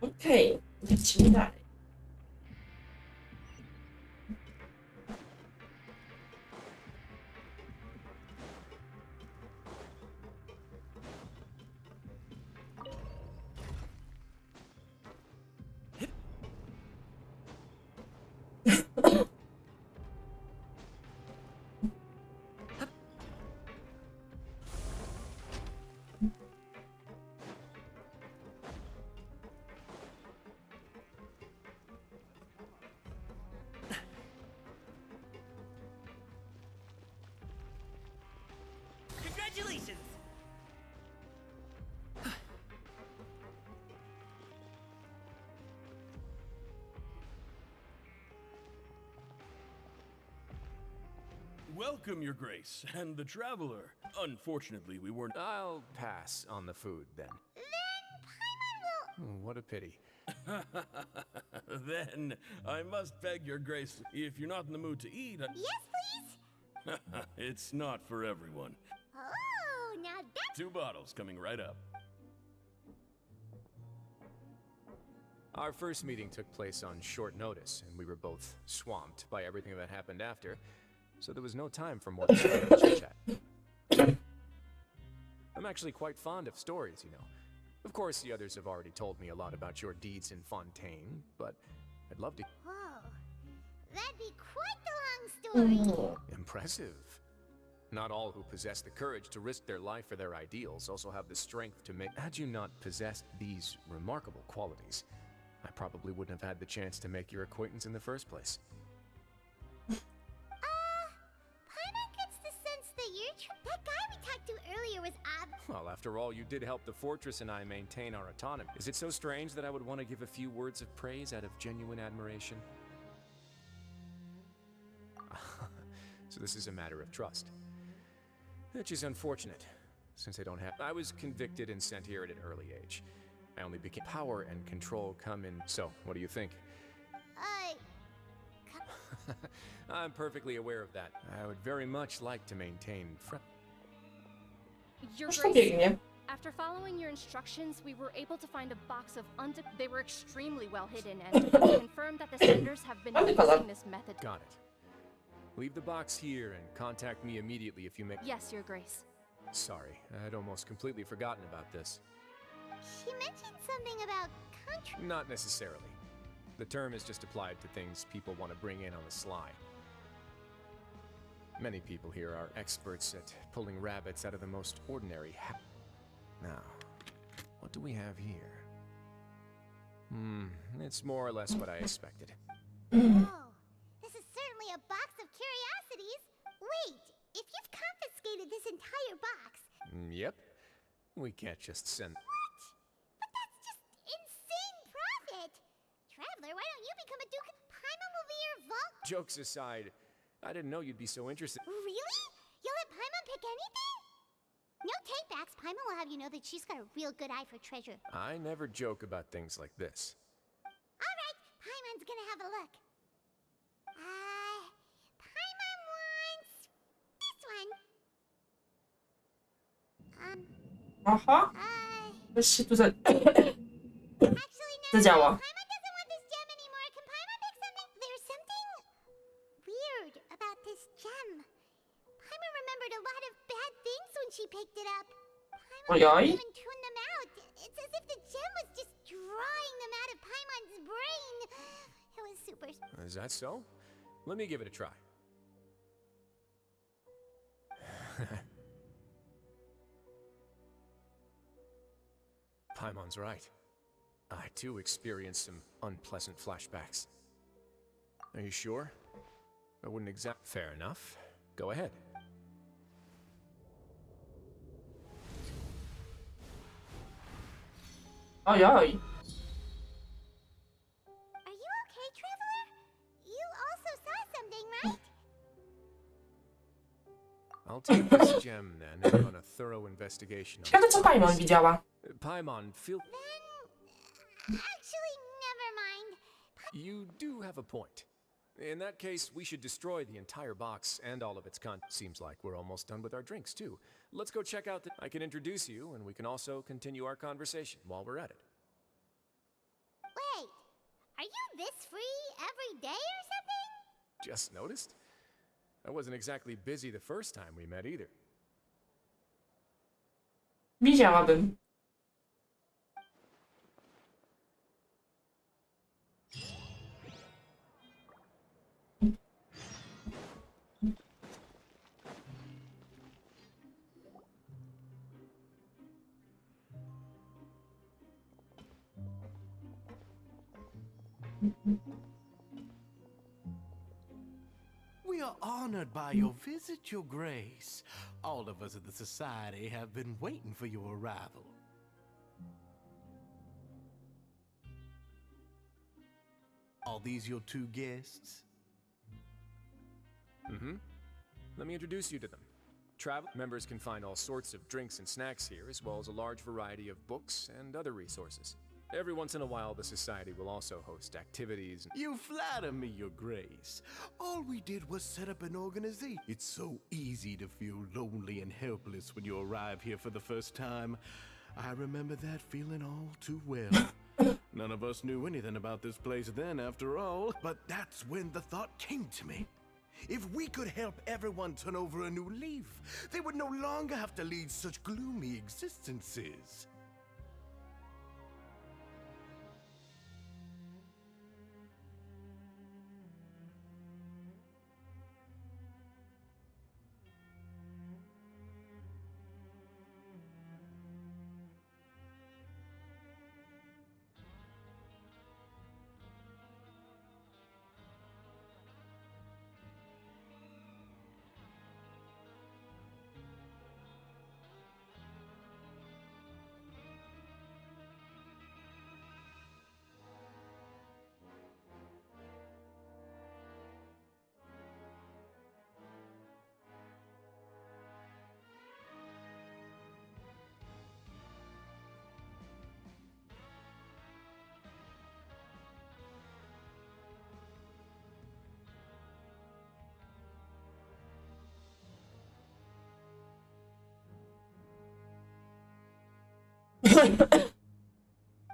Okej, lecimy dalej. Congratulations! Welcome, Your Grace, and the Traveler. Unfortunately, we weren't... I'll pass on the food, then. What a pity. Then, I must beg Your Grace, if you're not in the mood to eat... Yes, please? It's not for everyone. Oh, now that's... 2 bottles coming right up. Our first meeting took place on short notice, and we were both swamped by everything that happened after, so there was no time for more chit-chat. I'm actually quite fond of stories, you know. Of course, the others have already told me a lot about your deeds in Fontaine, but I'd love to... Whoa. That'd be quite the long story. Impressive. Not all who possess the courage to risk their life for their ideals also have the strength to make... Had you not possessed these remarkable qualities, I probably wouldn't have had the chance to make your acquaintance in the first place. Paimon gets the sense that that guy we talked to earlier was Well, after all, you did help the fortress and I maintain our autonomy. Is it so strange that I would want to give a few words of praise out of genuine admiration? So this is a matter of trust. Which is unfortunate, since I don't have... I was convicted and sent here at an early age. I only became... Power and control come in... So, what do you think? I'm perfectly aware of that. I would very much like to maintain... Your Grace, after following your instructions, we were able to find a box of They were extremely well hidden and confirmed that the senders have been using this method. Got it. Leave the box here and contact me immediately if you make... Yes, Your Grace. Sorry, I'd almost completely forgotten about this. She mentioned something about country. Not necessarily. The term is just applied to things people want to bring in on the sly. Many people here are experts at pulling rabbits out of the most ordinary Now, what do we have here? It's more or less what I expected. Oh, this is certainly a box of curiosities. Wait, if you've confiscated this entire box... Yep. We can't just send... What? But that's just insane profit! Traveler, why don't you become a duke? Paimon will be your vault... Jokes aside, I didn't know you'd be so interested. Really? You'll let Paimon pick anything? No take-backs. Paimon will have you know that she's got a real good eye for treasure. I never joke about things like this. Alright, Paimon's gonna have a look. Paimon wants this one. Aha. Coś się tu zadziała. Paimon doesn't want this gem anymore. Can Paimon pick something? There's something weird about this gem. Paimon remembered a lot of bad things when she picked it up. Paimon Ojoj. couldn't even tune them out. It's as if the gem was just drawing them out of Paimon's brain. It was super. Is that so? Let me give it a try. Paimon's right. I too experienced some unpleasant flashbacks. Are you sure? I wouldn't exact. Fair enough. Go ahead. Ojoj. Are you okay, Traveler? You also saw something, right? I'll take this gem then and run a thorough investigation. Ciekawe, co Paimon widziała. Paimon, feel. Actually, never mind. You do have a point. In that case, we should destroy the entire box and all of its content. Seems like we're almost done with our drinks, too. Let's go check out the... I can introduce you, and we can also continue our conversation while we're at it. Wait, are you this free every day or something? Just noticed? I wasn't exactly busy the first time we met either. Widziałabym. We are honored by your visit, Your Grace. All of us at the Society have been waiting for your arrival. Are these your two guests? Mm-hmm. Let me introduce you to them. Travel members can find all sorts of drinks and snacks here, as well as a large variety of books and other resources. Every once in a while, the Society will also host activities. You flatter me, Your Grace. All we did was set up an organization. It's so easy to feel lonely and helpless when you arrive here for the first time. I remember that feeling all too well. None of us knew anything about this place then, after all. But that's when the thought came to me. If we could help everyone turn over a new leaf, they would no longer have to lead such gloomy existences.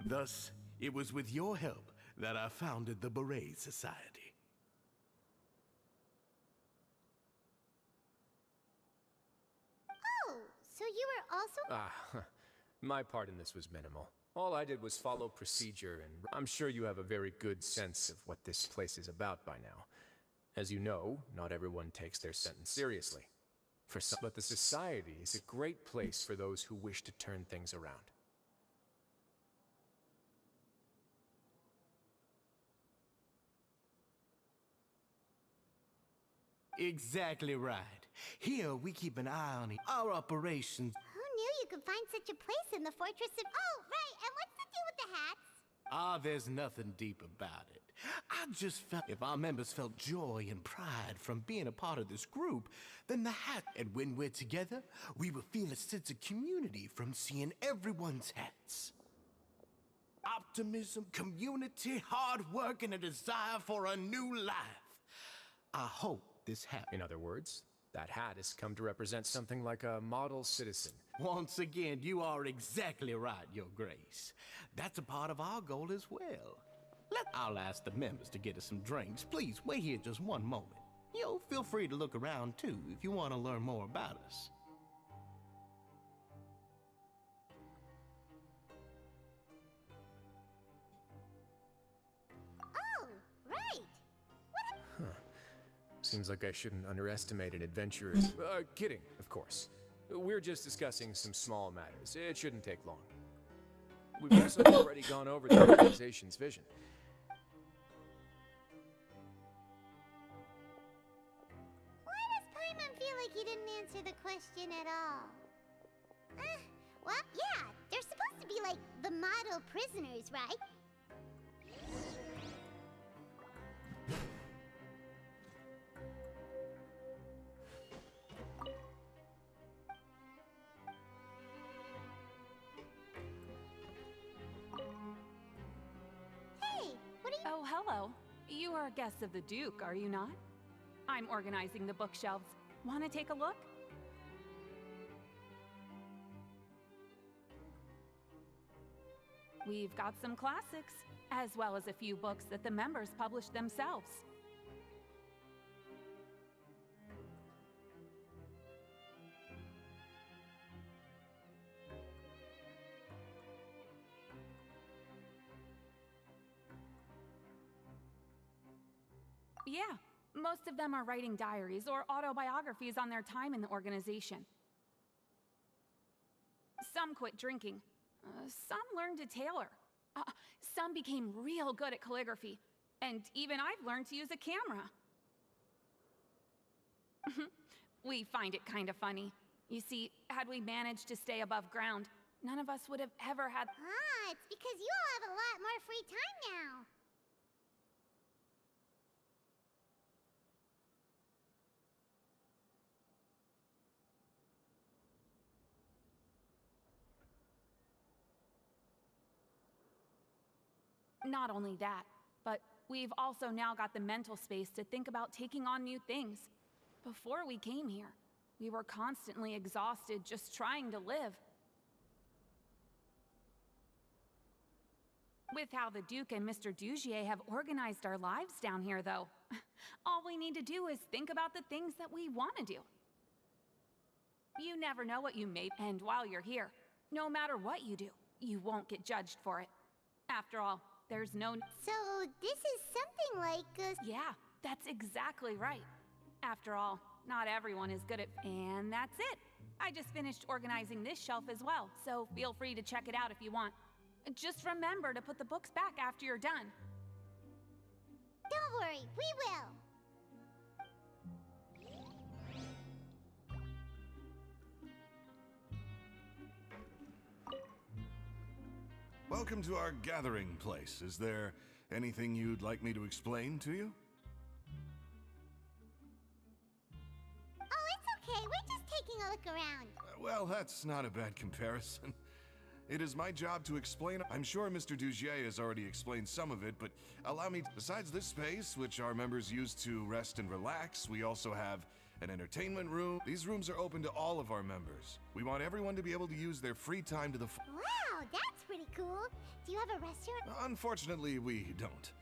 Thus, it was with your help that I founded the Beret Society. Oh, so you were also... My part in this was minimal. All I did was follow procedure, and I'm sure you have a very good sense of what this place is about by now. As you know, not everyone takes their sentence seriously. For some, but the Society is a great place for those who wish to turn things around. Exactly right. Here we keep an eye on our operations. Who knew you could find such a place in the Fortress of... Oh, right, and what's the deal with the hats? There's nothing deep about it. I just felt if our members felt joy and pride from being a part of this group, then the hat, and when we're together, we will feel a sense of community from seeing everyone's hats. Optimism, community, hard work, and a desire for a new life. I hope this happens. In other words, that hat has come to represent something like a model citizen. Once again, you are exactly right, Your Grace. That's a part of our goal as well. I'll ask the members to get us some drinks. Please, wait here just one moment. Feel free to look around too if you want to learn more about us. Oh, right. Seems like I shouldn't underestimate an adventurer's... kidding, of course. We're just discussing some small matters. It shouldn't take long. We've also already gone over the organization's vision. Why does Paimon feel like he didn't answer the question at all? Well, yeah, they're supposed to be like the model prisoners, right? Oh, hello. You are guests of the Duke, are you not? I'm organizing the bookshelves. Want to take a look? We've got some classics, as well as a few books that the members published themselves. Yeah, most of them are writing diaries or autobiographies on their time in the organization. Some quit drinking. Some learned to tailor. Some became real good at calligraphy. And even I've learned to use a camera. We find it kind of funny. You see, had we managed to stay above ground, none of us would have ever had... Ah, it's because you all have a lot more free time now. Not only that, but we've also now got the mental space to think about taking on new things. Before we came here, we were constantly exhausted just trying to live. With how the Duke and Mr. Dugier have organized our lives down here, though, all we need to do is think about the things that we want to do. You never know what you may, and while you're here, no matter what you do, you won't get judged for it. After all, there's no... So, this is something like a... Yeah, that's exactly right. After all, not everyone is good at... And that's it! I just finished organizing this shelf as well, so feel free to check it out if you want. Just remember to put the books back after you're done. Don't worry, we will! Welcome to our gathering place. Is there anything you'd like me to explain to you? Oh, it's okay. We're just taking a look around. Well, that's not a bad comparison. It is my job to explain. I'm sure Mr. Dugier has already explained some of it, but allow me. Besides this space, which our members use to rest and relax, we also have an entertainment room. These rooms are open to all of our members. We want everyone to be able to use their free time to the Wow, that's pretty cool. Do you have a restaurant? Unfortunately, we don't.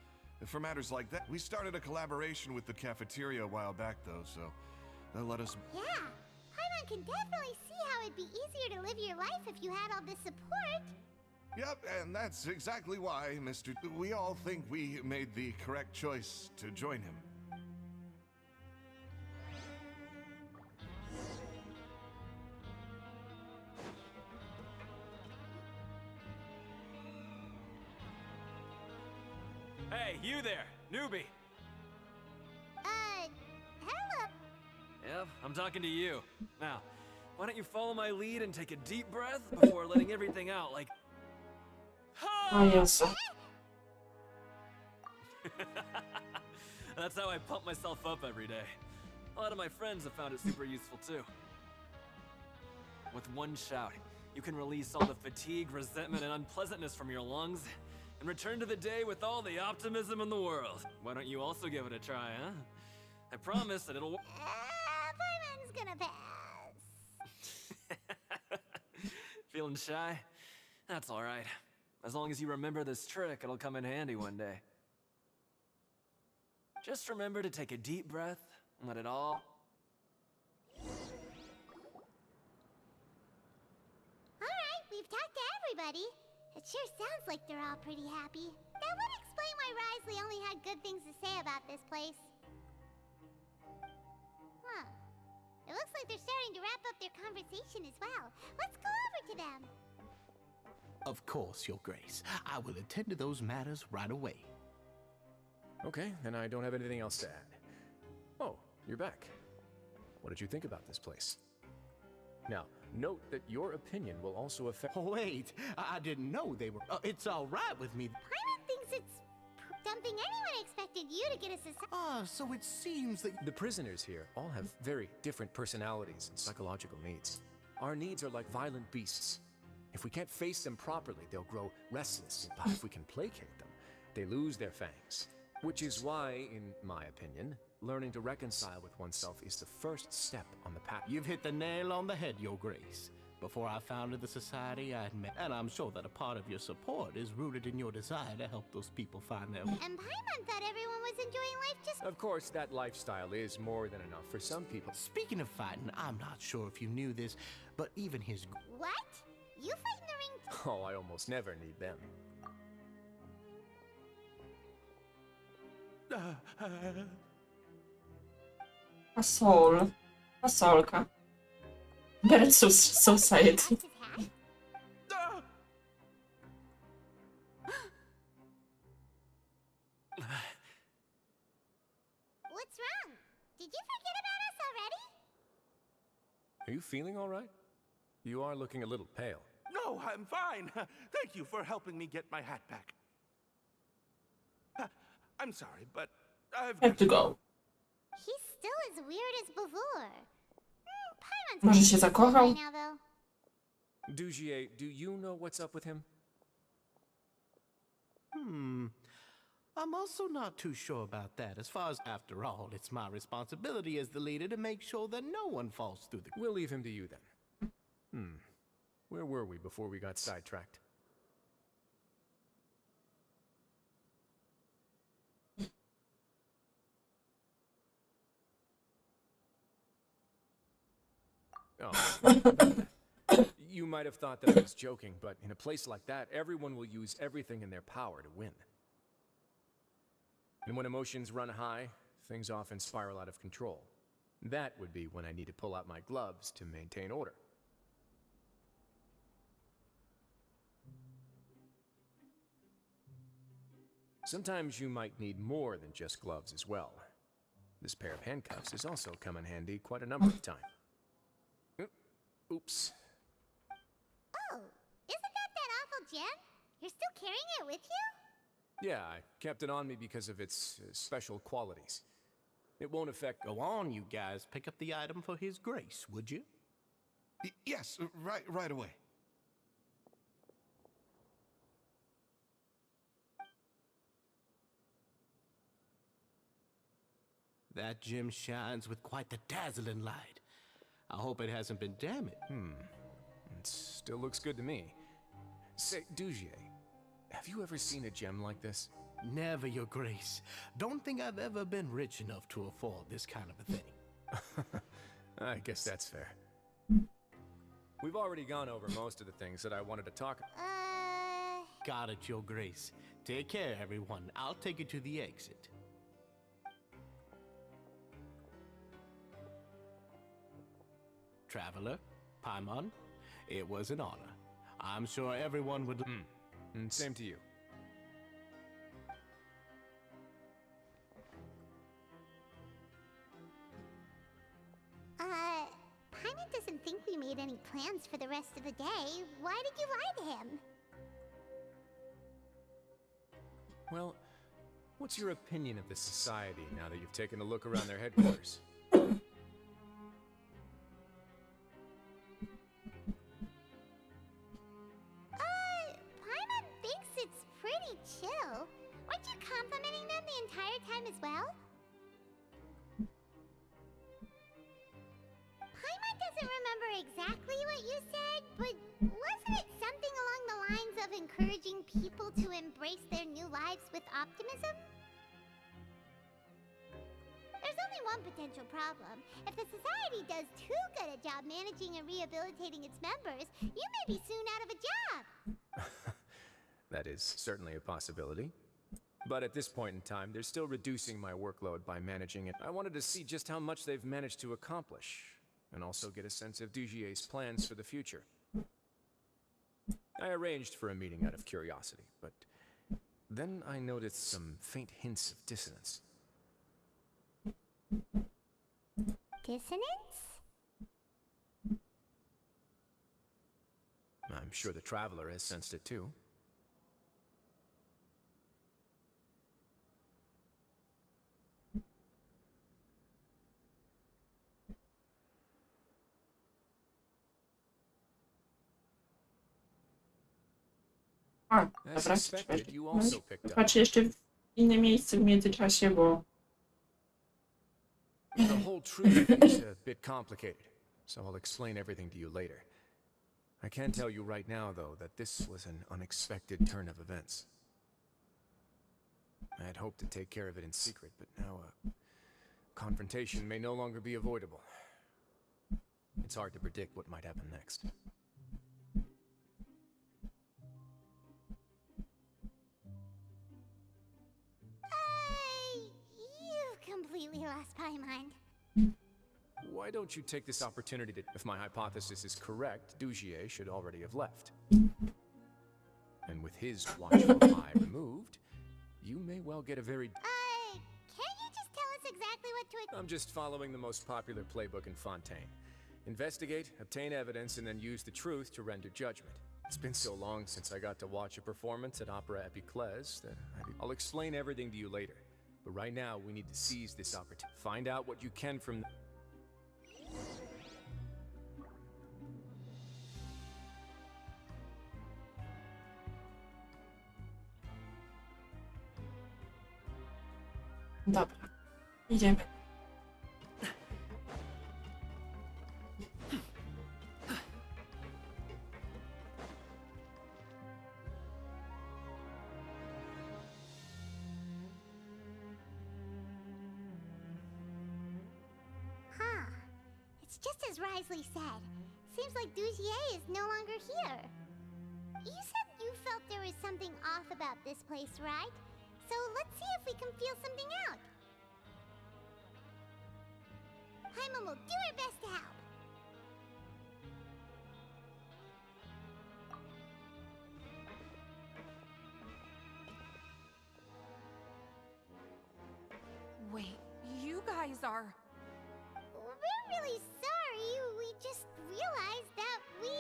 For matters like that, we started a collaboration with the cafeteria a while back, though, so they'll let us... Yeah, Paimon can definitely see how it'd be easier to live your life if you had all this support. Yep, and that's exactly why, we all think we made the correct choice to join him. Hey, you there, newbie! Hello? Yep, I'm talking to you. Now, why don't you follow my lead and take a deep breath before letting everything out like... Oh, yes. That's how I pump myself up every day. A lot of my friends have found it super useful too. With one shout, you can release all the fatigue, resentment, and unpleasantness from your lungs and return to the day with all the optimism in the world. Why don't you also give it a try, huh? I promise that it'll. Paimon's gonna pass. Feeling shy? That's alright. As long as you remember this trick, it'll come in handy one day. Just remember to take a deep breath and let it all. Alright, we've talked to everybody. It sure sounds like they're all pretty happy. That would explain why Risley only had good things to say about this place. Huh. It looks like they're starting to wrap up their conversation as well. Let's go over to them. Of course, Your Grace. I will attend to those matters right away. Okay, then I don't have anything else to add. Oh, you're back. What did you think about this place? Now, note that your opinion will also affect. Wait, I didn't know they were. It's all right with me. Paimon thinks it's something anyone expected you to get a society. So it seems that The prisoners here all have very different personalities and psychological needs. Our needs are like violent beasts. If we can't face them properly, they'll grow restless. But if we can placate them, they lose their fangs. Which is why, in my opinion, learning to reconcile with oneself is the first step on the path. You've hit the nail on the head, Your Grace. Before I founded the society, I admit, and I'm sure that a part of your support is rooted in your desire to help those people find their. And Paimon thought everyone was enjoying life just. Of course, that lifestyle is more than enough for some people. Speaking of fighting, I'm not sure if you knew this, but even his. What? You fight in the ring? Oh, I almost never need them. Fasol. Fasolka. Versus Society. What's wrong? Did you forget about us already? Are you feeling all right? You are looking a little pale. No, I'm fine. Thank you for helping me get my hat back. I'm sorry, but I've Have to go. He's still as weird as before. Paimon's Może się zakochał? right now, though. Dugier, do you know what's up with him? I'm also not too sure about that. As far as, after all, it's my responsibility as the leader to make sure that no one falls through the. We'll leave him to you then. Where were we before we got sidetracked? Oh. You might have thought that I was joking, but in a place like that, everyone will use everything in their power to win. And when emotions run high, things often spiral out of control. That would be when I need to pull out my gloves to maintain order. Sometimes you might need more than just gloves as well. This pair of handcuffs has also come in handy quite a number of times. Oops. Oh, isn't that awful gem? You're still carrying it with you? Yeah, I kept it on me because of its special qualities. It won't affect. Go on, you guys. Pick up the item for His Grace, would you? Yes, right away. That gem shines with quite the dazzling light. I hope it hasn't been damaged. It still looks good to me. Say, Dugier, have you ever seen a gem like this? Never, Your Grace. Don't think I've ever been rich enough to afford this kind of a thing. I guess that's fair. We've already gone over most of the things that I wanted to talk about. Got it, Your Grace. Take care, everyone. I'll take you to the exit. Traveler, Paimon, it was an honor. I'm sure everyone would. And same to you. Paimon doesn't think we made any plans for the rest of the day. Why did you lie to him? Well, what's your opinion of the society now that you've taken a look around their headquarters? Paimon thinks it's pretty chill. Weren't you complimenting them the entire time as well? exactly what you said, but wasn't it something along the lines of encouraging people to embrace their new lives with optimism? There's only one potential problem. If the society does too good a job managing and rehabilitating its members, you may be soon out of a job. That is certainly a possibility. But at this point in time, they're still reducing my workload by managing it. I wanted to see just how much they've managed to accomplish, and also get a sense of Dugier's plans for the future. I arranged for a meeting out of curiosity, but then I noticed some faint hints of dissonance. Dissonance? I'm sure the Traveler has sensed it too. A, As dobra. suspected, you also picked up. Patrzę jeszcze w inne miejsce w międzyczasie, bo... The whole truth is a bit complicated, so I'll explain everything to you later. I can tell you right now, though, that this was an unexpected turn of events. I had hoped to take care of it in secret, but now a confrontation may no longer be avoidable. It's hard to predict what might happen next. You've completely lost my mind. Why don't you take this opportunity to... If my hypothesis is correct, Dugier should already have left. And with his watchful eye removed, you may well get a very... Can't you just tell us exactly what to... I'm just following the most popular playbook in Fontaine. Investigate, obtain evidence, and then use the truth to render judgment. It's been so long since I got to watch a performance at Opera Epiclese that I'll explain everything to you later. But right now, we need to seize this opportunity. Find out what you can from... Dobra, idziemy. Huh. It's just as Risley said. Seems like Dugier is no longer here. You said you felt there was something off about this place, right? So let's see if we can feel something out. Paimon will do her best to help. Wait, you guys are... We're really sorry. We just realized that we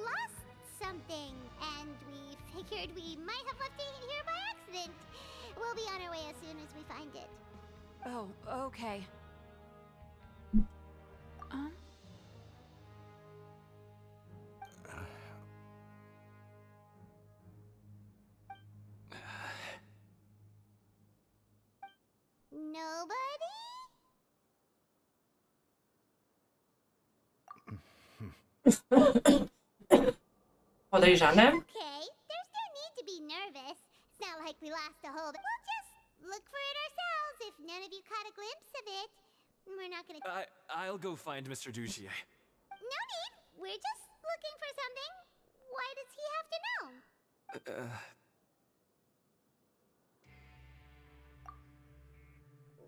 lost something, and we figured we might have left it here by accident. We'll be on our way as soon as we find it. Oh, okay. Nobody? Podejrzane? Okay, there's no need to be nervous. It's not like we lost a whole... We'll just look for it ourselves if none of you caught a glimpse of it. We're not gonna... I'll go find Mr. Dugier. No need. We're just looking for something. Why does he have to know?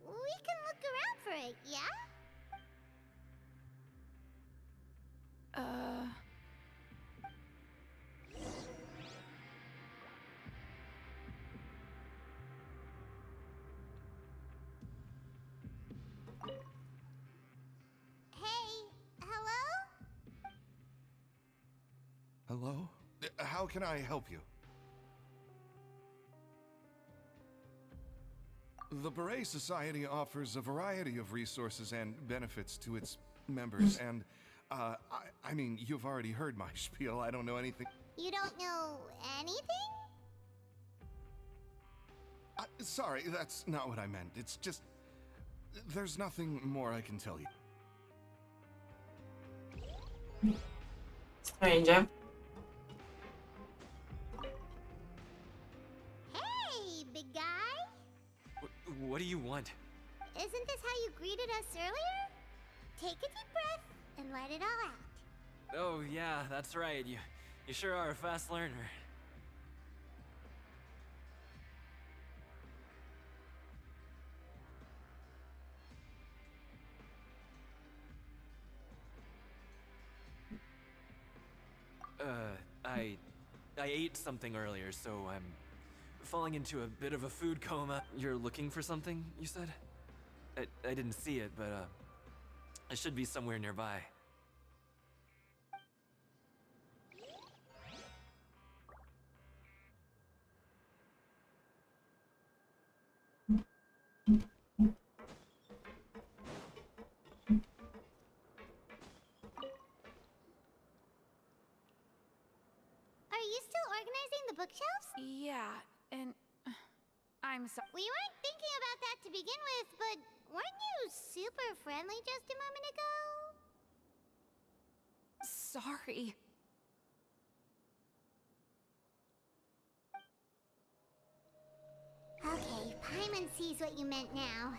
We can look around for it, yeah? Hey, hello? Hello? How can I help you? The Beret Society offers a variety of resources and benefits to its members, and, I mean, you've already heard my spiel. I don't know anything. You don't know anything? Sorry, that's not what I meant. It's just... There's nothing more I can tell you. Stranger. Hey, big guy! What do you want? Isn't this how you greeted us earlier? Take a deep breath and let it all out. Oh, yeah, that's right. You sure are a fast learner. I ate something earlier, so I'm falling into a bit of a food coma. You're looking for something, you said? I didn't see it, but it should be somewhere nearby. Are you still organizing the bookshelves? Yeah, and I'm so. We weren't thinking about that to begin with, but weren't you super friendly just a moment ago? Sorry. Okay, Paimon sees what you meant now.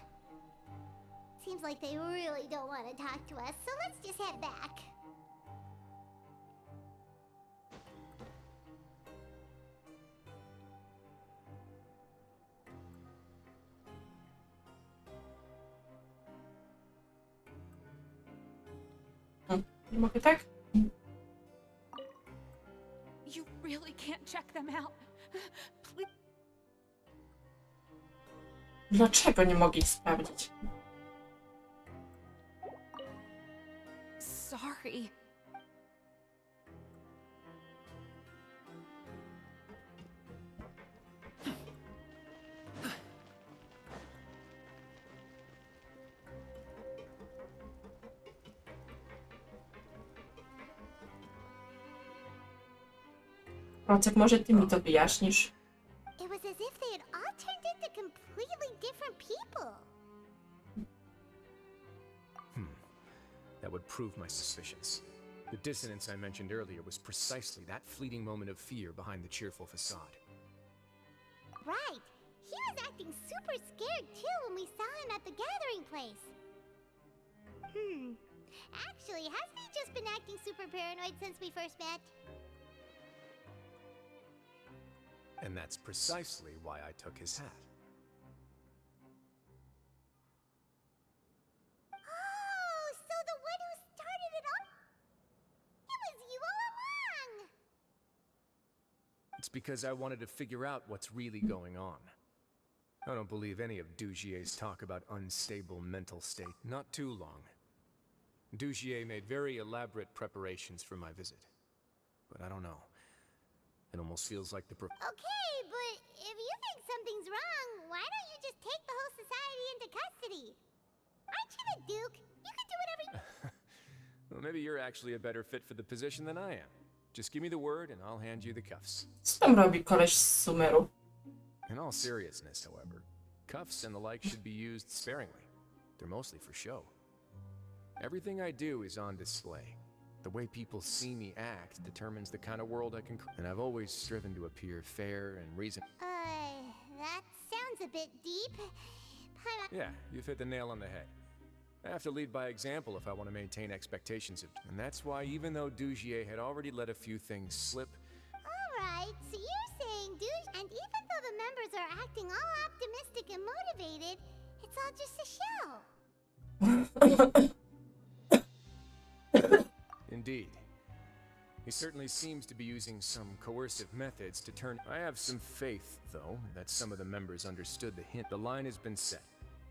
Seems like they really don't want to talk to us, so let's just head back. Nie mogę tak? You really can't check them out. Please. Dlaczego nie mogę ich sprawdzić? Sorry. Procek, może ty mi to wyjaśnisz? It was as if they had all turned into completely different people. That would prove my suspicions. The dissonance I mentioned earlier was precisely that fleeting moment of fear behind the cheerful facade. Right. He was acting super scared too when we saw him at the gathering place. Actually, hasn't he just been acting super paranoid since we first met? And that's precisely why I took his hat. Oh, so the one who started it all? It was you all along! It's because I wanted to figure out what's really going on. I don't believe any of Dugier's talk about unstable mental state. Not too long. Dugier made very elaborate preparations for my visit. But I don't know. It almost feels like the Okay, but if you think something's wrong, why don't you just take the whole society into custody? Aren't you the Duke? You can do whatever you... Well, maybe you're actually a better fit for the position than I am. Just give me the word and I'll hand you the cuffs. Co tam robi koleś z Sumeru? In all seriousness, however, cuffs and the like should be used sparingly. They're mostly for show. Everything I do is on display. The way people see me act determines the kind of world I can create. And I've always striven to appear fair and reasonable. That sounds a bit deep. Yeah, you've hit the nail on the head. I have to lead by example if I want to maintain expectations of... And that's why even though Dugier had already let a few things slip... Alright, so you're saying and even though the members are acting all optimistic and motivated, it's all just a show. Indeed. He certainly seems to be using some coercive methods to turn... I have some faith, though, that some of the members understood the hint. The line has been set,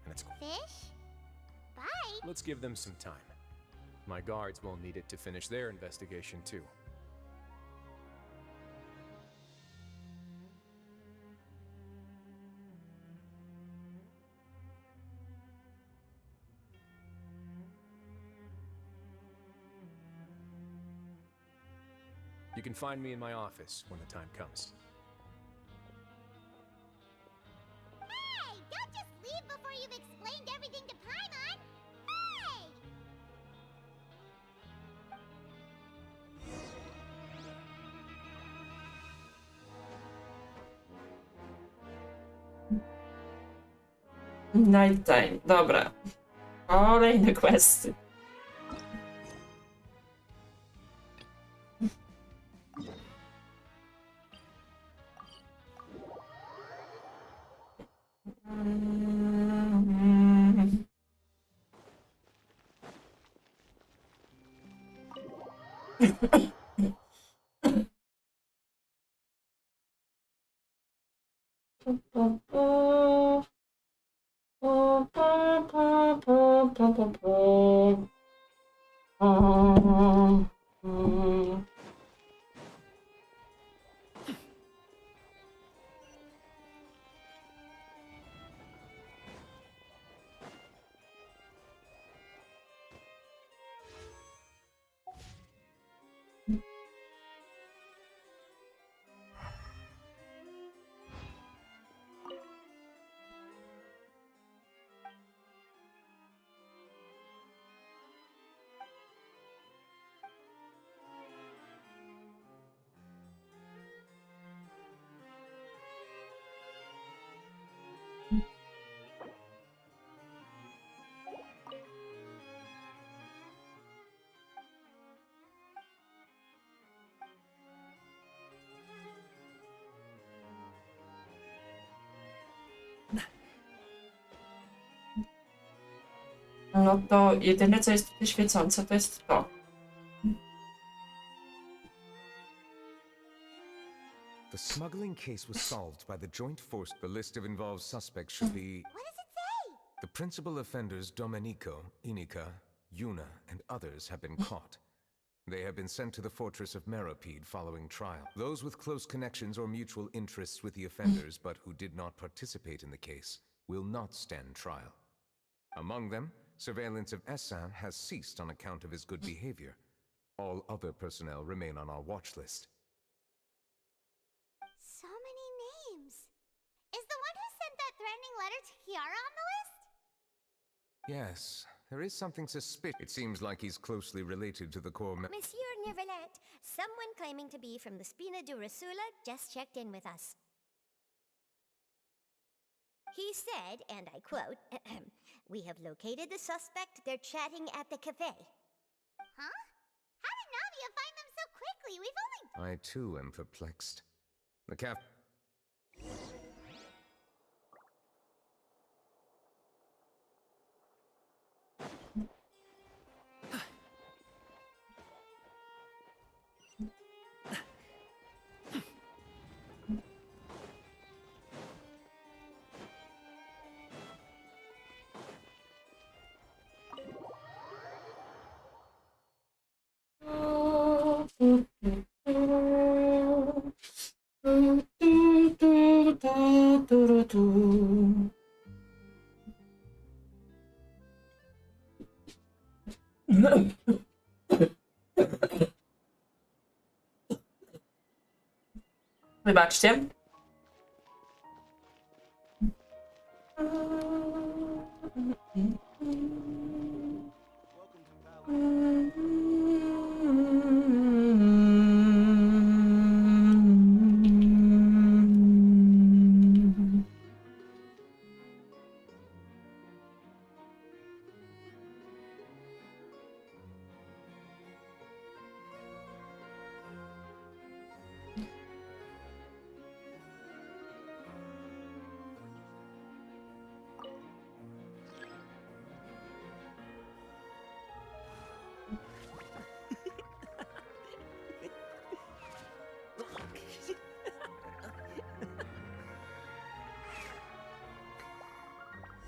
and it's... Fish? Bye. Let's give them some time. My guards will need it to finish their investigation, too. You can find me in my office when the time comes. Hey! Don't just leave before you've explained everything to Paimon! Hey! Nighttime, dobra. Kolejne questy. No to jedyne, co jest tutaj świecące, to jest to. The smuggling case was solved by the joint force. The list of involved suspects should be... What does it say? The principal offenders Domenico, Inika, Yuna, and others have been caught. They have been sent to the fortress of Meropide following trial. Those with close connections or mutual interests with the offenders, but who did not participate in the case, will not stand trial. Among them, surveillance of Essan has ceased on account of his good behavior. All other personnel remain on our watch list. So many names. Is the one who sent that threatening letter to Kiara on the list? Yes, there is something suspicious. It seems like he's closely related to the core Monsieur Neverlet, someone claiming to be from the Spina Durasula just checked in with us. He said, and I quote, "We have located the suspect. They're chatting at the cafe." Huh? How did Navia find them so quickly? We've only... I too am perplexed. The caf... Wybaczcie.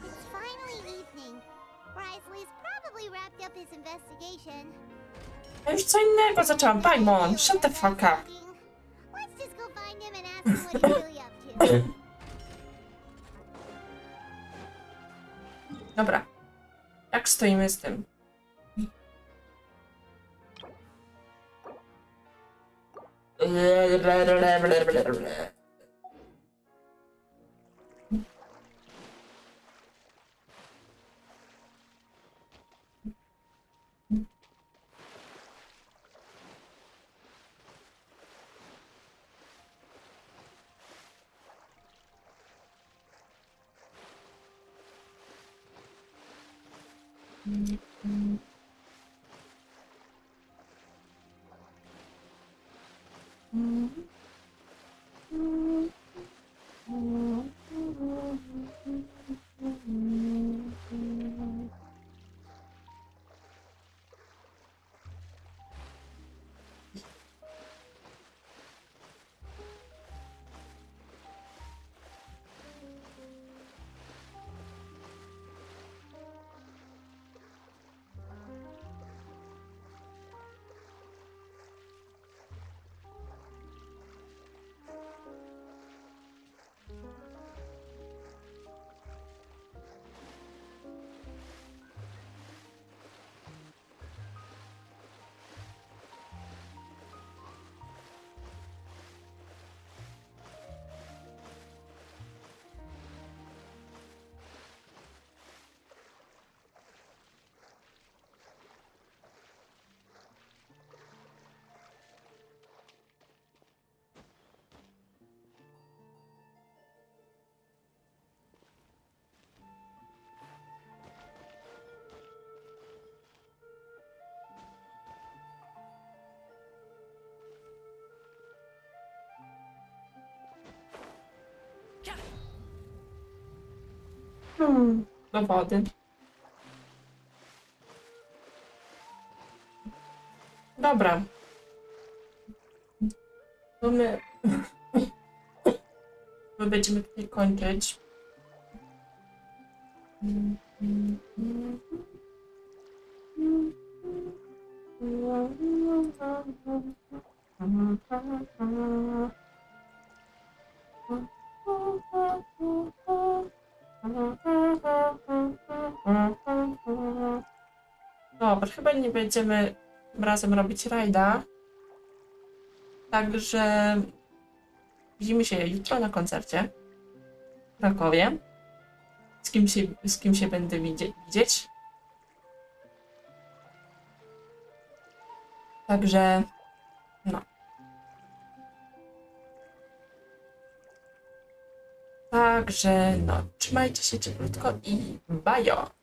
It's finally evening. Risley's probably wrapped up his investigation. Ja już co innego zaczęłam. Paimon, shut the fuck up. Let's just go find him and ask him what he's really up to. Dobra. Jak stoimy z tym? Do wody. Dobra. To my będziemy tutaj kończyć. Dobra, chyba nie będziemy tym razem robić rajda. Także widzimy się jutro na koncercie w Krakowie. Z kim się będę widzieć. Także no. Także no, trzymajcie się cieplutko i bajo!